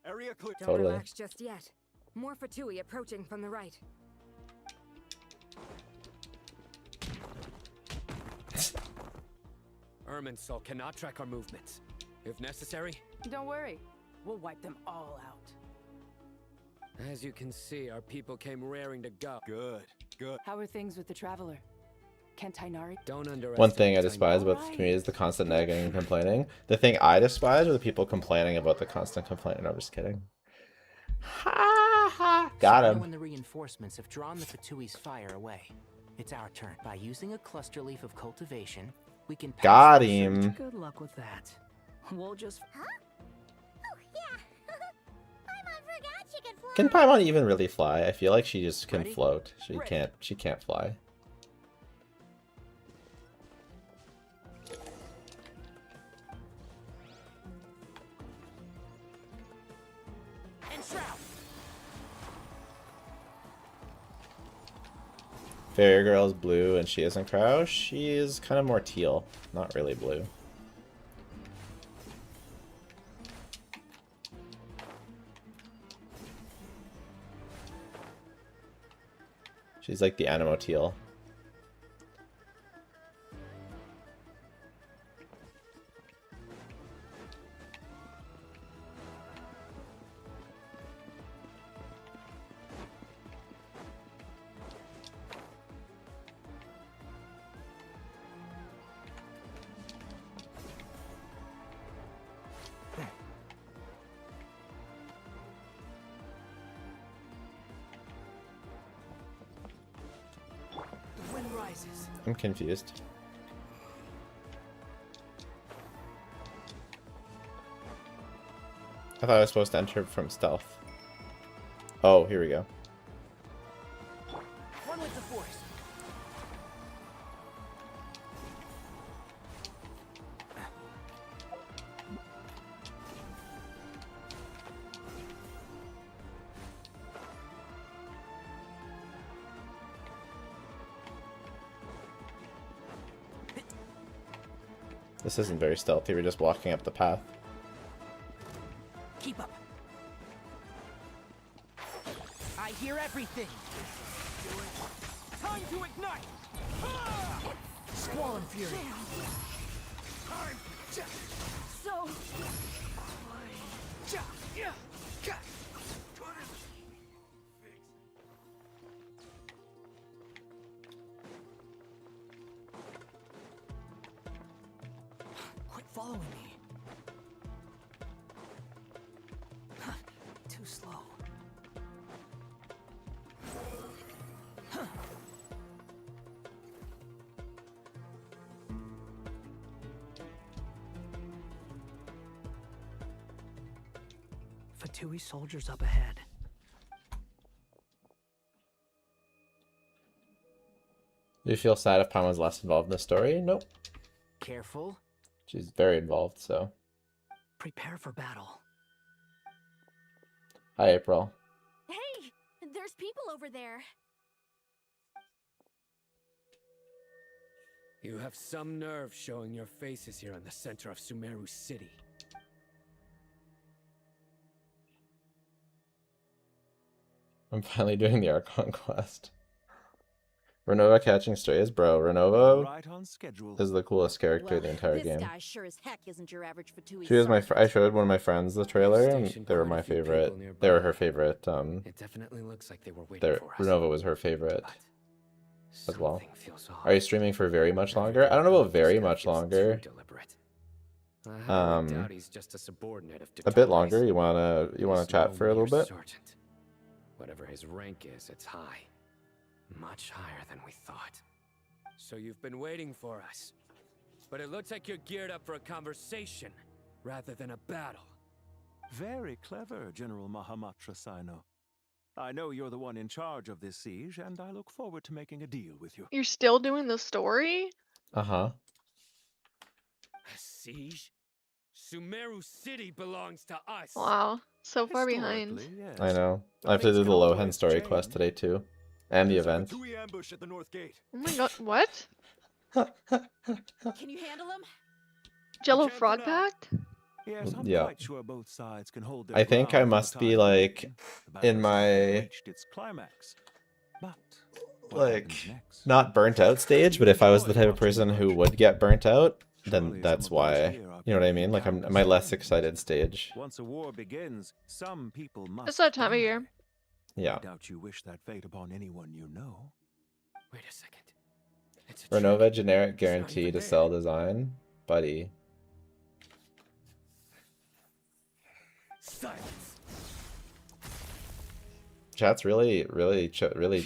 Area clear. Don't Totally. relax just yet. More Fatui approaching from the right. Irminsul cannot track our movements. If necessary, Don't worry. We'll wipe them all out. as you can see, our people came raring to go. Good. How are things with the Traveler? Can Tainari? Don't underestimate. One thing I despise about the community is the constant nagging and complaining. The thing I despise are the people complaining about the constant complaining. I'm just kidding. Ha ha! Got him. When the reinforcements have drawn the Fatui's fire away, it's our turn. By using a cluster leaf of cultivation, we can Got him. Good luck with that. We'll just... Huh? Oh, yeah. Paimon forgot she could fly. Can Paimon even really fly? I feel like she just can float. She can't fly. Fairy Girl's blue and she isn't Crow. She is kind of more teal, not really blue. She's like the Anemo teal. I'm confused. I thought I was supposed to enter from stealth. Oh, here we go. One with the force. This isn't very stealthy, we're just walking up the path. Keep up. I hear everything. Time to ignite! Squall and fury. So... Quit following me. Too slow. Fatui soldiers up ahead. Do you feel sad if Paimon's less involved in the story? Nope. Careful. She's very involved, so. Prepare for battle. Hi, April. Hey, there's people over there. You have some nerve showing your faces here in the center of Sumeru City. I'm finally doing the Archon quest. Renova catching strays, bro. Renova Right on schedule. is the coolest character Well, in the entire this game. guy sure as heck isn't your average Fatui She was my. sergeant. I showed one of my friends the trailer, and Stationed they were quite a my few favorite. people nearby. They were her favorite. It definitely looks like they were waiting for us. Renova was her favorite as well. Something feels off. Are you streaming for very much longer? I don't know about very much longer. Deliberate. I highly doubt he's just a subordinate of A bit longer. You wanna chat for a little bit? Sergeant. Whatever his rank is, it's high. Much higher than we thought. So you've been waiting for us. But it looks like you're geared up for a conversation rather than a battle. Very clever, General Mahamatra Sino. I know you're the one in charge of this siege, and I look forward to making a deal with you. You're still doing the story? Uh-huh. A siege? Sumeru City belongs to us. Wow, so far behind. Yes. I know. I have to do the Lohan story quest today too, and the event. Fatui ambush at the north gate. Oh my god, what? Can you handle him? Jello Frog Pact? Yes, I'm Yeah. quite sure both sides can hold their I think I ground for the must be time like being. The battle in has my reached its climax. But what happens next? not burnt out stage, but if I was the type of person who would get burnt out, then that's why. You know what I mean? Like I'm my less excited stage. Once a war begins, some people must. It's that time of year. Yeah. I doubt you wish that fate upon anyone you know. Wait a second. It's a Renova generic guarantee to sell design, buddy. Silence. Chat's really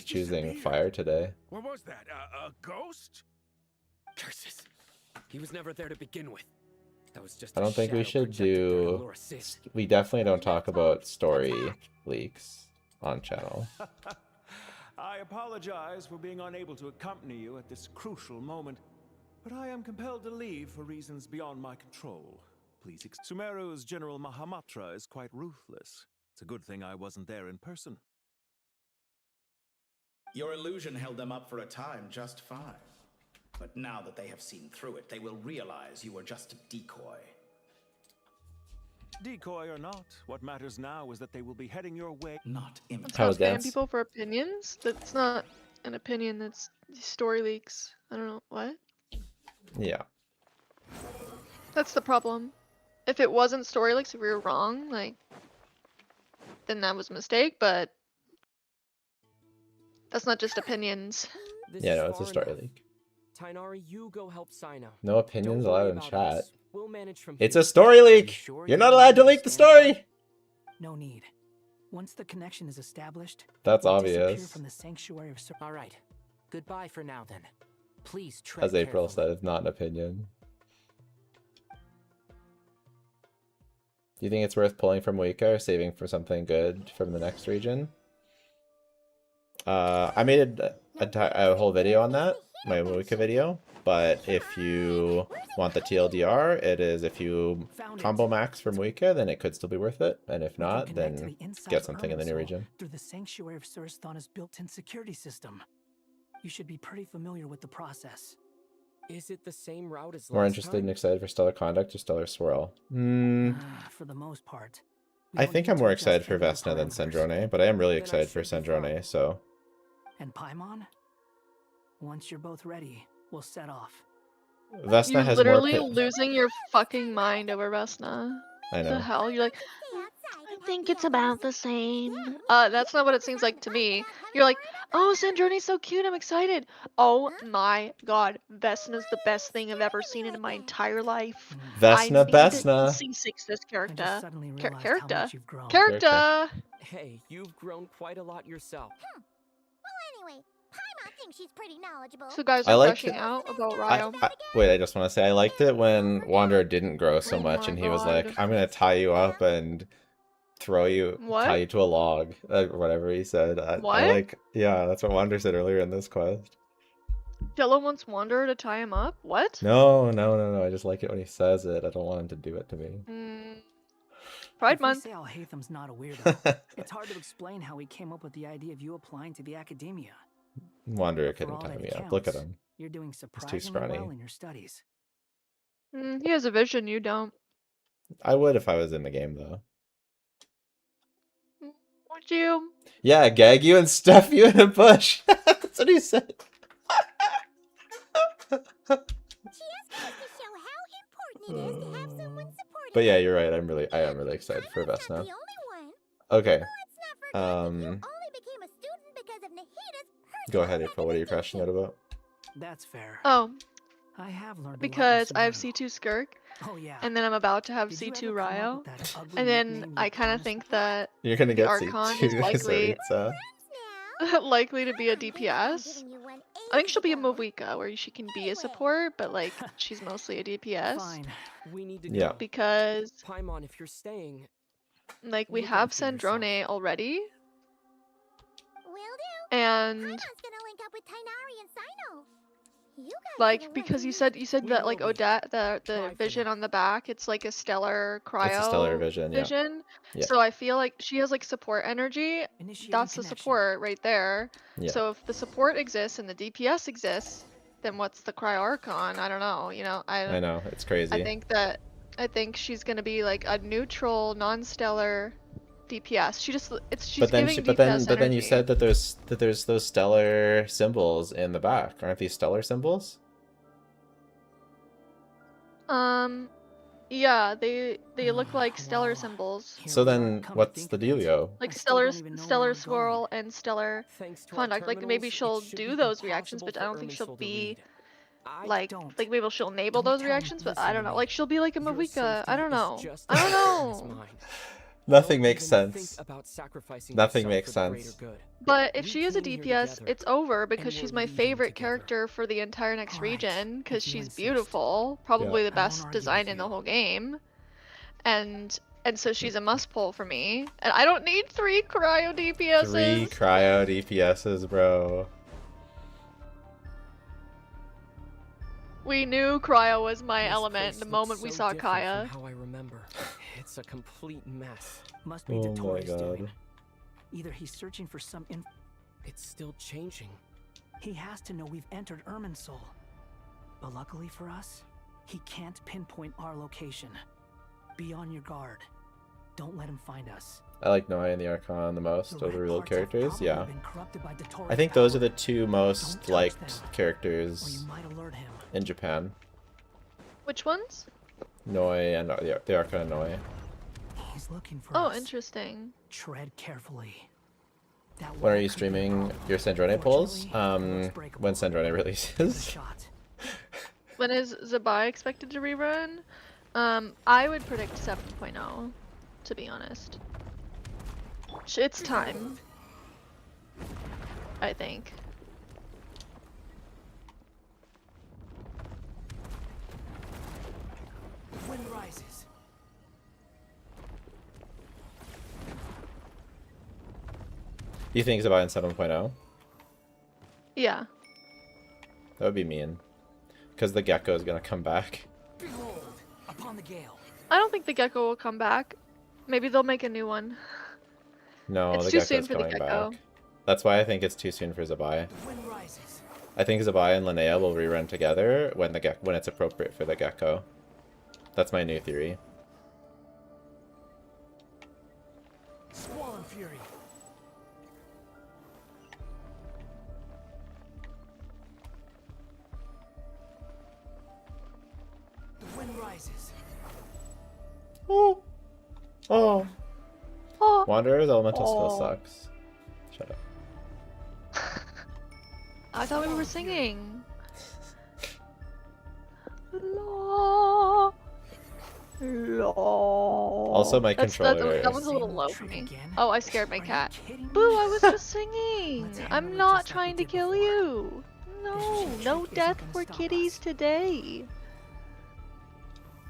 choosing fire today. What was that? A ghost? Curses. He was never there to begin with. That was just I a don't think we shadow should projected during do. Allura City. We definitely don't talk about story leaks on channel. I apologize for being unable to accompany you at this crucial moment, but I am compelled to leave for reasons beyond my control. Please, Sumeru's General Mahamatra is quite ruthless. It's a good thing I wasn't there in person. Your illusion held them up for a time just fine. But now that they have seen through it, they will realize you were just a decoy. Decoy or not, what matters now is that they will be heading your way. Not Let's not spam people for opinions? That's not an opinion, that's story leaks. I don't know, what? Yeah. That's the problem. If it wasn't story leaks, if we were wrong, like, then that was a mistake, but that's not just opinions. Yeah, no, it's a story leak. Tainari, you go help Sino. No opinions Don't worry allowed in about chat. us. We'll manage from It's here. a story leak! You're not allowed to leak the story! No need. Once the connection is established, That's we'll disappear obvious. from the sanctuary of All right. Goodbye for now, then. Please tread As April carefully. said, it's not an opinion. Do you think it's worth pulling from Wika or saving for something good from the next region? I made a whole video on that, my Wika video, but if you want the TLDR, it is if you combo max from Wika, then it could still be worth it, and if not, then get something in the new region. through the sanctuary of Surasthana's built-in security system. You should be pretty familiar with the process. Is it the same route as More last interested time? and excited for Stellar Conduct or Stellar Swirl? For the most part. I think I'm more excited for Vesna than Sendrone, but I am really excited for Sendrone, so... And Paimon? Once you're both ready, we'll set off. Vesna You're has literally more... losing your fucking mind over Vesna. I The know. hell? You're like, I think it's about the same. That's not what it seems like to me. You're like, oh, Sandroni's so cute, I'm excited. Oh my god, Vesna's the best thing I've ever seen in my entire life. Vesna I need Besna. to C6 this character. realized how Character. much you've grown. Character. Hey, you've grown quite a lot yourself. Well, anyway, Paimon thinks she's pretty knowledgeable. So guys I are liked rushing it. out about Ryo. Wait, I just want to say I liked it when Wanderer didn't grow so Oh much, my and he was God. like, "I'm gonna tie you up and throw you, What? tie you to a log," or whatever he said. I What? like, yeah, that's what Wanderer said earlier in this quest. Jello wants Wanderer to tie him up? What? No. I just like it when he says it. I don't want him to do it to me. Pride If Month. we say Al-Haytham's not a weirdo, it's hard to explain how he came up with the idea of you applying to the academia. Wanderer For couldn't all tie that me it up. Look at counts, him. You're doing He's too surprisingly scrawny. well in your studies. He has a vision, you don't. I would if I was in the game, though. Would you? Yeah, gag you and stuff you in a bush. That's what he said. But yeah, you're right. I am really excited for Vest now. Okay. Go ahead, April. What are you passionate about? That's fair. Oh. I have learned because I have C2 Skirk. Oh, yeah. And then I'm about to have C2 Ryo. And then I kind of think that You're gonna the get Archon C2 is likely likely to be a DPS. I think she'll be a Mavika where she can be a support, but like she's mostly a DPS. Fine. We need to Yeah. go. Because Paimon, if you're staying, like we look have after yourself. Sandrone already. Will do. And Paimon's gonna link up with Tainari and Sino. You guys like because you said that like Odette the vision on the back, it's like a stellar cryo It's a stellar vision, yeah. Yeah. So I feel like she has like support energy. That's the support right there. Yeah. So if the support exists and the DPS exists, then what's the cryo archon? I don't know. You know, I know, it's crazy. I think she's gonna be like a neutral, non-stellar DPS. She's but then giving DPS but then you energy. said that there's those stellar symbols in the back. Aren't these stellar symbols? Yeah, they look like stellar symbols. So then what's the dealio? Like stellar swirl and stellar conduct. Like maybe she'll do those reactions, but I don't think she'll be like maybe she'll enable those reactions, but I don't know. Like she'll be like a Mavika. I don't know. I don't know. Nothing makes sense. Nothing makes sense. But if she is a DPS, it's over because she's my favorite character for the entire next region because she's beautiful, probably the best design in the whole game, and so she's a must pull for me. And I don't need 3 cryo DPSs. 3 cryo DPSs, bro. We knew cryo was my element the moment we saw Kaya. How I remember. It's a complete mess. Must be Oh my Dottori's god. doing. Either he's searching for some It's still changing. He has to know we've entered Irminsul. But luckily for us, he can't pinpoint our location. Be on your guard. Don't let him find us. I like Noe and the Archon the most of the real characters, yeah. Been corrupted by Dottori's I think those are the 2 most liked characters might alert him. in Japan. Which ones? Noe and the Archon and Noe. He's looking for Oh, us. interesting. Tread carefully. When are you streaming your Sandrone polls? When Sandrone releases. When is Zabai expected to rerun? I would predict 7.0, to be honest. It's time. I think. The wind rises. You think Zabai in 7.0? Yeah. That would be mean. Because the gecko is gonna come back. Behold, upon the gale. I don't think the gecko will come back. Maybe they'll make a new one. No, It's the too soon gecko's for the coming gecko. back. That's why I think it's too soon for Zabai. The wind rises. I think Zabai and Linnea will rerun together when when it's appropriate for the gecko. That's my new theory. Squall and fury. The wind rises. Oh. Oh. Oh. Wanderer's elemental Oh. skill sucks. Shut up. I thought we were singing. La. La. Also, my controller that one's a little low for me. Oh, I scared my cat. Boo, I was just singing. I'm not trying to kill you. No, no death for kitties today.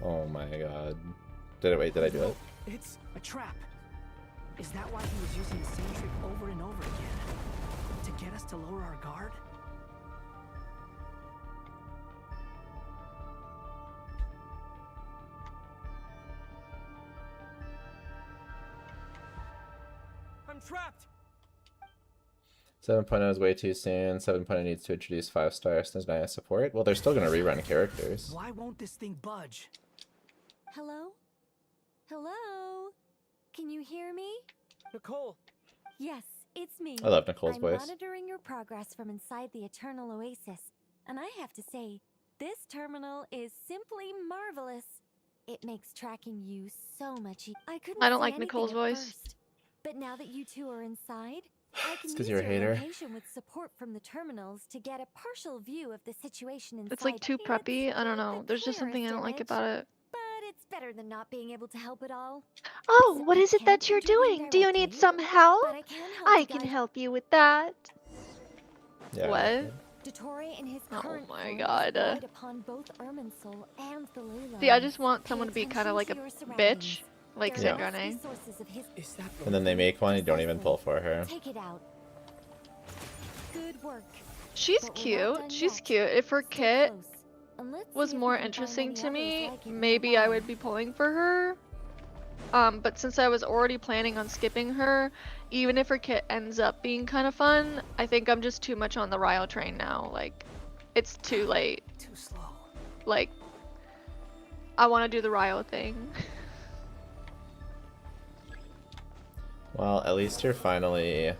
Oh my god. Did I do it? It's a trap. Is that why he was using the same trick over and over again? To get us to lower our guard? I'm trapped. 7.0 is way too soon. 7.0 needs to introduce 5-star SNES support. Well, they're still gonna rerun characters. Why won't this thing budge? Hello? Hello? Can you hear me? Nicole! Yes, it's me. I love Nicole's I'm voice. monitoring your progress from inside the Eternal Oasis, and I have to say, this terminal is simply marvelous. It makes tracking you so much I couldn't I don't see like anything Nicole's at voice. first, but now that you two are inside, I can It's 'cause use you're a your hater. location with support from the terminals to get a partial view of the situation inside. It's like too preppy. I don't know. There's just something I don't like about it. But it's better than not being able to help at all. Oh, what is it that you're doing? Do you need some help? I can help you with that. Yeah. What? Dottore in his Oh current my form god. relied upon both Irminsul and the ley See, I lines. just want Pay someone to be kind attention of like to a your bitch, surroundings. like There Yeah. must be Sandrone. sources of his. Is that And then they make one, you don't even pull for her. Take it out. Good work. She's But we're not cute. done She's yet. cute. If her Stay kit close, and let's was see if more we can find interesting any to others me, like it maybe I nearby. would be pulling for her. But since I was already planning on skipping her, even if her kit ends up being kind of fun, I think I'm just too much on the Ryo train now. Like, it's too late. Too slow. Like, I want to do the Ryo thing. Well, at least you're finally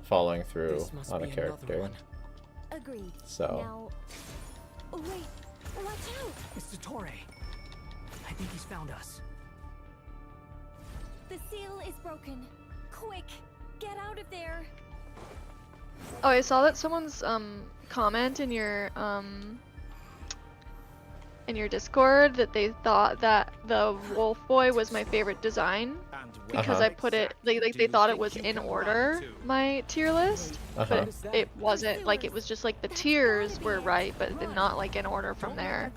following through This must on a be another character. one. Agreed. So. Now, oh, wait, watch out! It's Dottore. I think he's found us. The seal is broken. Quick, get out of there. Oh, I saw that someone's comment in your Discord that they thought that the Wolf Boy was my favorite design because I put it they thought it was in order, my tier list, but it wasn't. Like, it was just like the tiers were right, but they're not like in order from there.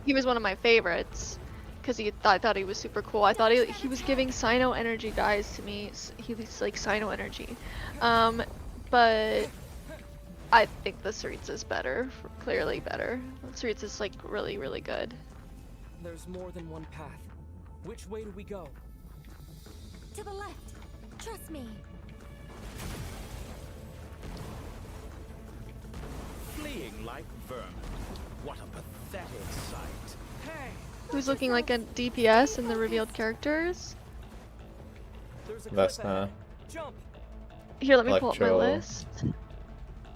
He was one of my favorites because I thought he was super cool. I thought he was giving Sino energy, guys, to me. He was like Sino energy. But I think the Ceritza is better, clearly better. Ceritza is like really, really good. There's more than one path. Which way do we go? To the left. Trust me. Fleeing like vermin. What a pathetic sight. Hey! Who's looking like a DPS in the revealed characters? Vesna. Jump! Here, let me pull up my Electro. list.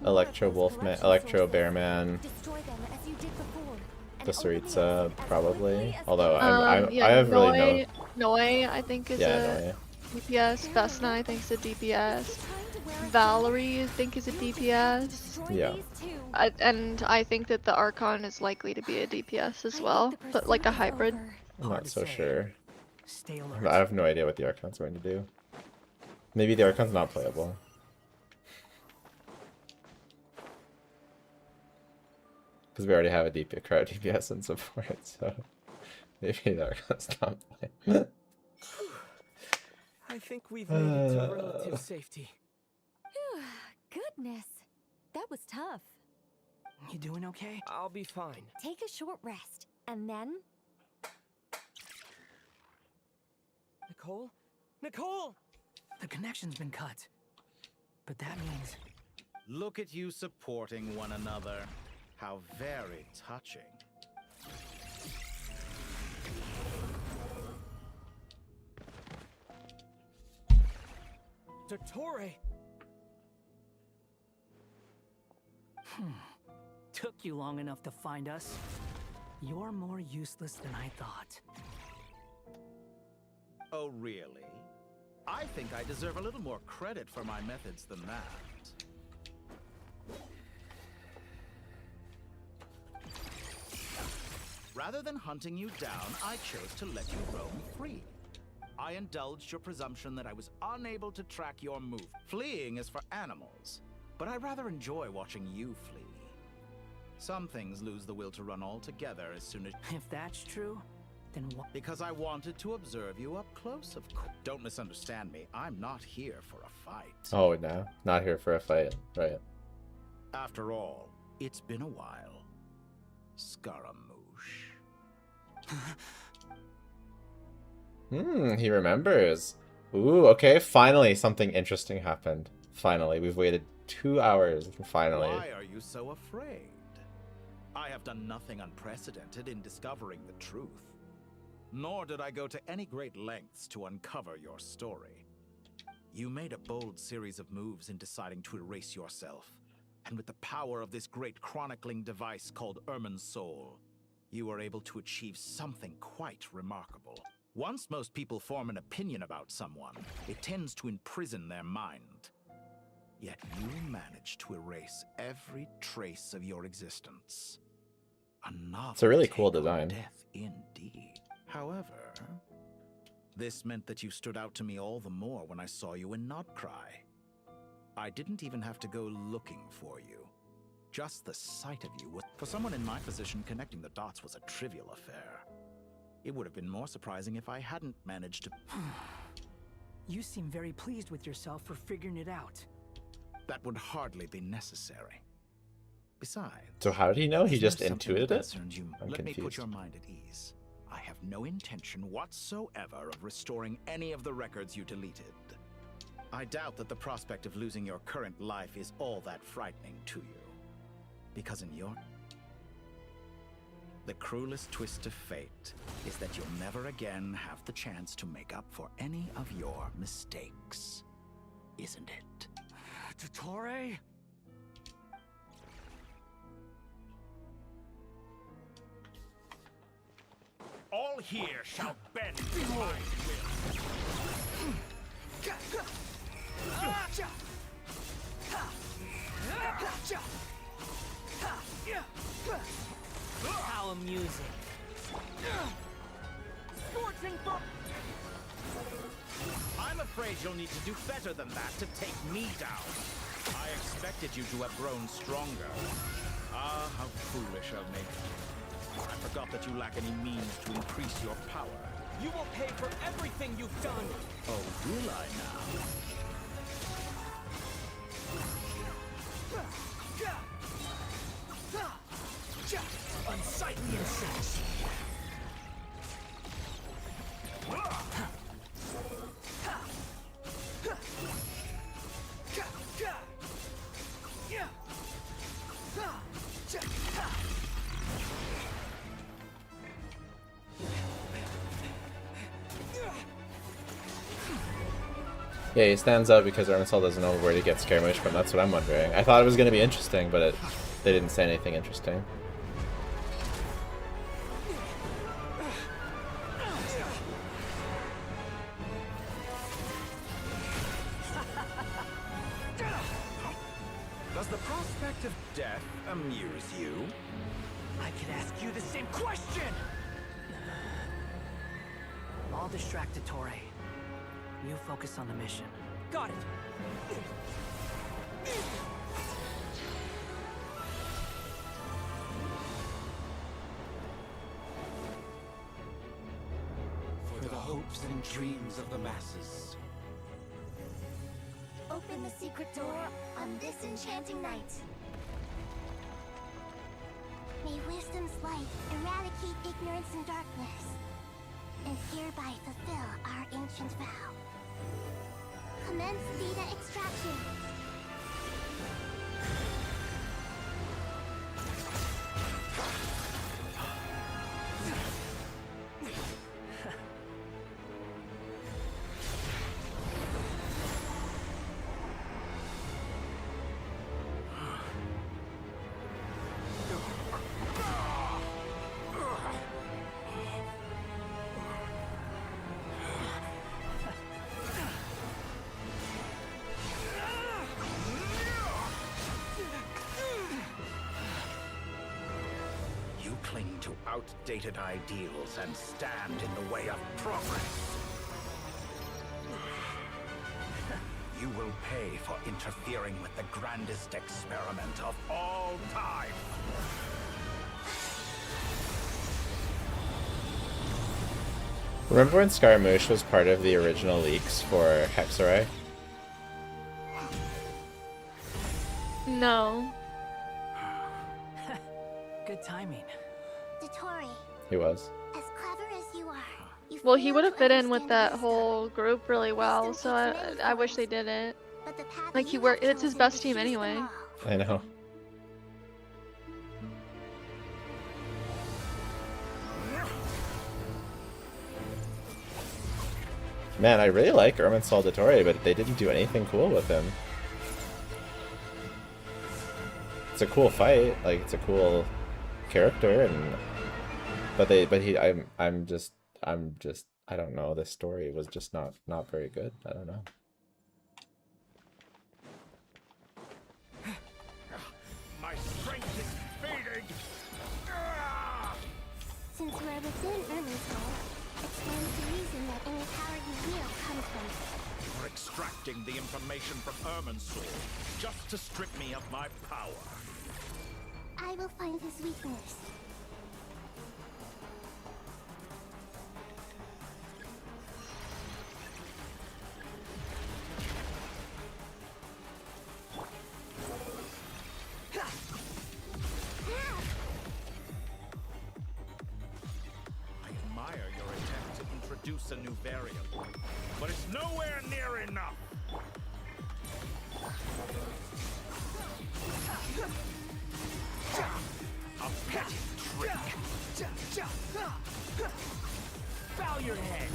Electro Wolfman, Electro Bearman, Destroy them as you did before. the Ceritza probably. Although Yeah, I have really Noi, I think is a DPS. Vesna, I think is a DPS. Valerie, I think is a DPS. Yeah. And I think that the Archon is likely to be a DPS as well, but like a hybrid. I'm not so sure. Stay alert. I have no idea what the Archon's going to do. Maybe the Archon's not playable. Because we already have a crowd DPS and support, so maybe the Archon's not playable. I think we've made it to relative safety. Goodness, that was tough. You doing okay? I'll be fine. Take a short rest, and then... Nicole? Nicole! The connection's been cut. But that means... Look at you supporting one another. How very touching. Dottore! Took you long enough to find us. You're more useless than I thought. Oh, really? I think I deserve a little more credit for my methods than that. Rather than hunting you down, I chose to let you roam free. I indulged your presumption that I was unable to track your move. Fleeing is for animals, but I rather enjoy watching you flee. Some things lose the will to run altogether as soon as... If that's true, then what? Because I wanted to observe you up close, of course. Don't misunderstand me. I'm not here for a fight. Oh no, not here for a fight, right? After all, it's been a while. Scaramouche. He remembers. Ooh, okay. Finally, something interesting happened. Finally, we've waited 2 hours. Finally. Why are you so afraid? I have done nothing unprecedented in discovering the truth. Nor did I go to any great lengths to uncover your story. You made a bold series of moves in deciding to erase yourself. And with the power of this great chronicling device called Ermin's Soul, you were able to achieve something quite remarkable. Once most people form an opinion about someone, it tends to imprison their mind. Yet you managed to erase every trace of your existence. It's a really cool design. Death indeed. However, this meant that you stood out to me all the more when I saw you in Not Cry. I didn't even have to go looking for you. Just the sight of you was... For someone in my position, connecting the dots was a trivial affair. It would have been more surprising if I hadn't managed to... You seem very pleased with yourself for figuring it out. That would hardly be necessary. Besides... So how did he know? He as just though something intuited it? concerns you, I'm Let me put confused. your mind at ease. I have no intention whatsoever of restoring any of the records you deleted. I doubt that the prospect of losing your current life is all that frightening to you. Because in your... The cruelest twist of fate is that you'll never again have the chance to make up for any of your mistakes. Isn't it? Dottore? All here shall bend to my will. How amusing. Scorching for... I'm afraid you'll need to do better than that to take me down. I expected you to have grown stronger. Ah, how foolish of me. I forgot that you lack any means to increase your power. You will pay for everything you've done. Oh, will I now? Unsightly insects. Yeah, he stands out because Ermisol doesn't know where to get Scaramouche from. That's what I'm wondering. I thought it was going to be interesting, but they didn't say anything interesting. Does the prospect of death amuse you? I could ask you the same question! I'll distract Dottore. You focus on the mission. Got it. For the hopes and dreams of the masses. Open the secret door on this enchanting night. May wisdom's light eradicate ignorance and darkness, and hereby fulfill our ancient vow. Commence data extraction. You cling to outdated ideals and stand in the way of progress. You will pay for interfering with the grandest experiment of all time. Remember when Scaramouche was part of the original leaks for Hexaray? No. Good timing. Dottore, He was. as clever as you are, you Well, he would have fit in with that whole group really well, so I wish they didn't. Like it's his best team anyway. I know. Man, I really like Ermin Salvatore, but they didn't do anything cool with him. It's a cool fight, like it's a cool character, and I'm just I don't know. This story was just not very good. I don't know. My strength is fading. Since we're within Ermin's goal, it stands to reason that any power you wield comes from it. You're extracting the information from Ermin's soul just to strip me of my power. I will find his weakness. I admire your attempt to introduce a new variable, but it's nowhere near enough. A petty trick. Bow your head.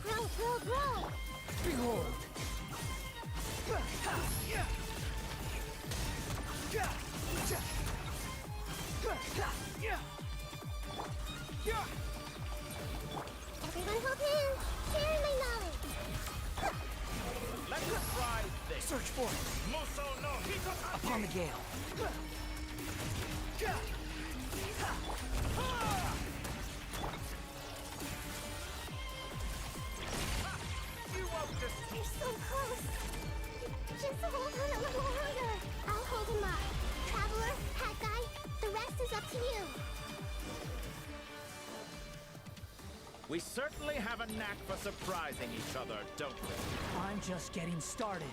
Grow! Behold. Everyone hold hands! Sharing my knowledge! Let's try this. Search for it. Muso no Hitotaki. Upon the gale. You're so close! Just hold on a little longer! I'll hold him up. Traveler, Hat Guy, the rest is up to you. We certainly have a knack for surprising each other, don't we? I'm just getting started.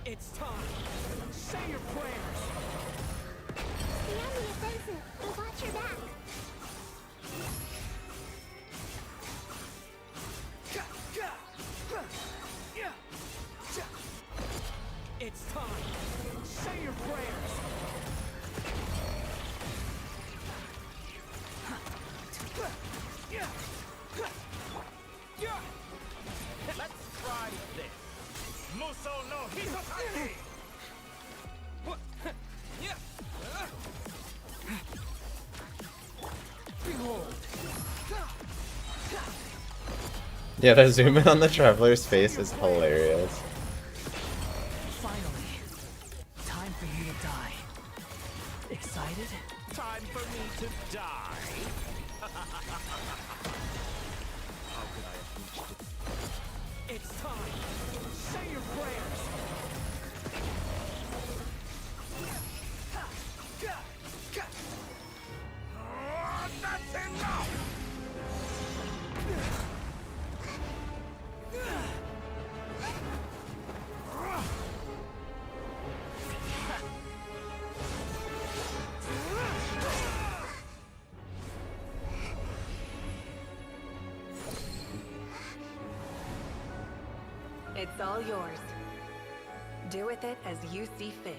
It's time. Say your prayers. Stay on the offensive and watch your back. It's time. Say your prayers. Let's try this. Muso no Hitotaki. Behold. Yeah, the zoom in on the traveler's face is hilarious. Finally. Time for you to die. Excited? Time for me to die. How could I have reached it? It's time. Say your prayers. That's enough! It's all yours. Do with it as you see fit.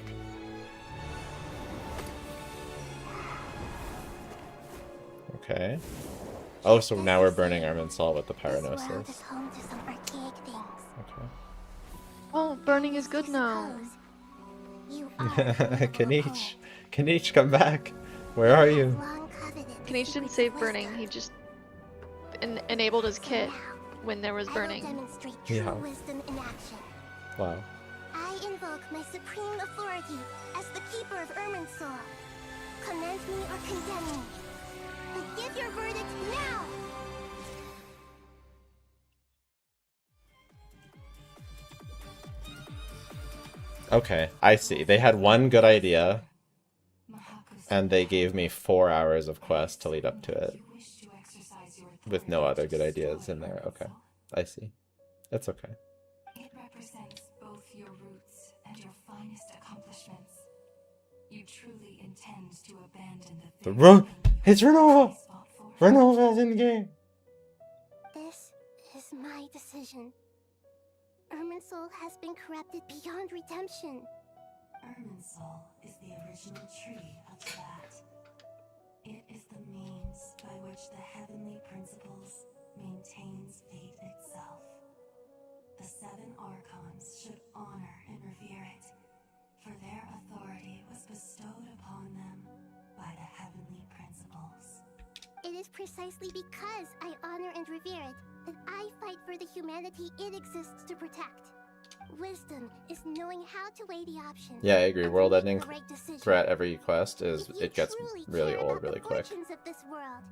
Okay. Oh, so now we're burning Ermin Sol with the This world is Paranosis. home to some archaic things. Okay. Oh, burning is good now. You Kanich, come back. Where are you? Kanich didn't save burning. He just enabled his kit when there was burning. demonstrate true Yeah. wisdom in action. Wow. I invoke my supreme authority as the keeper of Ermin's soul. Commend me or condemn me. But give your verdict now! Okay, I see. They had one good idea, and they gave me 4 hours of quest to lead up to it. With no other good ideas in there. Okay, I see. It's okay. It represents both your roots and your finest accomplishments. You truly intend to abandon The run. It's Renova. Renova's in the game. This is my decision. Irminsul has been corrupted beyond redemption. Irminsul is the original tree of that. It is the means by which the heavenly principles maintains fate itself. The 7 Archons should honor and revere it, for their authority was bestowed upon them by the heavenly principles. It is precisely because I honor and revere it that I fight for the humanity it exists to protect. Wisdom is knowing how to weigh the options. Yeah, I agree. and World make ending the right decision. threat every quest is If you it gets truly really care old about really the quick. fortunes of this world,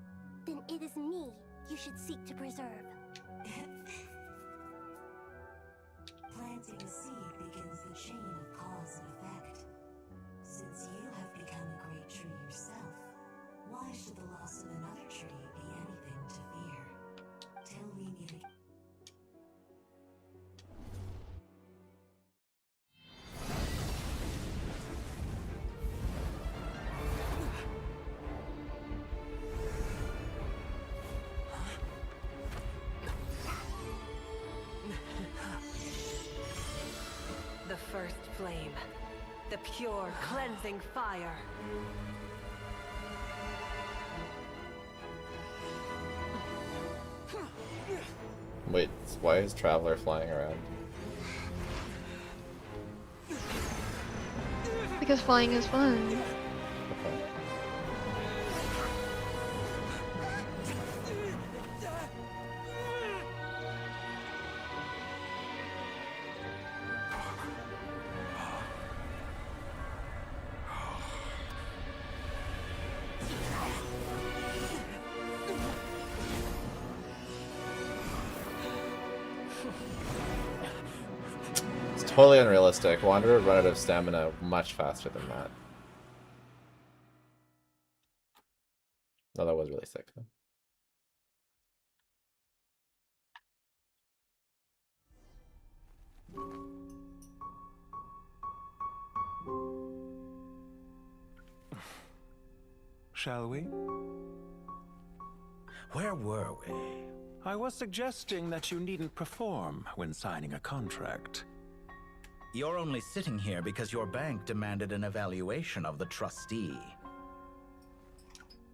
then it is me you should seek to preserve. Planting a seed begins the chain of cause and effect. Since you have become a great tree yourself, why should the loss of another tree be anything to fear? Till we meet again. The first flame. The pure, cleansing fire. Wait, why is Traveler flying around? Because flying is fun. It's totally unrealistic. Wanderer would run out of stamina much faster than that. No, that was really sick though. Shall we? Where were we? I was suggesting that you needn't perform when signing a contract. You're only sitting here because your bank demanded an evaluation of the trustee.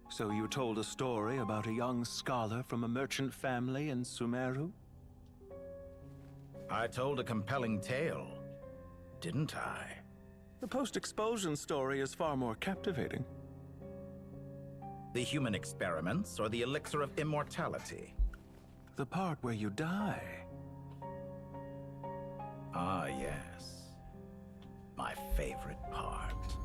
So you told a story about a young scholar from a merchant family in Sumeru? I told a compelling tale, didn't I? The post-expulsion story is far more captivating. The human experiments or the elixir of immortality? The part where you die. Ah, yes. My favorite part.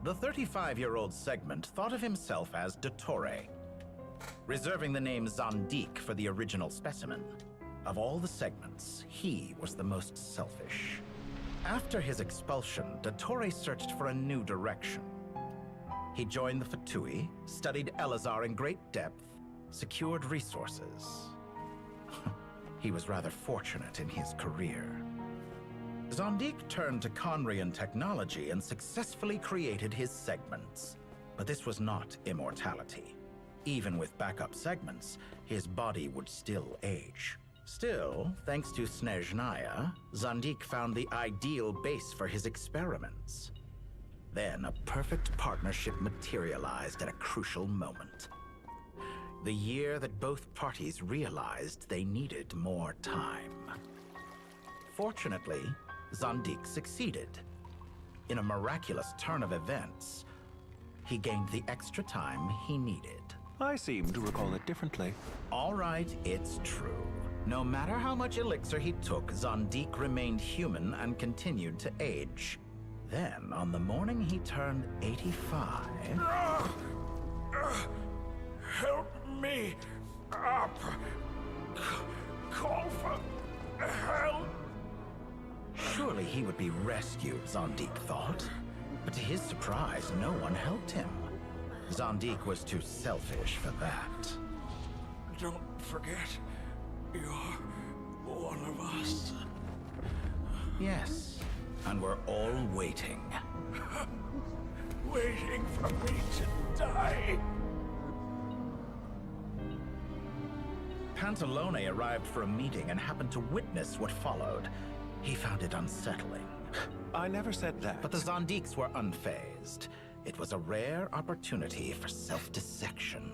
The 35-year-old Segment thought of himself as Dottore, reserving the name Zandik for the original specimen. Of all the Segments, he was the most selfish. After his expulsion, Dottore searched for a new direction. He joined the Fatui, studied Elazar in great depth, secured resources. He was rather fortunate in his career. Zandik turned to Conrian technology and successfully created his segments. But this was not immortality. Even with backup segments, his body would still age. Still, thanks to Snezhnaya, Zandik found the ideal base for his experiments. Then a perfect partnership materialized at a crucial moment. The year that both parties realized they needed more time. Fortunately, Zandik succeeded. In a miraculous turn of events, he gained the extra time he needed. I seem to recall it differently. All right, it's true. No matter how much elixir he took, Zandik remained human and continued to age. Then, on the morning he turned 85... Help me up. Call for help. Surely he would be rescued, Zandik thought. But to his surprise, no one helped him. Zandik was too selfish for that. Don't forget, you're one of us. Yes, And we're all waiting. Waiting for me to die. Pantalone arrived for a meeting and happened to witness what followed. He found it unsettling. I never said that. But the Zondiques were unfazed. It was a rare opportunity for self-dissection.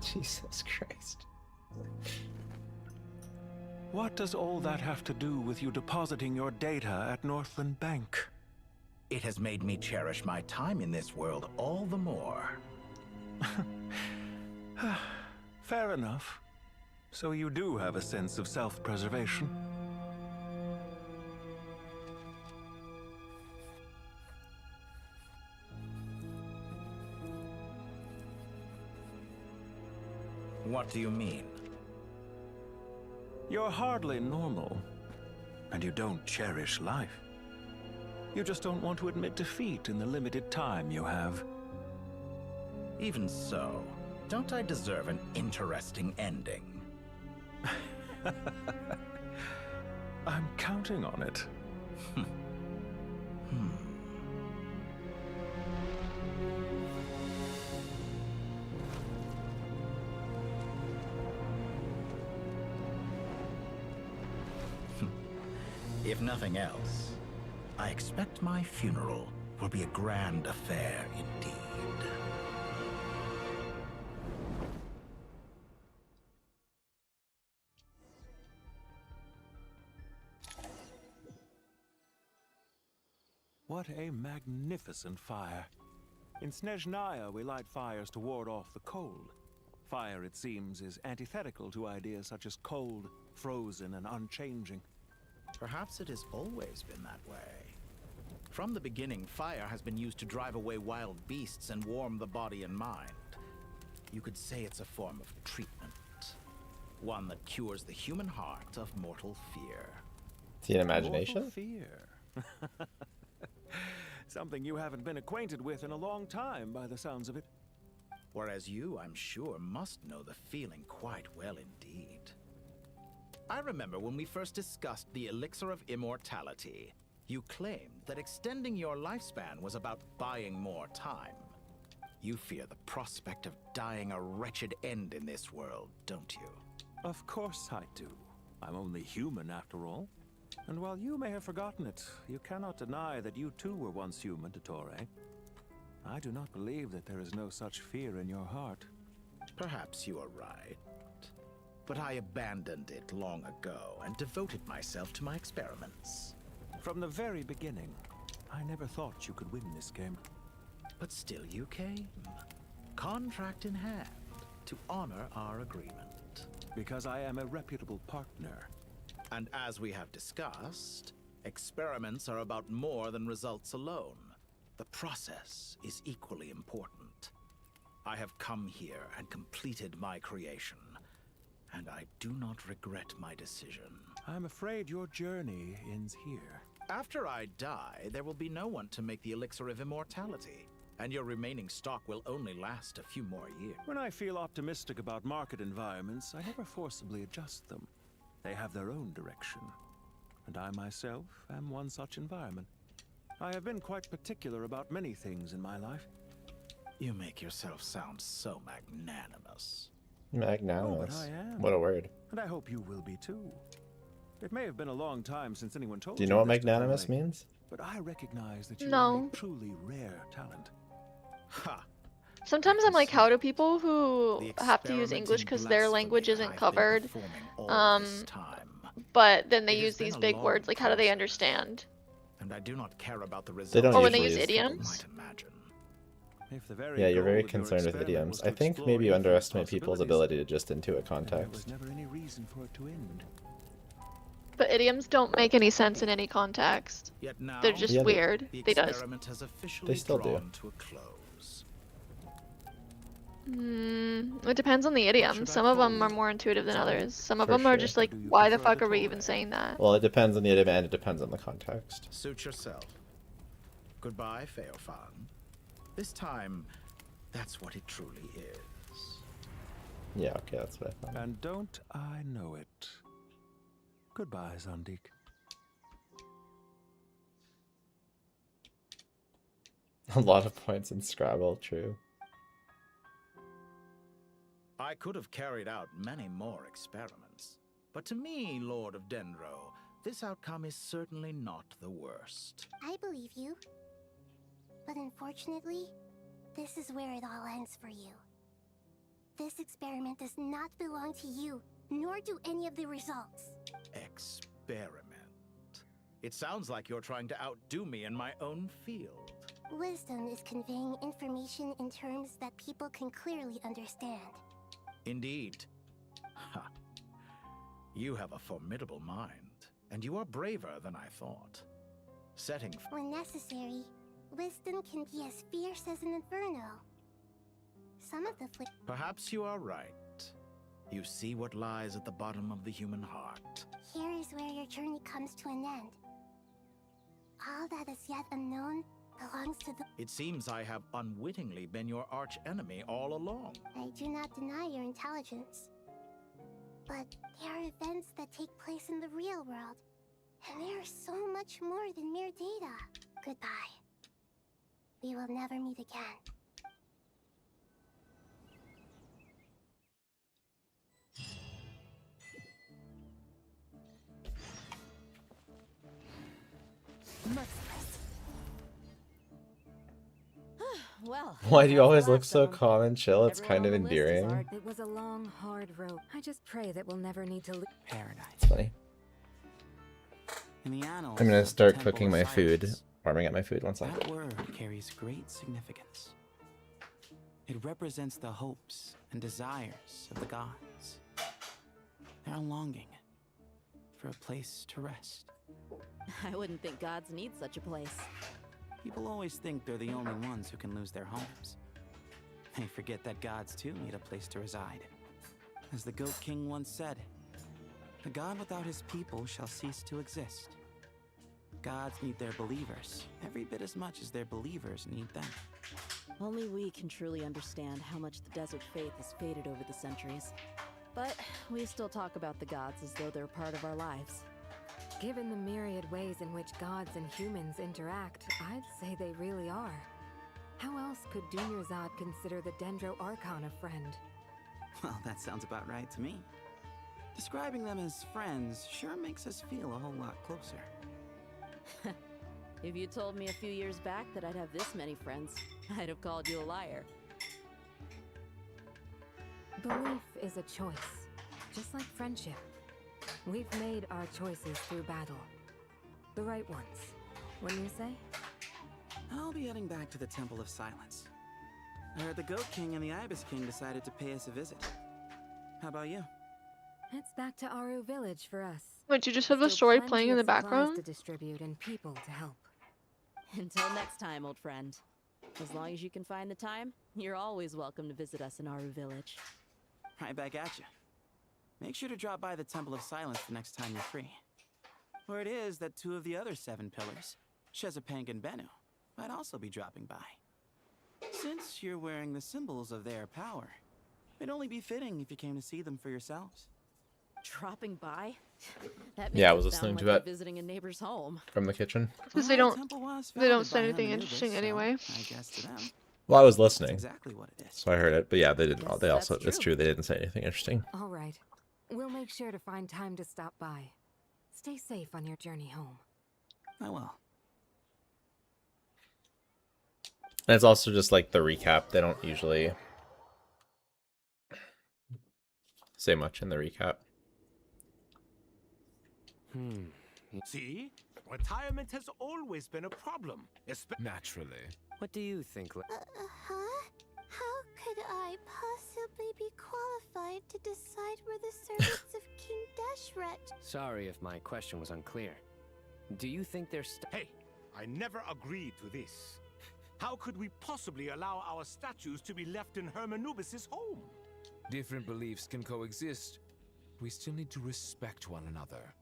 Jesus Christ. What does all that have to do with you depositing your data at Northland Bank? It has made me cherish my time in this world all the more. Fair enough. So you do have a sense of self-preservation. What do you mean? You're hardly normal, and you don't cherish life. You just don't want to admit defeat in the limited time you have. Even so, don't I deserve an interesting ending? I'm counting on it. If nothing else, I expect my funeral will be a grand affair indeed. What a magnificent fire. In Snezhnaya, we light fires to ward off the cold. Fire, it seems, is antithetical to ideas such as cold, frozen, and unchanging. Perhaps it has always been that way. From the beginning, fire has been used to drive away wild beasts and warm the body and mind. You could say it's a form of treatment. One that cures the human heart of mortal fear. See an imagination? Mortal fear. Something you haven't been acquainted with in a long time, by the sounds of it. Whereas you, I'm sure, must know the feeling quite well indeed. I remember when we first discussed the elixir of immortality. You claimed that extending your lifespan was about buying more time. You fear the prospect of dying a wretched end in this world, don't you? Of course I do. I'm only human, after all. And while you may have forgotten it, you cannot deny that you too were once human, Dottore. I do not believe that there is no such fear in your heart. Perhaps you are right. But I abandoned it long ago and devoted myself to my experiments. From the very beginning, I never thought you could win this game. But still you came. Contract in hand, to honor our agreement. Because I am a reputable partner. And as we have discussed, experiments are about more than results alone. The process is equally important. I have come here and completed my creation, and I do not regret my decision. I'm afraid your journey ends here. After I die, there will be no one to make the elixir of immortality, and your remaining stock will only last a few more years. When I feel optimistic about market environments, I never forcibly adjust them. They have their own direction, and I myself am one such environment. I have been quite particular about many things in my life. You make yourself sound so magnanimous. Magnanimous. Oh, but I am. What a word. And I hope you will be too. It may have been a long time since anyone told Do you know what this, magnanimous Dottore, means? But I recognize that you No. are a truly rare talent. Ha! Sometimes I'm like, how do people who have to use English because their language isn't covered, but then they use these big words, like how do they understand? And I do not care about the results. They don't Or when they usually use use idioms? Yeah, you're very concerned with idioms. I think maybe you underestimate people's ability to just intuit context. Never any reason for it to end. But idioms don't make any sense in any context. Yet now, They're just Yeah, weird. the They does. experiment has officially They still do. drawn to a close. It depends on the idiom. Some of them are more intuitive than others. Some of them are just like, why the fuck are we even saying that? Well, it depends on the idiom and it depends on the context. Suit yourself. Goodbye, Feofan. This time, that's what it truly is. Yeah, okay, that's what I thought. And don't I know it. Goodbye, Zandik. A lot of points in Scrabble, true. I could have carried out many more experiments, but to me, Lord of Dendro, this outcome is certainly not the worst. I believe you. But unfortunately, this is where it all ends for you. This experiment does not belong to you, nor do any of the results. Experiment? It sounds like you're trying to outdo me in my own field. Wisdom is conveying information in terms that people can clearly understand. Indeed. Ha. You have a formidable mind, and you are braver than I thought. Setting... When necessary, wisdom can be as fierce as an inferno. Some of the Perhaps you are right. You see what lies at the bottom of the human heart. Here is where your journey comes to an end. All that is yet unknown belongs to the... It seems I have unwittingly been your arch-enemy all along. I do not deny your intelligence. But there are events that take place in the real world, and they are so much more than mere data. Goodbye. We will never meet again. Well, Why do you always look so calm and chill? It's kind of endearing. It was a long, hard road. I just pray that we'll never need to Paradise. It's funny. In the annals I'm gonna of the start Temple cooking of my food. Silence, Warming up my food, one second. that word carries great significance. It represents the hopes and desires of the gods. Their longing for a place to rest. I wouldn't think gods need such a place. People always think they're the only ones who can lose their homes. They forget that gods too need a place to reside. As the Goat King once said, "A god without his people shall cease to exist." Gods need their believers every bit as much as their believers need them. Only we can truly understand how much the desert faith has faded over the centuries. But we still talk about the gods as though they're part of our lives. Given the myriad ways in which gods and humans interact, I'd say they really are. How else could Dunyarzad consider the Dendro Archon a friend? Well, that sounds about right to me. Describing them as friends sure makes us feel a whole lot closer. If you told me a few years back that I'd have this many friends, I'd have called you a liar. Belief is a choice, just like friendship. We've made our choices through battle. The right ones, wouldn't you say? I'll be heading back to the Temple of Silence. I heard the Goat King and the Ibis King decided to pay us a visit. How about you? It's back to Aru Village for us. Wait, you just have the Still story plenty playing in of the supplies background? to distribute and people to help. Until next time, old friend. As long as you can find the time, you're always welcome to visit us in Aru Village. Right back at you. Make sure to drop by the Temple of Silence the next time you're free. Or it is that two of the other 7 pillars, Shezapang and Bennu, might also be dropping by. Since you're wearing the symbols of their power, it'd only be fitting if you came to see them for yourselves. Dropping by? That Yeah, I makes was it sound listening to like it we're visiting a neighbor's home. from the kitchen. Because they don't say anything interesting anyway. I guess to them, Well, I was listening, exactly what it is. so I heard it. But yeah, they didn't. Yes, They also, that's it's true, they didn't say anything interesting. All right. We'll make sure to find time to stop by. Stay safe on your journey home. I will. And it's also just like the recap. They don't usually say much in the recap. See? Retirement has always been a problem. Naturally. What do you think? Huh? How could I possibly be qualified to decide where the servants of King Deshret... Sorry if my question was unclear. Do you think there's... Hey, I never agreed to this. How could we possibly allow our statues to be left in Hermanubis' home? Different beliefs can coexist. We still need to respect one another.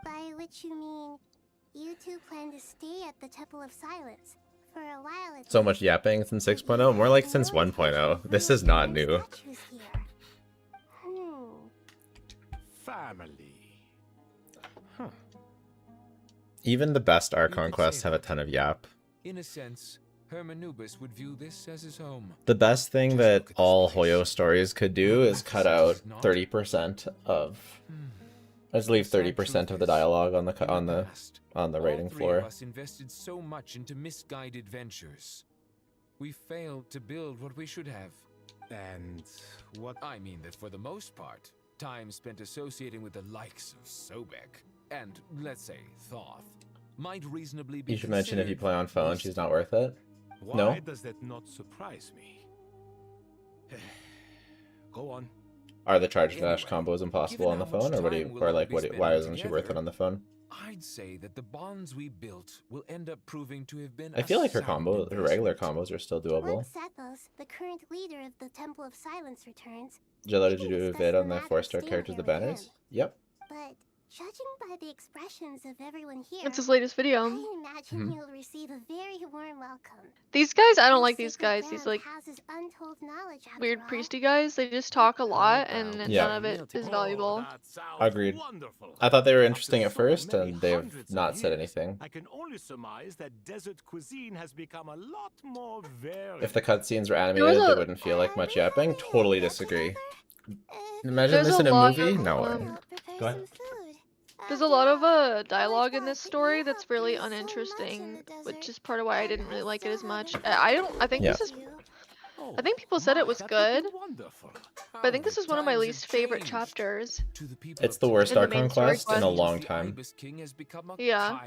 By which you mean, you two plan to stay at the Temple of Silence. For a while it's... So much yapping since 6.0, more like since 1.0. This is not new. statues here. Family. Even the best Archon quests have a ton of yap. In a sense, Hermanubis would view this as his home. The best thing that all Hoyo stories could do is cut out 30% of. Let's leave 30% of the dialogue on the writing All three floor. of us invested so much into misguided ventures. We failed to build what we should have. And what? I mean that for the most part, time spent associating with the likes of Sobek and, let's say, Thoth might reasonably be You should mention if you considered play on phone, she's not worth it. No? Why does that not surprise me? Go on. Are the charge dash combos impossible on the phone, or why isn't she worth it on the phone? I'd say that the bonds we built will end up proving to have been I feel like her regular combos are still doable. Once Sethos, the current leader of the Temple of Silence, returns, Jello, did you do a vid on the 4-star characters, the banners? Yep. but judging by the expressions of everyone here, It's his latest video. I imagine he'll receive a very warm welcome. These guys, I don't like these guys. These like Houses untold knowledge after weird all. priesty guys. They just talk a lot, and Yeah. none of it is valuable. Agreed. I thought they were interesting at first, and they've not said anything. I can only surmise that desert cuisine has become a lot more varied. If the cutscenes were animated, they wouldn't feel like much yapping. Totally disagree. Imagine this in a movie? No way. Go ahead. There's a lot of dialogue in this story that's really uninteresting, which is part of why I didn't really like it as much. I think this is. I think people said it was good, but I think this is one of my least favorite chapters. It's the worst In the Archon main story quest in a quest. long time. Yeah.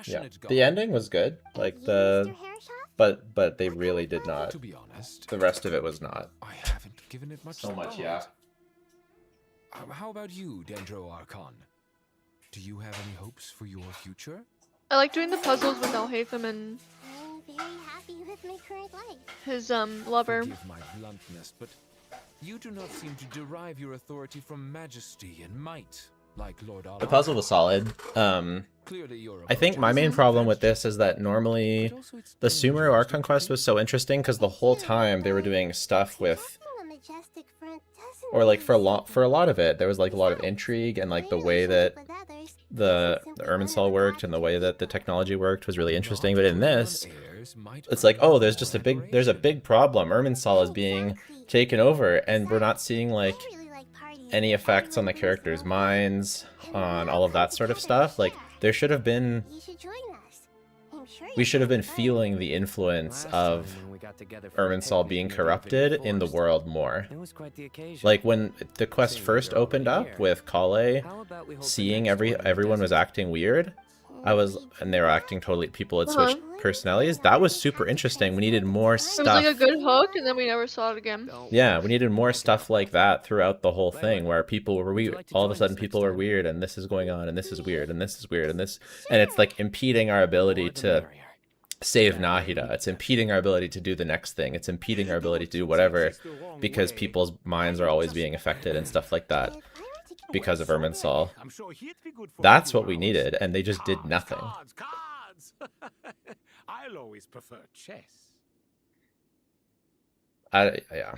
Yeah. The ending was good, like but they really did not. To be honest, the rest of it was not. I haven't given it much So much, thought. yeah. How about you, Dendro Archon? Do you have any hopes for your future? I like doing the puzzles with Alhaitham and I'm very happy with my current life. his lover. Forgive my bluntness, but you do not seem to derive your authority from majesty and might, like Lord The Allah. puzzle was solid. I think my main problem with this is that normally the Sumeru Archon quest was so interesting because the whole time they were doing stuff with, or like for a lot of it, there was like a lot of intrigue, and like the way that the Irminsul worked and the way that the technology worked was really interesting. But in this, it's like, oh, there's a big problem. Irminsul is being taken over, and we're not seeing like any effects on the characters' minds, on all of that sort of stuff. Like there should have been. We should have been feeling the influence of Irminsul being corrupted in the world more. Like when the quest first opened up with Kale, seeing everyone was acting weird, and they were acting totally, people had switched personalities. That was super interesting. We needed more It stuff. was like a good hook, and then we never saw it again. Yeah, we needed more stuff like that throughout the whole thing, where people were weird. All of a sudden, people were weird, and this is going on, and this is weird, and this is weird, and this, and it's like impeding our ability to save Nahida. It's impeding our ability to do the next thing. It's impeding our ability to do whatever, because people's minds are always being affected and stuff like that because of Irminsul. That's what we needed, and they just did nothing. Cards! I'll always prefer chess. Yeah.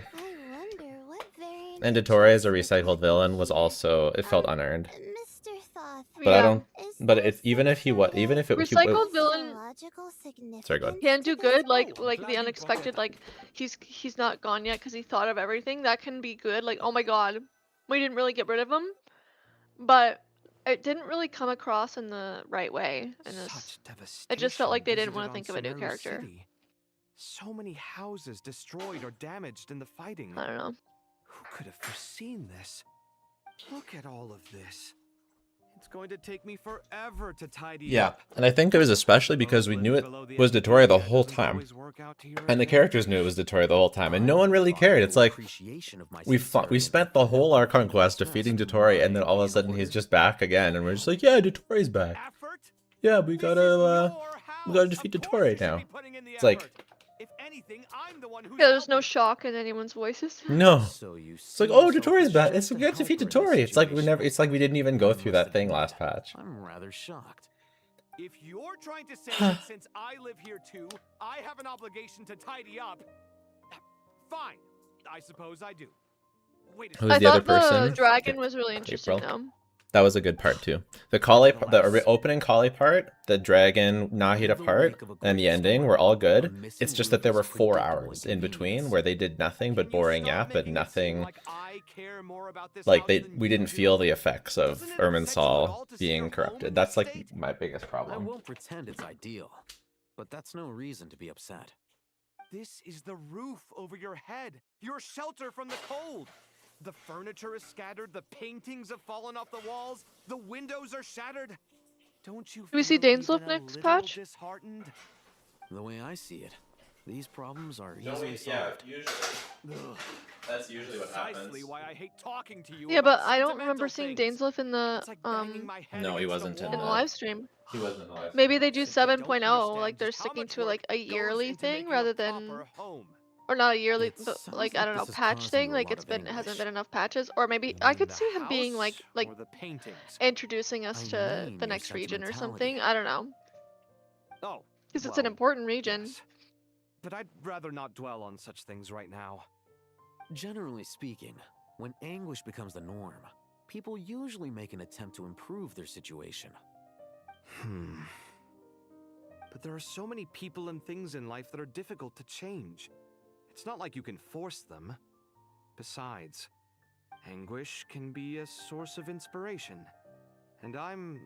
And Dottore as a recycled villain was also, it felt unearned. But I don't. But it's even if it Recycled villain Sorry, go ahead. can do good, like the unexpected, like he's not gone yet because he thought of everything. That can be good. Like, oh my god, we didn't really get rid of him, but it didn't really come across in the right way. And it just felt like they didn't want to think of a new character. So many houses destroyed or damaged in the fighting. I don't know. Who could have foreseen this? Look at all of this. It's going to take me forever to tidy Yeah, up. and I think it was especially because we knew it was Dottore the whole time, and the characters knew it was Dottore the whole time, and no one really cared. It's like we spent the whole Archon quest defeating Dottore, and then all of a sudden he's just back again, and we're just like, yeah, Dottore's back. Yeah, we gotta defeat Dottore now. It's like, Yeah, there's no shock in anyone's voices. no. It's like, oh, Dottore's back. We gotta defeat Dottore. It's like we didn't even go through that thing last patch. I'm rather shocked. If you're trying to say that since I live here too, I have an obligation to tidy up, fine. I suppose I do. Wait a Who's I the other thought person? the dragon was really interesting April. though. That was a good part too. The Kali, opening Kali part, the dragon Nahida part, and the ending were all good. It's just that there were 4 hours in between where they did nothing but boring yap, but nothing. Like we didn't feel the effects of Irminsul being corrupted. That's like my biggest I problem. won't pretend it's ideal, but that's no reason to be upset. This is the roof over your head, your shelter from the cold. The furniture is scattered, the paintings have fallen off the walls, the windows are shattered. Don't you Do we see feel Dainsleif even a next little patch? disheartened? The way I see it, these problems are No, easily solved. usually. That's usually what happens. Precisely why I hate talking to you Yeah, about but I don't sentimental remember seeing things. Dainsleif in the It's like banging my head No, he against a wasn't in in the the. wall. live stream. He wasn't in the live. Maybe they do Since they don't 7.0, like understand they're just how sticking much to like work a goes yearly into thing making a rather than, proper home. or not a yearly, It but sounds like I like don't know, this is patch causing thing. you a Like lot it's of been hasn't anguish. been enough patches, or maybe You I mean could the see him being house like or the paintings? introducing us I to mean the your next region or sentimentality. something. I don't know, Oh, because it's an well, important region. yes. But I'd rather not dwell on such things right now. Generally speaking, when anguish becomes the norm, people usually make an attempt to improve their situation. But there are so many people and things in life that are difficult to change. It's not like you can force them. Besides, anguish can be a source of inspiration. And I'm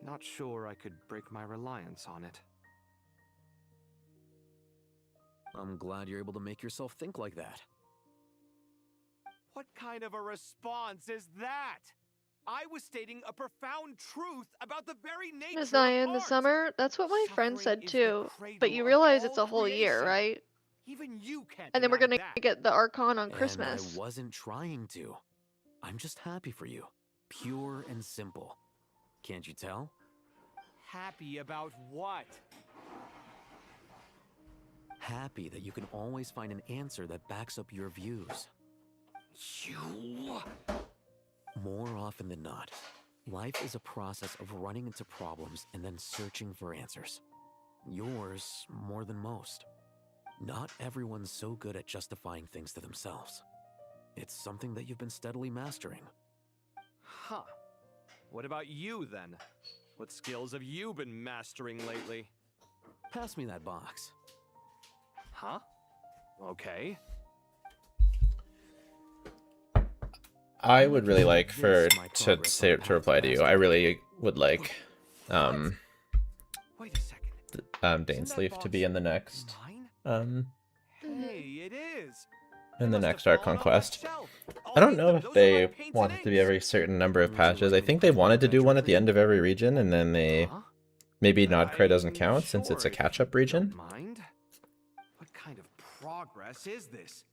not sure I could break my reliance on it. I'm glad you're able to make yourself think like that. What kind of a response is that? I was stating a profound truth about the very nature Miss of Naya in the art. summer. That's what my friend Suffering said is the too. But cradle you of realize all it's a whole year, creation. right? Even you can't And then we're deny gonna that. get the Archon on And Christmas. I wasn't trying to. I'm just happy for you. Pure and simple. Can't you tell? Happy about what? Happy that you can always find an answer that backs up your views. You... More often than not, life is a process of running into problems and then searching for answers. Yours more than most. Not everyone's so good at justifying things to themselves. It's something that you've been steadily mastering. Huh. What about you, then? What skills have you been mastering lately? Pass me that box. Huh? Okay. I would really like to reply to you. I really would like Wait a second. Dainsleif to be in the next Hey, it is. in the next Archon quest. I don't know if they want it to be every certain number of patches. I think they wanted to do one at the end of every region, and then they maybe Nodcry doesn't count since it's a catch-up region. Mind? What kind of progress is this?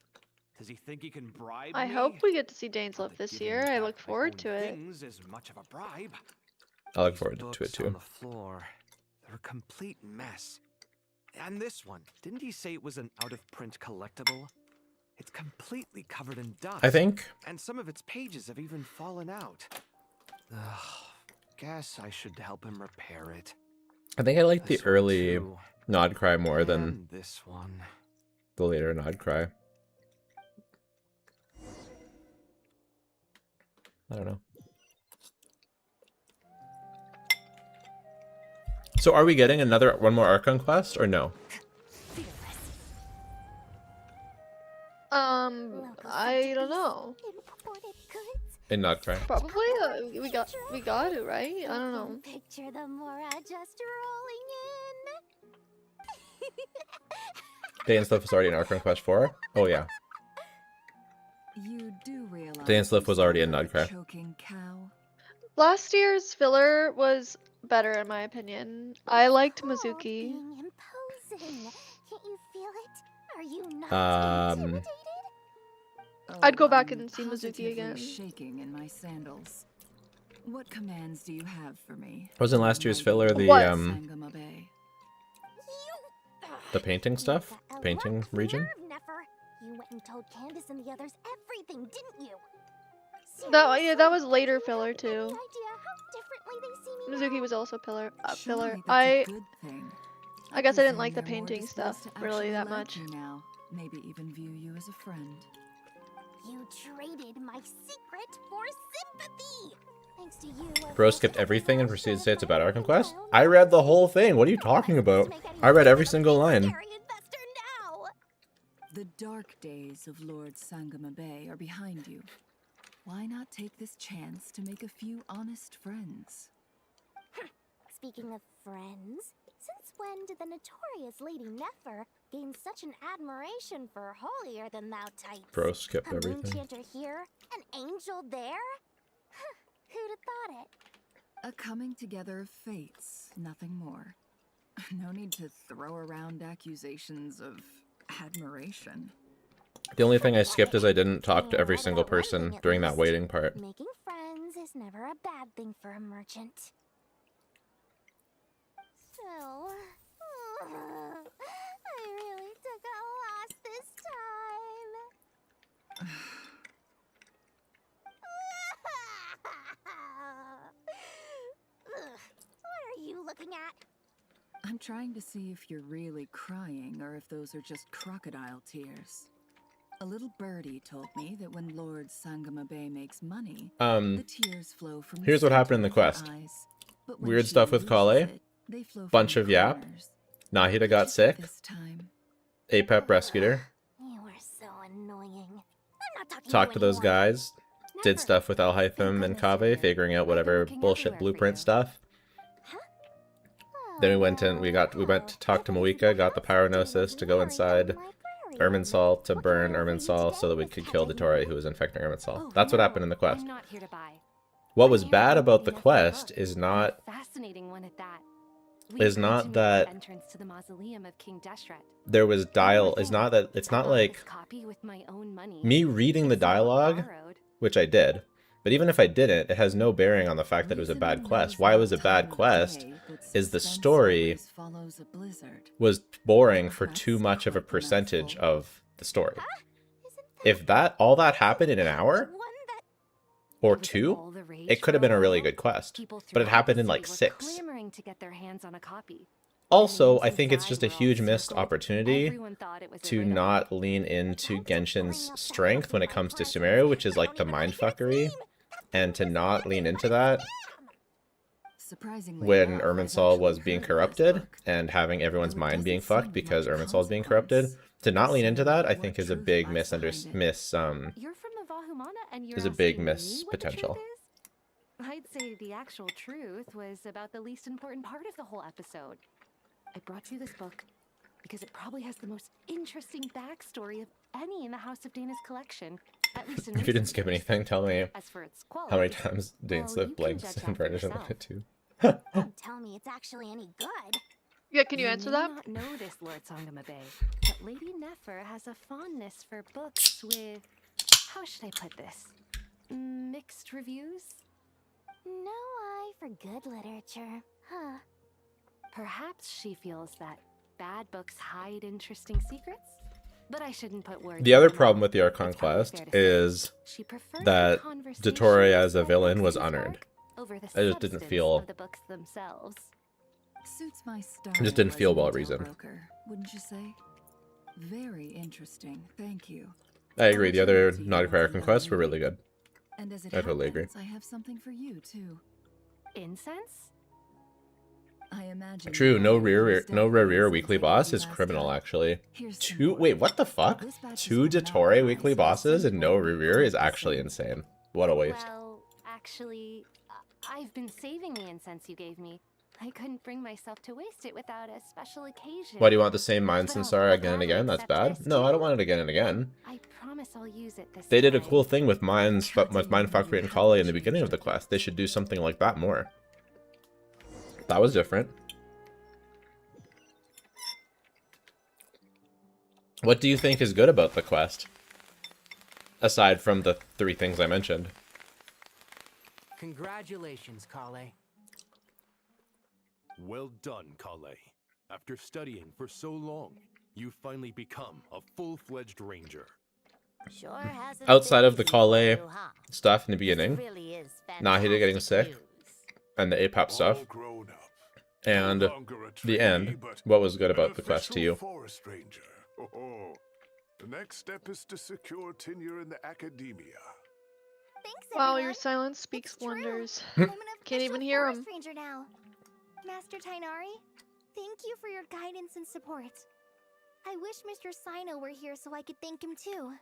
Does he think he can bribe I me? hope we get to see Dainsleif this year. I look forward to it. Things is much of a bribe. I look forward to it Books on too. the floor. They're a complete mess. And this one, didn't he say it was an out-of-print collectible? It's completely covered in dust. I think. And some of its pages have even fallen out. Ugh, guess I should help him repair it. I think I like the This one early too. Nodcry more than And this one. the later Nodcry. I don't know. So are we getting one more Archon quest or no? I don't know. In Nodcry. Probably. We got it right. I don't know. Picture the Mora just rolling Dainsleif was already in Archon quest 4. Oh yeah. You do realize Dainsleif was already in you're a Nodcry. choking cow. Last year's filler was better in my opinion. I liked Mizuki. in. Imposing. Can't you feel it? Are you not intimidated? I'd go back I'm and see Mizuki positively again. shaking in my sandals. What commands do you have for me? Wasn't last year's filler the Sangama Bay. the painting stuff? Painting region? Nefer. You went and told Candace and the others everything, didn't you? That was later filler too. Idea how differently they see me Mizuki was also filler. Surely that's a I good thing. I guess I didn't presume like the they're more painting disposed stuff to really actually that like much. you now. Maybe even view you as a friend. You traded my secret for sympathy. I'm Bro skipped everything and proceeded to say it's about our conquest? I read the whole thing. What are you talking about? I read every single line. The dark days of Lord Sangama Bay are behind you. Why not take this chance to make a few honest friends? Speaking of friends, since when did the notorious Lady Nefer gain such an admiration for holier-than-thou types? Bro skipped A moon everything. chanter here, an angel there? Who'd have thought it? A coming together of fates, nothing more. No need to throw around accusations of admiration. The only thing I skipped is I didn't talk to every single person during that waiting part. Making friends is never a bad thing for a merchant. So, I really took a loss this time. What are you looking at? I'm trying to see if you're really crying or if those are just crocodile tears. A little birdie told me that when Lord Sangama Bay makes money, the tears flow from Here's what happened in the quest. Weird stuff with Kale. Bunch of yap. Nahida got sick. Apep rescued her. You are so annoying. I'm not talking Talked to you those anymore. guys. Did stuff with Alhaitham and Kaveh, figuring out whatever bullshit blueprint stuff. Then we went to talk to Moika, got the Paranosis to go inside Irminsul to burn Irminsul so that we could kill the Tory who was infecting Irminsul. That's what happened in the quest. What was bad about the quest is not that entrance to the mausoleum of King Deshret. there was it's not like Copy with my own money. me reading the dialogue, which I did, but even if I didn't, it has no bearing on the fact that it was a bad quest. Why it was a bad quest is the story was boring for too much of a percentage of the story. If all that happened in an hour or two, it could have been a really good quest, but it happened in like 6. Clamoring to get their hands on a copy. Also, I think it's just a huge missed opportunity to not lean into Genshin's strength when it comes to Sumeru, which is like the mindfuckery, and to not lean into that when Irminsul was being corrupted and having everyone's mind being fucked because Irminsul is being corrupted. To not lean into that, I think, is a big You're from the Vahumana and you're is a big asking miss me what the truth potential. is? I'd say the actual truth was about the least important part of the whole episode. I brought you this book because it probably has the most interesting backstory of any in the House of Dana's collection. At least in If you didn't recent skip years. anything, tell me As for its how many quality, times Dane well, Swift you can blanks judge and that for Varnish on yourself. it too. Don't tell me it's actually any good. Yeah, can you answer may that? not know this, Lord Sangama Bay, but Lady Nefer has a fondness for books with, how should I put this, mixed reviews? No eye for good literature, huh? Perhaps she feels that bad books hide interesting secrets? But I shouldn't put words The in other her problem mouth. with the Archon It's probably quest fair to say. is She prefers that the conversation Dottore as a about villain books was in unearned. dark over the I just didn't substance feel of the books themselves. Suits my style. It just didn't as feel an well intel reasoned. broker, wouldn't you say? Very interesting. Thank you. I agree. The other Opportunity Naughty was Archon quests were lovely. really good. And as it I totally agree. happens, I have something for you too. Incense? I imagine. True, you no have rear used no up Rear those weekly since boss you is last criminal got. actually. Here's some 2 more. wait, what the fuck? This batch is 2 from Dottore Valentine's, weekly so bosses and no simple, Rear is quite the actually same. insane. What a waste. Well, actually, I've been saving the incense you gave me. I couldn't bring myself to waste it without a special occasion. Why do you want the same Mind But I'll Sansara again and gladly again? That's accept bad. this No, I don't too. want it again and again. I promise I'll use it this They did a time. cool thing with Mindfuckery and Kale in the beginning of the quest. They should do something like that more. That was different. What do you think is good about the quest? Aside from the 3 things I mentioned. Congratulations, Kale. Well done, Kale. After studying for so long, you finally become a full-fledged ranger. Sure hasn't Outside been of the easy Kale for you, huh? stuff in the This beginning, really is Nahida getting sick, fantastic and the APAP stuff, and the end, what was good about the quest to you? Forest ranger. Oh, the next step is to secure tenure in the academia. Thanks, Wow, everyone. your silence speaks wonders. I'm an Can't official even hear forest him. ranger now. Master Tainari, thank you for your guidance and support. I wish Mr. Sino were here so I could thank him too.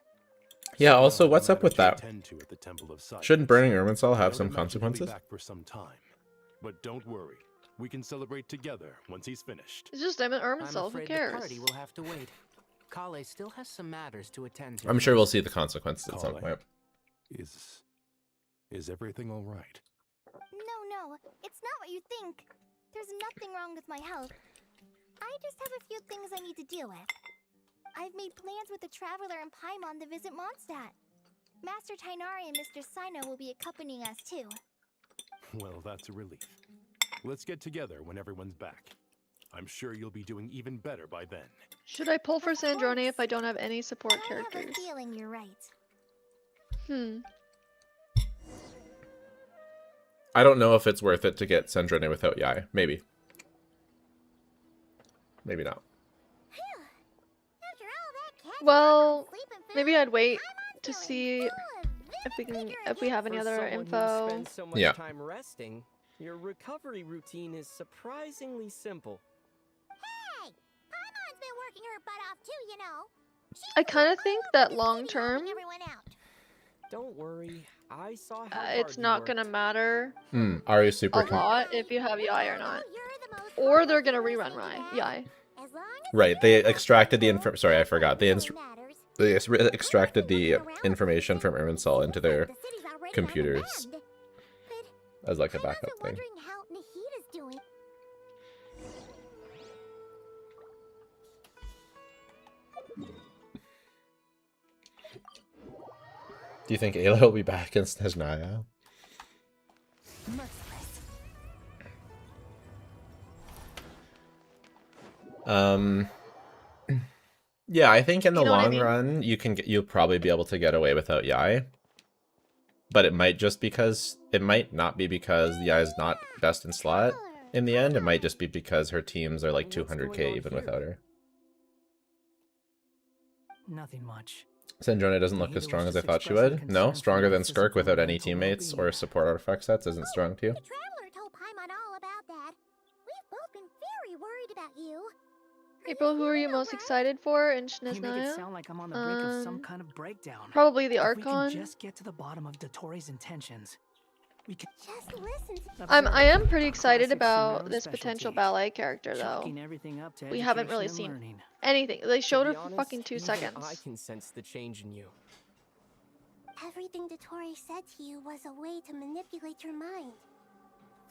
Yeah, Still also, have a what's up matter with to that? attend to at the Temple of Silence. Shouldn't burning Irminsul have I some would imagine he'll be consequences? back for some time. But don't worry. We can celebrate together once he's finished. It's just Emmett I'm Irminsul, who afraid cares? the party will have to wait. Kale still has some matters to attend to. I'm sure we'll see the consequences at some Kale, point. Is everything all right? No, it's not what you think. There's nothing wrong with my health. I just have a few things I need to deal with. I've made plans with the Traveler and Paimon to visit Mondstadt. Master Tainari and Mr. Sino will be accompanying us too. Well, that's a relief. Let's get together when everyone's back. I'm sure you'll be doing even better by then. Should I pull for Sandrone if I don't have any support characters? I have a feeling you're right. I don't know if it's worth it to get Sandrone without Yae. Maybe. Maybe not. Well, maybe I'd wait to see if we have any other info. Spend so much time resting, your recovery routine is surprisingly simple. Hey, Paimon's been working her butt off too, you know. I kind of think that long term, Don't worry, I saw how hard it's you not worked. gonna matter Ari's super a lot if you have Yae or not. Or they're gonna rerun Yae. Right, they extracted the Sorry, I forgot. They extracted the information from Irminsul into their computers as like a backup thing. How Nahita's doing. Do you think Ayla will be back in Snezhnaya? Yeah, I think in the long run you'll probably be able to get away without Yae. But it might not be because Yae is not best in slot in the end. It might just be because her teams are like 200k even without her. Nothing much. Sandrone doesn't look as strong as I thought she would. No, stronger than Skirk without any teammates or support artifact sets isn't strong to you. The Traveler told Paimon all about that. We've both been very worried about you. April, who are you most excited for in You make it Snezhnaya? sound like I'm on the brink of some kind of breakdown. Probably the If we Archon. can just get to the bottom of Dotori's intentions, we can just listen to I am pretty excited about this potential ballet character though. chalking everything up to We haven't really education and seen learning. anything. They showed her To be for honest, fucking 2 even seconds. I can sense the change in you. Everything Dotori said to you was a way to manipulate your mind.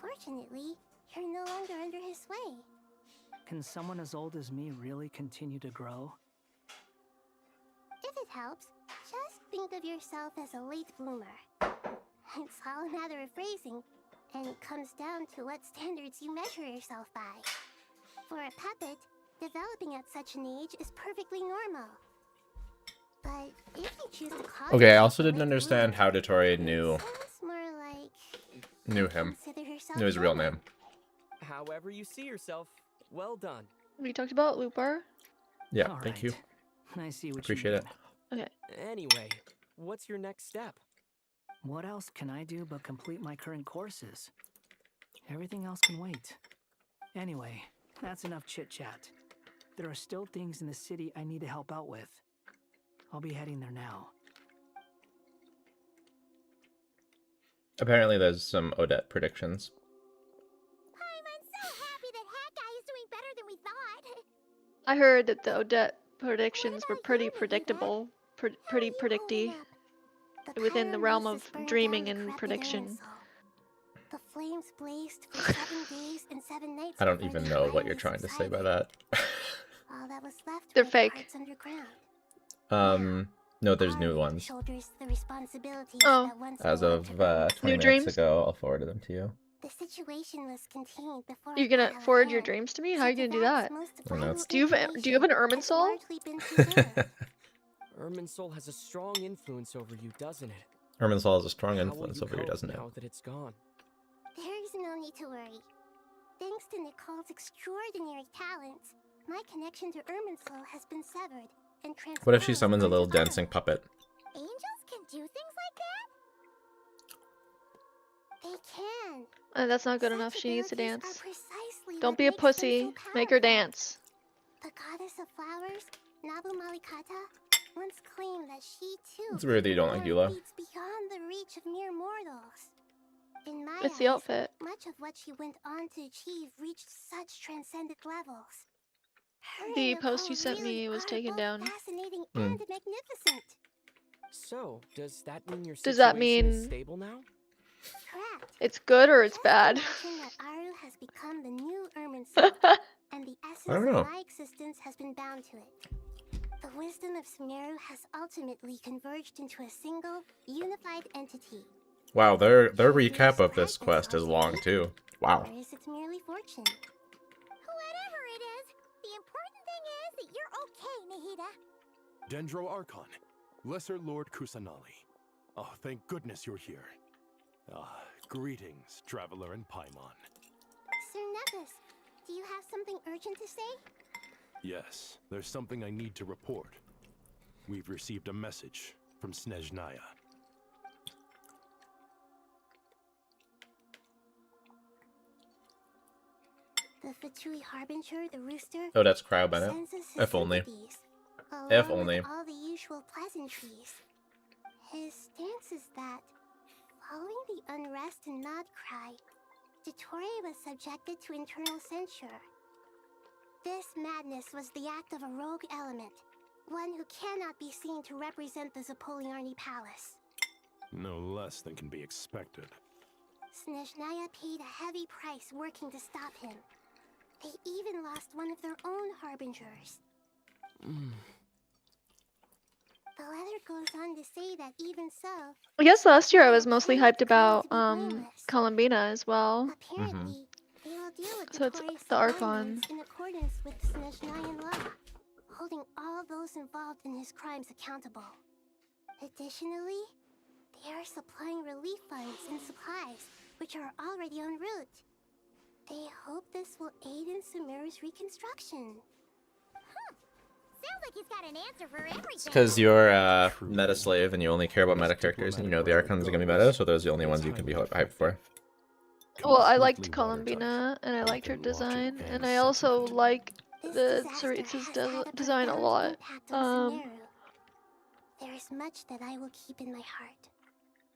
Fortunately, you're no longer under his sway. Can someone as old as me really continue to grow? If it helps, just think of yourself as a late bloomer. It's all a matter of phrasing, and it comes down to what standards you measure yourself by. For a puppet, developing at such an age is perfectly normal. But if you choose to call Okay, I yourself also a didn't late understand how Dotori bloomer, it's more like knew him. consider yourself Knew his real grown. name. However you see yourself, well done. We talked about Lupar. Yeah, All thank you. I see what Appreciate you it. mean. Okay. Anyway, what's your next step? What else can I do but complete my current courses? Everything else can wait. Anyway, that's enough chit-chat. There are still things in the city I need to help out with. I'll be heading there now. Apparently there's some Odette predictions. I'm so happy that Hat Guy is doing better than we thought. I heard that the Odette predictions were pretty predictable, pretty predicty, within the realm of dreaming and prediction. The flames blazed for 7 days and 7 nights. I don't before even the know what fire you're was trying to say by subsided. that. All that was left They're were the fake. parts underground. No, there's new ones. Shoulders the responsibilities Oh. that once As belonged of to Earth. 20 New minutes dreams? ago, I'll forward them to you. The situation was contained before You're I gonna got forward your ahead. dreams to me? How are you gonna do that? Most I don't know, it's- Do you have an Irminsul? largely been preserved. Irminsul has a strong influence over you, doesn't it? Irminsul has a strong How will influence you over you, cope doesn't it? now that it's gone? There's no need to worry. Thanks to Nicole's extraordinary talents, my connection to Irminsul has been severed and transformed. What if she summons a little dancing puppet? Angels can do things like that? They can. That's not good Such enough. She needs to abilities dance. are precisely Don't what be a makes them so pussy. Make her powerful. dance. The goddess of flowers, Nabu Malikata, once claimed that she too It's weird that you don't like performed Eula. feats beyond the reach of mere mortals. In my It's the eyes, outfit. much of what she went on to achieve reached such transcendent levels. Her The and post you Nicole sent really me was are taken both down. fascinating Hmm. and magnificent. So, does that mean your Does that situation is mean stable now? Correct. it's good or it's bad? Imagine that Aru has become the new Irminsul, and the essence don't of know. my existence has been bound to it. The wisdom of Sumeru has ultimately converged into a single, unified entity. Wow, their recap of this quest is long too. Wow. Or is it merely fortune? Whatever it is, the important thing is that you're okay, Nahida. Dendro Archon, Lesser Lord Kusanali. Oh, thank goodness you're here. Ah, greetings, Traveler and Paimon. Sir Nepis, do you have something urgent to say? Yes, there's something I need to report. We've received a message from Snezhnaya. The Fatui Harbinger, the rooster, Oh, that's Cryo Bennett. sends us his If only. sympathies, If along only. with all the usual pleasantries. His stance is that, following the unrest in Nodcry, Dottore was subjected to internal censure. This madness was the act of a rogue element, one who cannot be seen to represent the Zapoliarni Palace. No less than can be expected. Snezhnaya paid a heavy price working to stop him. They even lost one of their own harbingers. The letter goes on to say that even so, I guess last year I was mostly hyped about Columbina as well. apparently, they will deal with So it's Dottore's the Archon. subordinates in accordance with Snezhnayan law, holding all those involved in his crimes accountable. Additionally, they are supplying relief funds and supplies, which are already en route. They hope this will aid in Sumeru's reconstruction. Sounds like he's got an answer for everything. It's because you're a meta slave and you only care about meta characters, and you know the Archons are gonna be meta, so those are the only ones you can be hyped for. Well, I liked Columbina, and I liked her design, and I also like the Tsaritsa's design a lot. There is much that I will keep in my heart.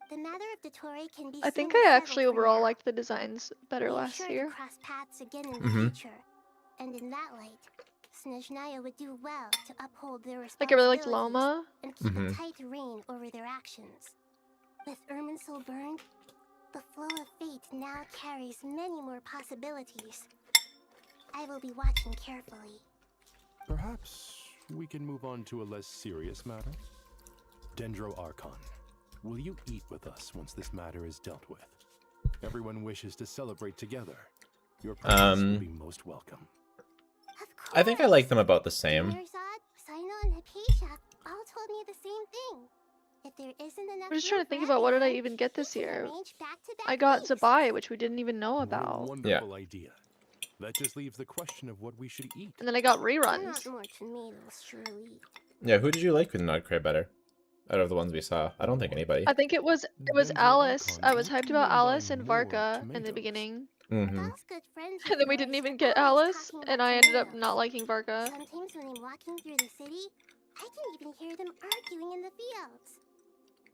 The matter of Dottore can be I think seen I as actually settled for overall now. liked the designs better We are last sure year. to cross paths again in the future, and in that light, Snezhnaya would do well to uphold their Like I really liked responsibilities Loma. and keep a tight rein over their actions. With Irminsul burned, the flow of fate now carries many more possibilities. I will be watching carefully. Perhaps we can move on to a less serious matter? Dendro Archon, will you eat with us once this matter is dealt with? Everyone wishes to celebrate together. Your presence will be most welcome. I think I like them about the same. Mirzad, Sino, and Hypatia all told me the same thing. If there isn't enough I'm just trying room to think for about what did I everyone, even get this year. arrange back-to-back I got feasts. Zabai, which we didn't even know What a about. wonderful idea. That just leaves the question of what we should eat. And then I got Not reruns. more tomatoes, surely. Yeah, who did you like with Nodcray better? Out of the ones we saw, I don't think anybody. I think it was Alice. I was hyped about Alice and Varka in the beginning. Bell's good friends And then we with didn't Royce even are get always Alice, talking and about I ended up tomatoes. not liking Varka. Sometimes when I'm walking through the city, I can even hear them arguing in the fields.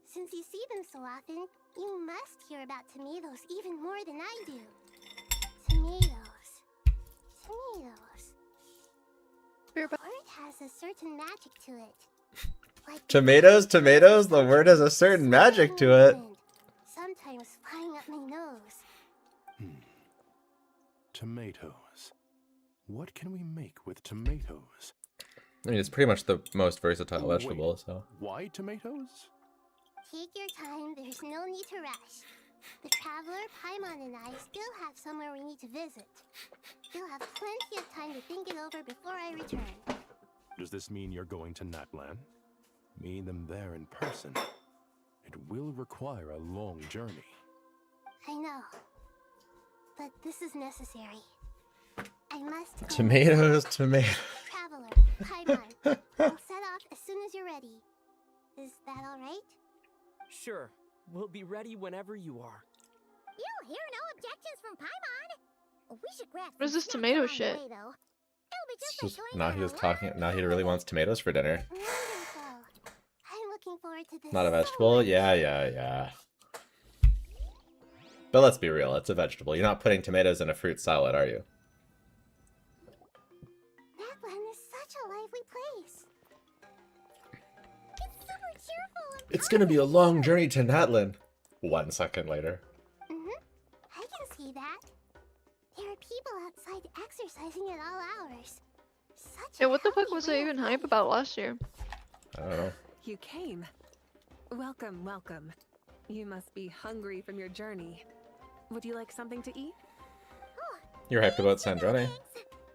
Since you see them so often, you must hear about tomatoes even more than I do. Tomatoes. The word has a certain magic to it. Like Tomatoes, the word has a certain magic to it. sometimes flying up my nose. Tomatoes. What can we make with tomatoes? I mean, it's pretty much the most versatile Wait, vegetable, so. Why tomatoes? Take your time, there's no need to rush. The Traveler, Paimon, and I still have somewhere we need to visit. You'll have plenty of time to think it over before I return. Does this mean you're going to Natlan? Meeting them there in person. It will require a long journey. I know. But this is necessary. I must go. Tomatoes. Traveler, Paimon, I'll set off as soon as you're ready. Is that alright? Sure. We'll be ready whenever you are. You'll hear no objections from Paimon. We should grab What is some this snacks tomato along the shit? way, though. It'll be just Just, like going now on he a was talking. Now he really wants tomatoes for dinner. Wonderful. I'm looking forward to this. Not a so vegetable? much. Yeah. But let's be real, it's a vegetable. You're not putting tomatoes in a fruit salad, are you? Natlan is such a lively place. It's super cheerful and It's gonna be a long journey to Natlan. 1 second later. I can see that. There are people outside exercising at all hours. Such Yeah, a what the fuck healthy was way I of even hype life. about last year? I don't know. You came. Welcome, welcome. You must be hungry from your journey. Would you like something to eat? You're hyped about Sandrone.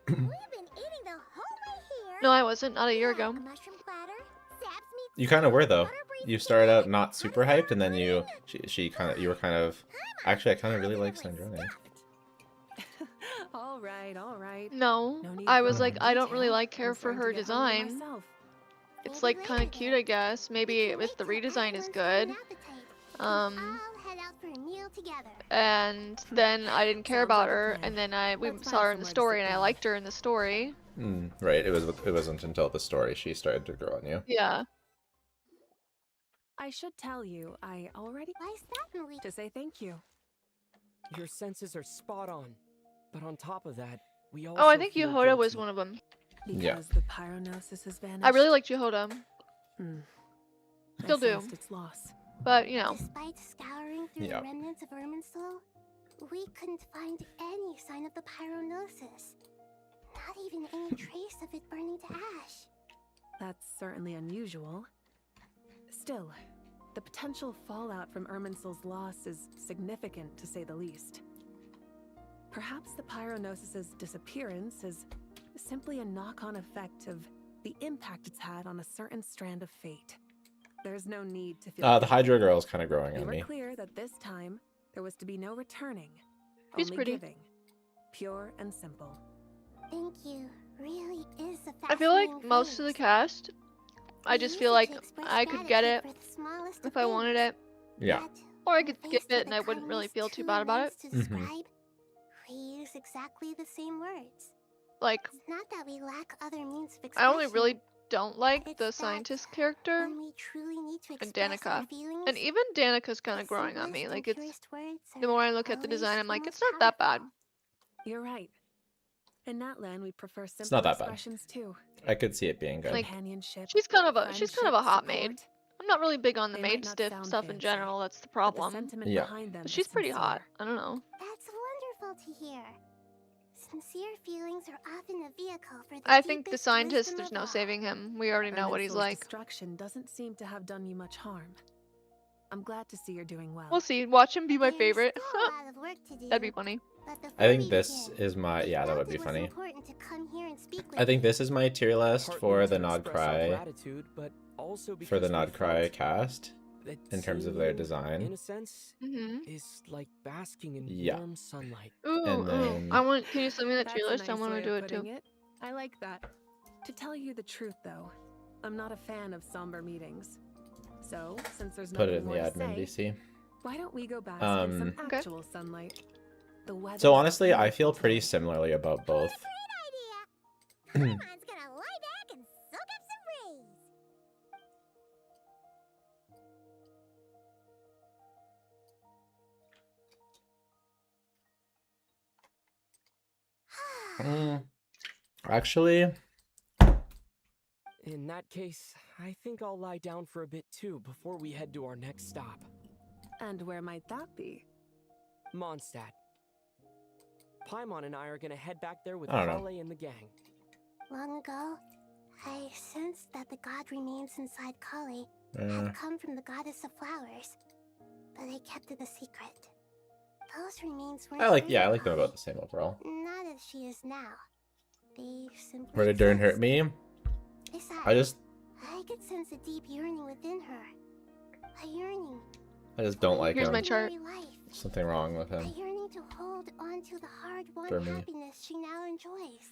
We've been eating the whole way here. No, I wasn't. Not a year ago. Mushroom platter, Sab's meat. You kind of were though. You started out not super hyped, and then you were kind of. Actually, I kind of really like Sandrone. All right. No, No need I for was more like, I don't really detail. like her I'm for starting her to get hungry design. myself. It's like kind of cute, I guess. Maybe if the redesign is good. I'll head out for a meal together. And then I didn't care Sounds about like a her, plan. and then we Let's saw her find in the somewhere to story, sit and I down. liked her in the story. Right. It wasn't until the story she started to grow on you. Yeah. I should tell you, I already Why is that, Marie? to say thank you. Your senses are spot on. But on top of that, we also Oh, I think feel Yehoda was guilty. one of them. Because Yeah. the pyronosis has vanished. I really liked Yehoda. Hmm. Still I do. sensed its loss. But, you know. Despite scouring through Yeah. the remnants of Irminsul, we couldn't find any sign of the pyronosis. Not even any trace of it burning to ash. That's certainly unusual. Still, the potential fallout from Irminsul's loss is significant, to say the least. Perhaps the pyronosis's disappearance is simply a knock-on effect of the impact it's had on a certain strand of fate. There's no need to feel The Hydra girl is kind of growing We on were me. clear that this time there was to be no returning, She's only pretty. giving, pure and simple. Thank you. Really is a I feel like fascinating most of the place. cast, I We just use feel it like to express I could get it gratitude for the smallest of if I wanted things. it. Yeah. Yet, Or I when could skip faced it with and a I wouldn't really kindness feel too too bad about immense it. to describe, we use exactly the same words. Like, It's not that we lack other means of I only expression. really don't like It's the that scientist character when we truly need to and express our Danica. feelings, And even Danica's kind the of growing on me. simplest Like, and it's purest words the are more I look at the always design, I'm the like, most it's not that bad. powerful. You're right. In Natlan, we prefer simple not that bad. expressions too. I could see it being good. Like, Companionship. she's kind of a hot friendship, maid. support. I'm not really big on the They might maid not stuff sound in fancy, general. That's the But the problem. sentiment Yeah. behind them But is she's pretty sincere. hot. I don't know. That's wonderful to hear. Sincere feelings are often a vehicle for the I think the deepest scientist, wisdom there's of no all. saving him. We already know what he's Irminsul's like. destruction doesn't seem to have done you much harm. I'm glad to see you're doing well. We'll see. Watch him be my There's favorite. still a lot of work to do, That'd be funny. but before I think we this begin, is my we that felt would be it was funny. important to come here and speak with I think you. this is my tier list Partly for to the Nod express our Cry gratitude, but also for because the we Nod Cry felt cast that in terms of seeing their you, in design. a sense, Mm-hmm. is like basking in Yeah. warm sunlight. Ooh, And then I want. Can you send me that That's tier a list? I nice want way to do of it too. putting it. I like that. To tell you the truth, though, I'm not a fan of somber meetings. So, since there's Put nothing it in the more to admin say, DC. why don't we go bask in some Okay. actual sunlight? The weather. So honestly, I feel pretty similarly about both. Great idea. Paimon's gonna lie back and soak up some rays. Actually, In that case, I think I'll lie down for a bit too before we head to our next stop. And where might that be? Mondstadt. Paimon and I are gonna head back there with I don't know. Kale and the gang. Long ago, I sensed that the god remains inside Kali uh, had come from the goddess of flowers, but I kept it a secret. Those remains weren't I like hurting yeah, I like them Kali, about the same overall. not as she is now. They simply Where did Dern hurt exist. me? Besides, I I could sense a deep yearning within her. A yearning. don't like Here's him. my chart. ordinary life. Something wrong with A him. yearning to hold on to the hard-won For me. happiness she now enjoys.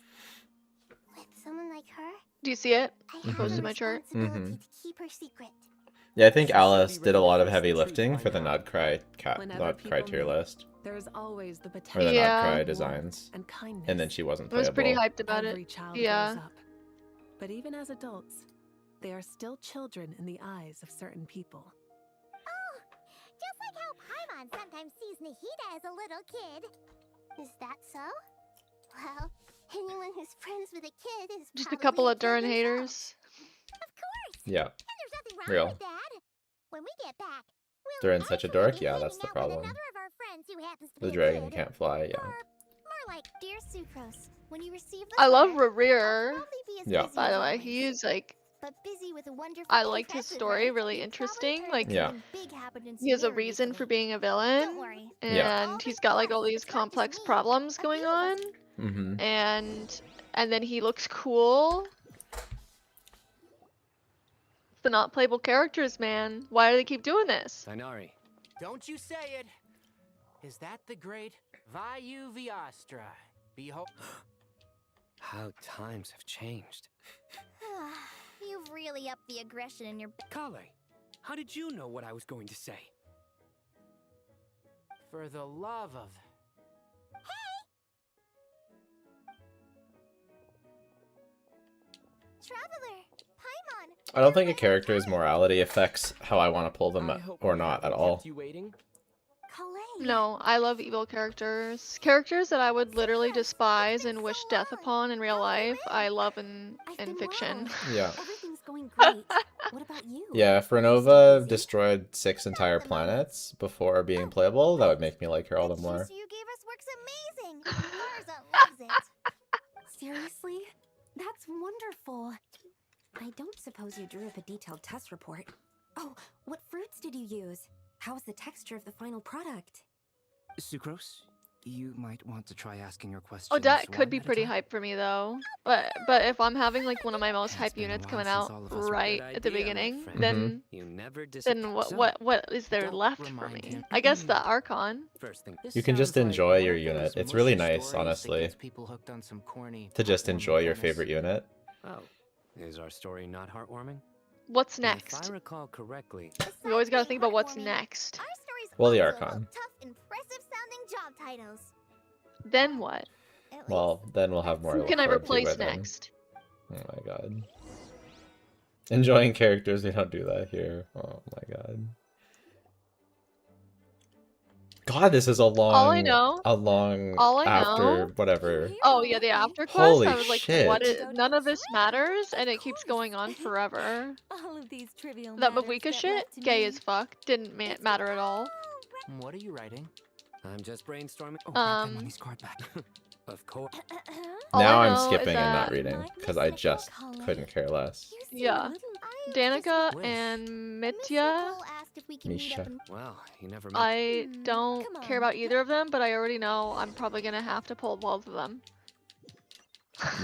With someone like her, Do you see it? I Mhm. have Posted a my chart. responsibility Mhm. to keep her secret. Yeah, I think Alice did a lot of heavy lifting for the Not Cry tier list. There's always the Or the potential Not Cry for designs. and kindness. And then she wasn't I was pretty playable. hyped about Every it. child Yeah. grows up. But even as adults, they are still children in the eyes of certain people. Oh, just like how Paimon sometimes sees Nahida as a little kid. Is that so? Well, anyone who's friends with a kid is Just a probably couple of kid Durin themselves. haters. Of course. Yeah. And there's nothing wrong Real. with that. When we get back, Durin's such a dork? Yeah, that's the problem. another of our friends who happens to The be a dragon kid. can't fly, yeah. More like, dear Sucrose, when you receive this I love letter, Rerir. I'll probably be as Yeah. busy By as the way, always. he's like, But busy with a wonderful, I liked his impressive, story, right? really You've interesting. probably heard Like, Yeah. something big happened in he has a Samaria reason for recently. being a villain, Don't worry. Yeah. and he's got like all these complex problems going on, Mm-hmm. and then he looks cool. The not playable characters, man. Why do they keep doing this? Tainari. Don't you say it! Is that the great Vayu Viastra? Behold. How times have changed. You've really upped the aggression in your... Kale, how did you know what I was going to say? For the love of. Traveler, Paimon. I don't think a character's morality affects how I want to pull them or not at all. You waiting? No, I love evil characters. Characters that I would literally despise and wish death upon in real life, I love in fiction. Yeah. Everything's going great. What about you? Yeah, if Renova destroyed 6 entire planets before being playable, that would make me like her all the more. You gave us works amazing. Larza loves it. Seriously? That's wonderful. I don't suppose you drew up a detailed test report. Oh, what fruits did you use? How was the texture of the final product? Sucrose, you might want to try asking your questions. Oh, that could one be at a pretty time. hype for me though. But if I'm having like one of my most hype units coming out right at the beginning, then You never then what is there left for me? I guess the Archon. First thing. You can just enjoy your unit. It's really nice, honestly, People hooked on some corny. to just enjoy your favorite unit. Oh, is our story not heartwarming? What's If next? I recall correctly, We always gotta think about what's next. Our stories Well, the also Archon. hold tough, impressive sounding job titles. Then what? At Well, then we'll have more. Who to can I look forward to by replace then. next? Oh my god. Enjoying characters, they don't do that here. Oh my god. God, this is a long. All I know- all I after know- whatever. Oh yeah, the after quest. Holy I was like, shit. what is, none of this matters, and it keeps going on forever. All of these trivial That matters Mawika get shit, left to gay me. as fuck, didn't matter at all. What are you writing? I'm just brainstorming. Oh, grab that money's card back. Of course. All Now I I'm know is skipping and not that- reading because I just couldn't care less. Yeah, Danica and Mitya. Asked if we can meet up Misha. and... Wow, you never met. I don't come care on. about either of them, but I already know I'm probably gonna have to pull both of them.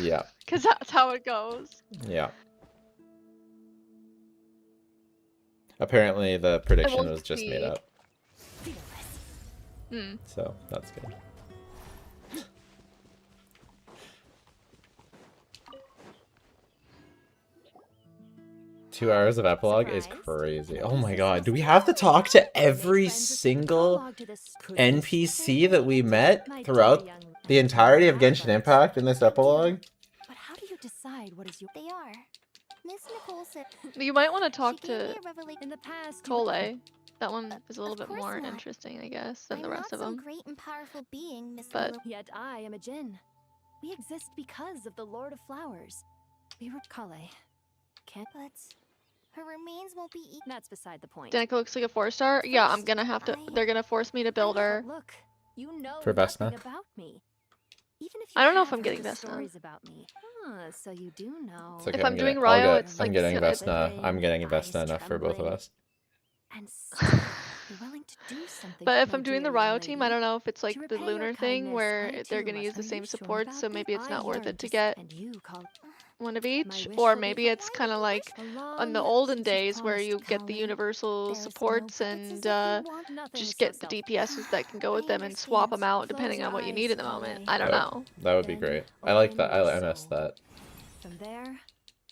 Yeah. Cause that's how it goes. Yeah. Apparently the prediction won't was just be- made up, Hmm. so that's good. Two hours of epilogue is crazy. Oh my god, do we have to talk to every single NPC that we met throughout the entirety of Genshin Impact in this epilogue? But how do you decide what is your... They are. Miss Nicole said... You might want to talk She gave to me a revelation In the past, Cole. That one is a little bit course more not. interesting, I guess, than I'm the rest not of some them. great and powerful being, Miss But- Willow. Yet I am a Jinn. We exist because of the Lord of Flowers. We were Kale. Can't... But her remains won't be equal. That's beside the point. Danica looks like a 4-star. Yeah, I'm gonna have to. They're gonna force me to build her. Look, you know For nothing Vesna? about me. Even if I don't know if have I'm getting heard Vesna. stories about me. So you do know. It's okay, If I'm doing I'll Ryo, get- it's I'm like getting so- Vesna. I'm getting Vesna enough for both of us. And still, you're willing to do something. But for if my I'm doing the dear young Ryo team, I lady. don't know if it's like To the repay your lunar thing kindness, where I they're too gonna must- use the are you same sure support, about so this? maybe it's I not worth it yearn to to get and you call one of My each, wish or will be maybe for it's kind of like on the long olden since days you've where promised you get the Cowley. universal There's no supports It's as if and you want Nothing just so get the self- DPSs that can go I with them and swap them understand. out depending Close on what you your need in the eyes, moment. Cowley. I don't That- know. That would be Then great. I like that. I open miss your that. From there,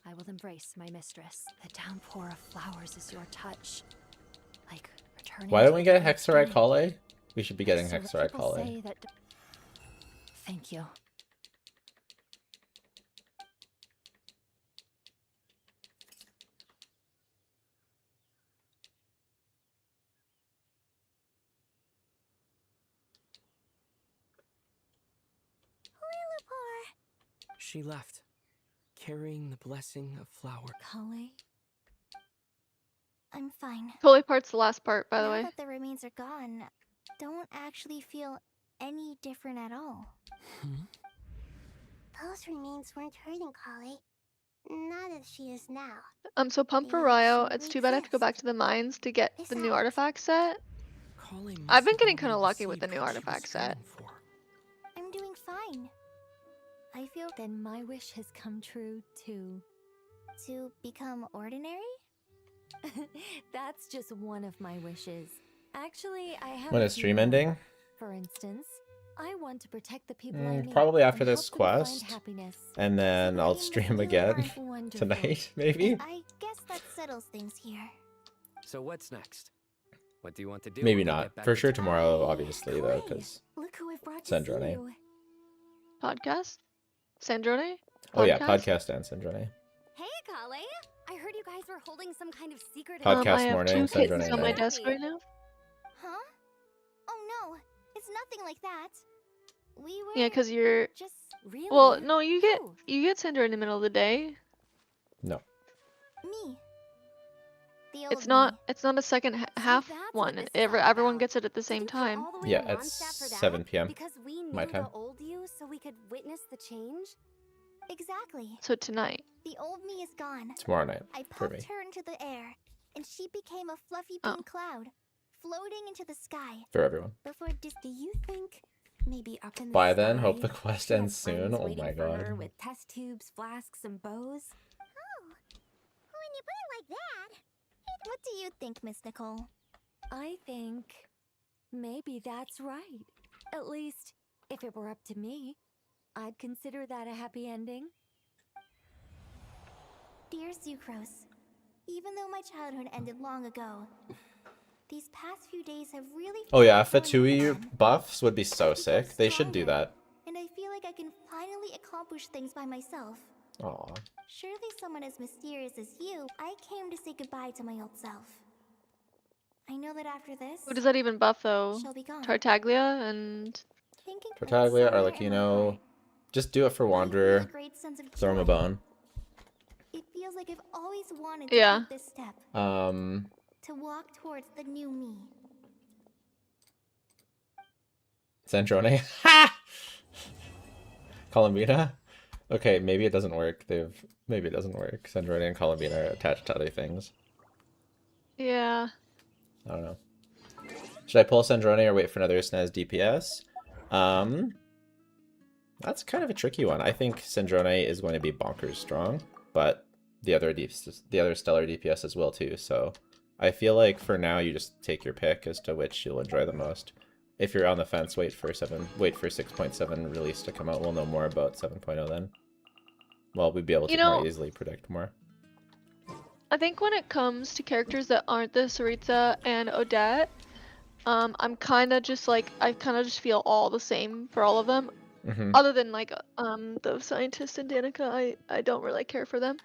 I will embrace my mistress. The downpour of flowers is your touch. Like returning. Why don't we get to Hexarai beginning. Kale? We should be getting So the Hexarai people Kale. say that. Thank you. She left, carrying the blessing of flower. Kale? I'm fine. Holy part's the last part, by the Now way. that the remains are gone, don't actually feel any different at all. Those remains weren't hurting Kali. Not as she is now. I'm so pumped for Ryo. It's too bad I have to go back to the mines to get the new artifact set. I've been getting kind of lucky with the new artifact set. I'm doing fine. I feel then my wish has come true too. To become ordinary? That's just one of my wishes. Actually, I have. When is stream ending? For instance, I want to protect the people I meet. Probably after and this help them quest. find happiness. And then I'll stream again tonight, maybe? I guess that settles things here. So what's next? What do you want to do? Maybe when we not. get back For to sure town? tomorrow, obviously, though, because Look who I've brought to see Sandrone. you. Podcast? Sandrone? Oh yeah, podcast and Sandrone. Hey, Kale. I heard you guys were holding some kind of secret. Podcast I have morning, 2 Sandrone kittens on my night. desk right now. Huh? Oh no, it's nothing like that. We were Yeah, because you're. just really. Well, no, you get Cinder in the middle of the day. No. me. The old It's not. me. It's not a second half one. Everyone gets it at the same time. Yeah, it's 7 p.m. Because we knew my time. the old you, so we could witness the change. Exactly. So tonight. The old me is gone. Tomorrow night, I for me. puffed her into the air, and she became a fluffy Oh. pink cloud, floating into the sky. For everyone. Before Do you think maybe up in the By then, sky, hope the quest she has ends soon. friends Oh waiting my for her god. with test tubes, flasks, and bows? When you put it like that. What do you think, Miss Nicole? I think maybe that's right. At least, if it were up to me, I'd consider that a happy ending. Dear Sucrose, even though my childhood ended long ago, these past few days have really Oh yeah, felt like growing up Fatui again. buffs would be so sick. They should do that. And I feel like I can finally accomplish things by myself. Aw. Surely someone as mysterious as you, I came to say goodbye to my old self. I know that after this, Who does that even buff though? she'll be gone. Tartaglia and. Thinking Tartaglia, somewhere in my Arlecchino. heart, Just do it for I feel a Wanderer. great sense of Throw him a joy. bone. It feels like I've always wanted to Yeah. take this step, to walk towards the new me. Sandrone. Ha! Columbina? Okay, maybe it doesn't work. Maybe it doesn't work. Sandrone and Columbina are attached to other things. Yeah. I don't know. Should I pull Sandrone or wait for another SNES DPS? That's kind of a tricky one. I think Sandrone is going to be bonkers strong, but the other stellar DPSs will too. So I feel like for now you just take your pick as to which you'll enjoy the most. If you're on the fence, wait for 6.7 release to come out. We'll know more about 7.0 then. Well, we'd be able to more easily predict more. I think when it comes to characters that aren't the Sarita and Odette, I'm kind of just like, I kind of just feel all the same for all of them. Other than like the scientist and Danica, I don't really care for them.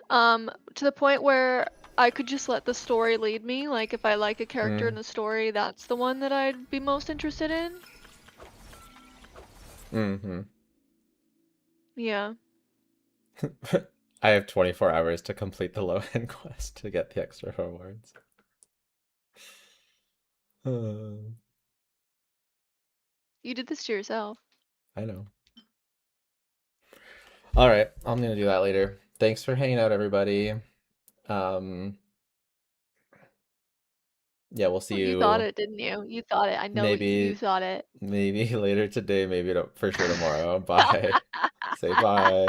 To the point where I could just let the story lead me. Like if I like a character in the story, that's the one that I'd be most interested in. Yeah. I have 24 hours to complete the low-end quest to get the extra rewards. You did this to yourself. I know. All right, I'm gonna do that later. Thanks for hanging out, everybody. Yeah, we'll see you. You thought it, didn't you? You thought it. I know you thought it. Maybe later today, maybe for sure tomorrow. Bye. Say bye.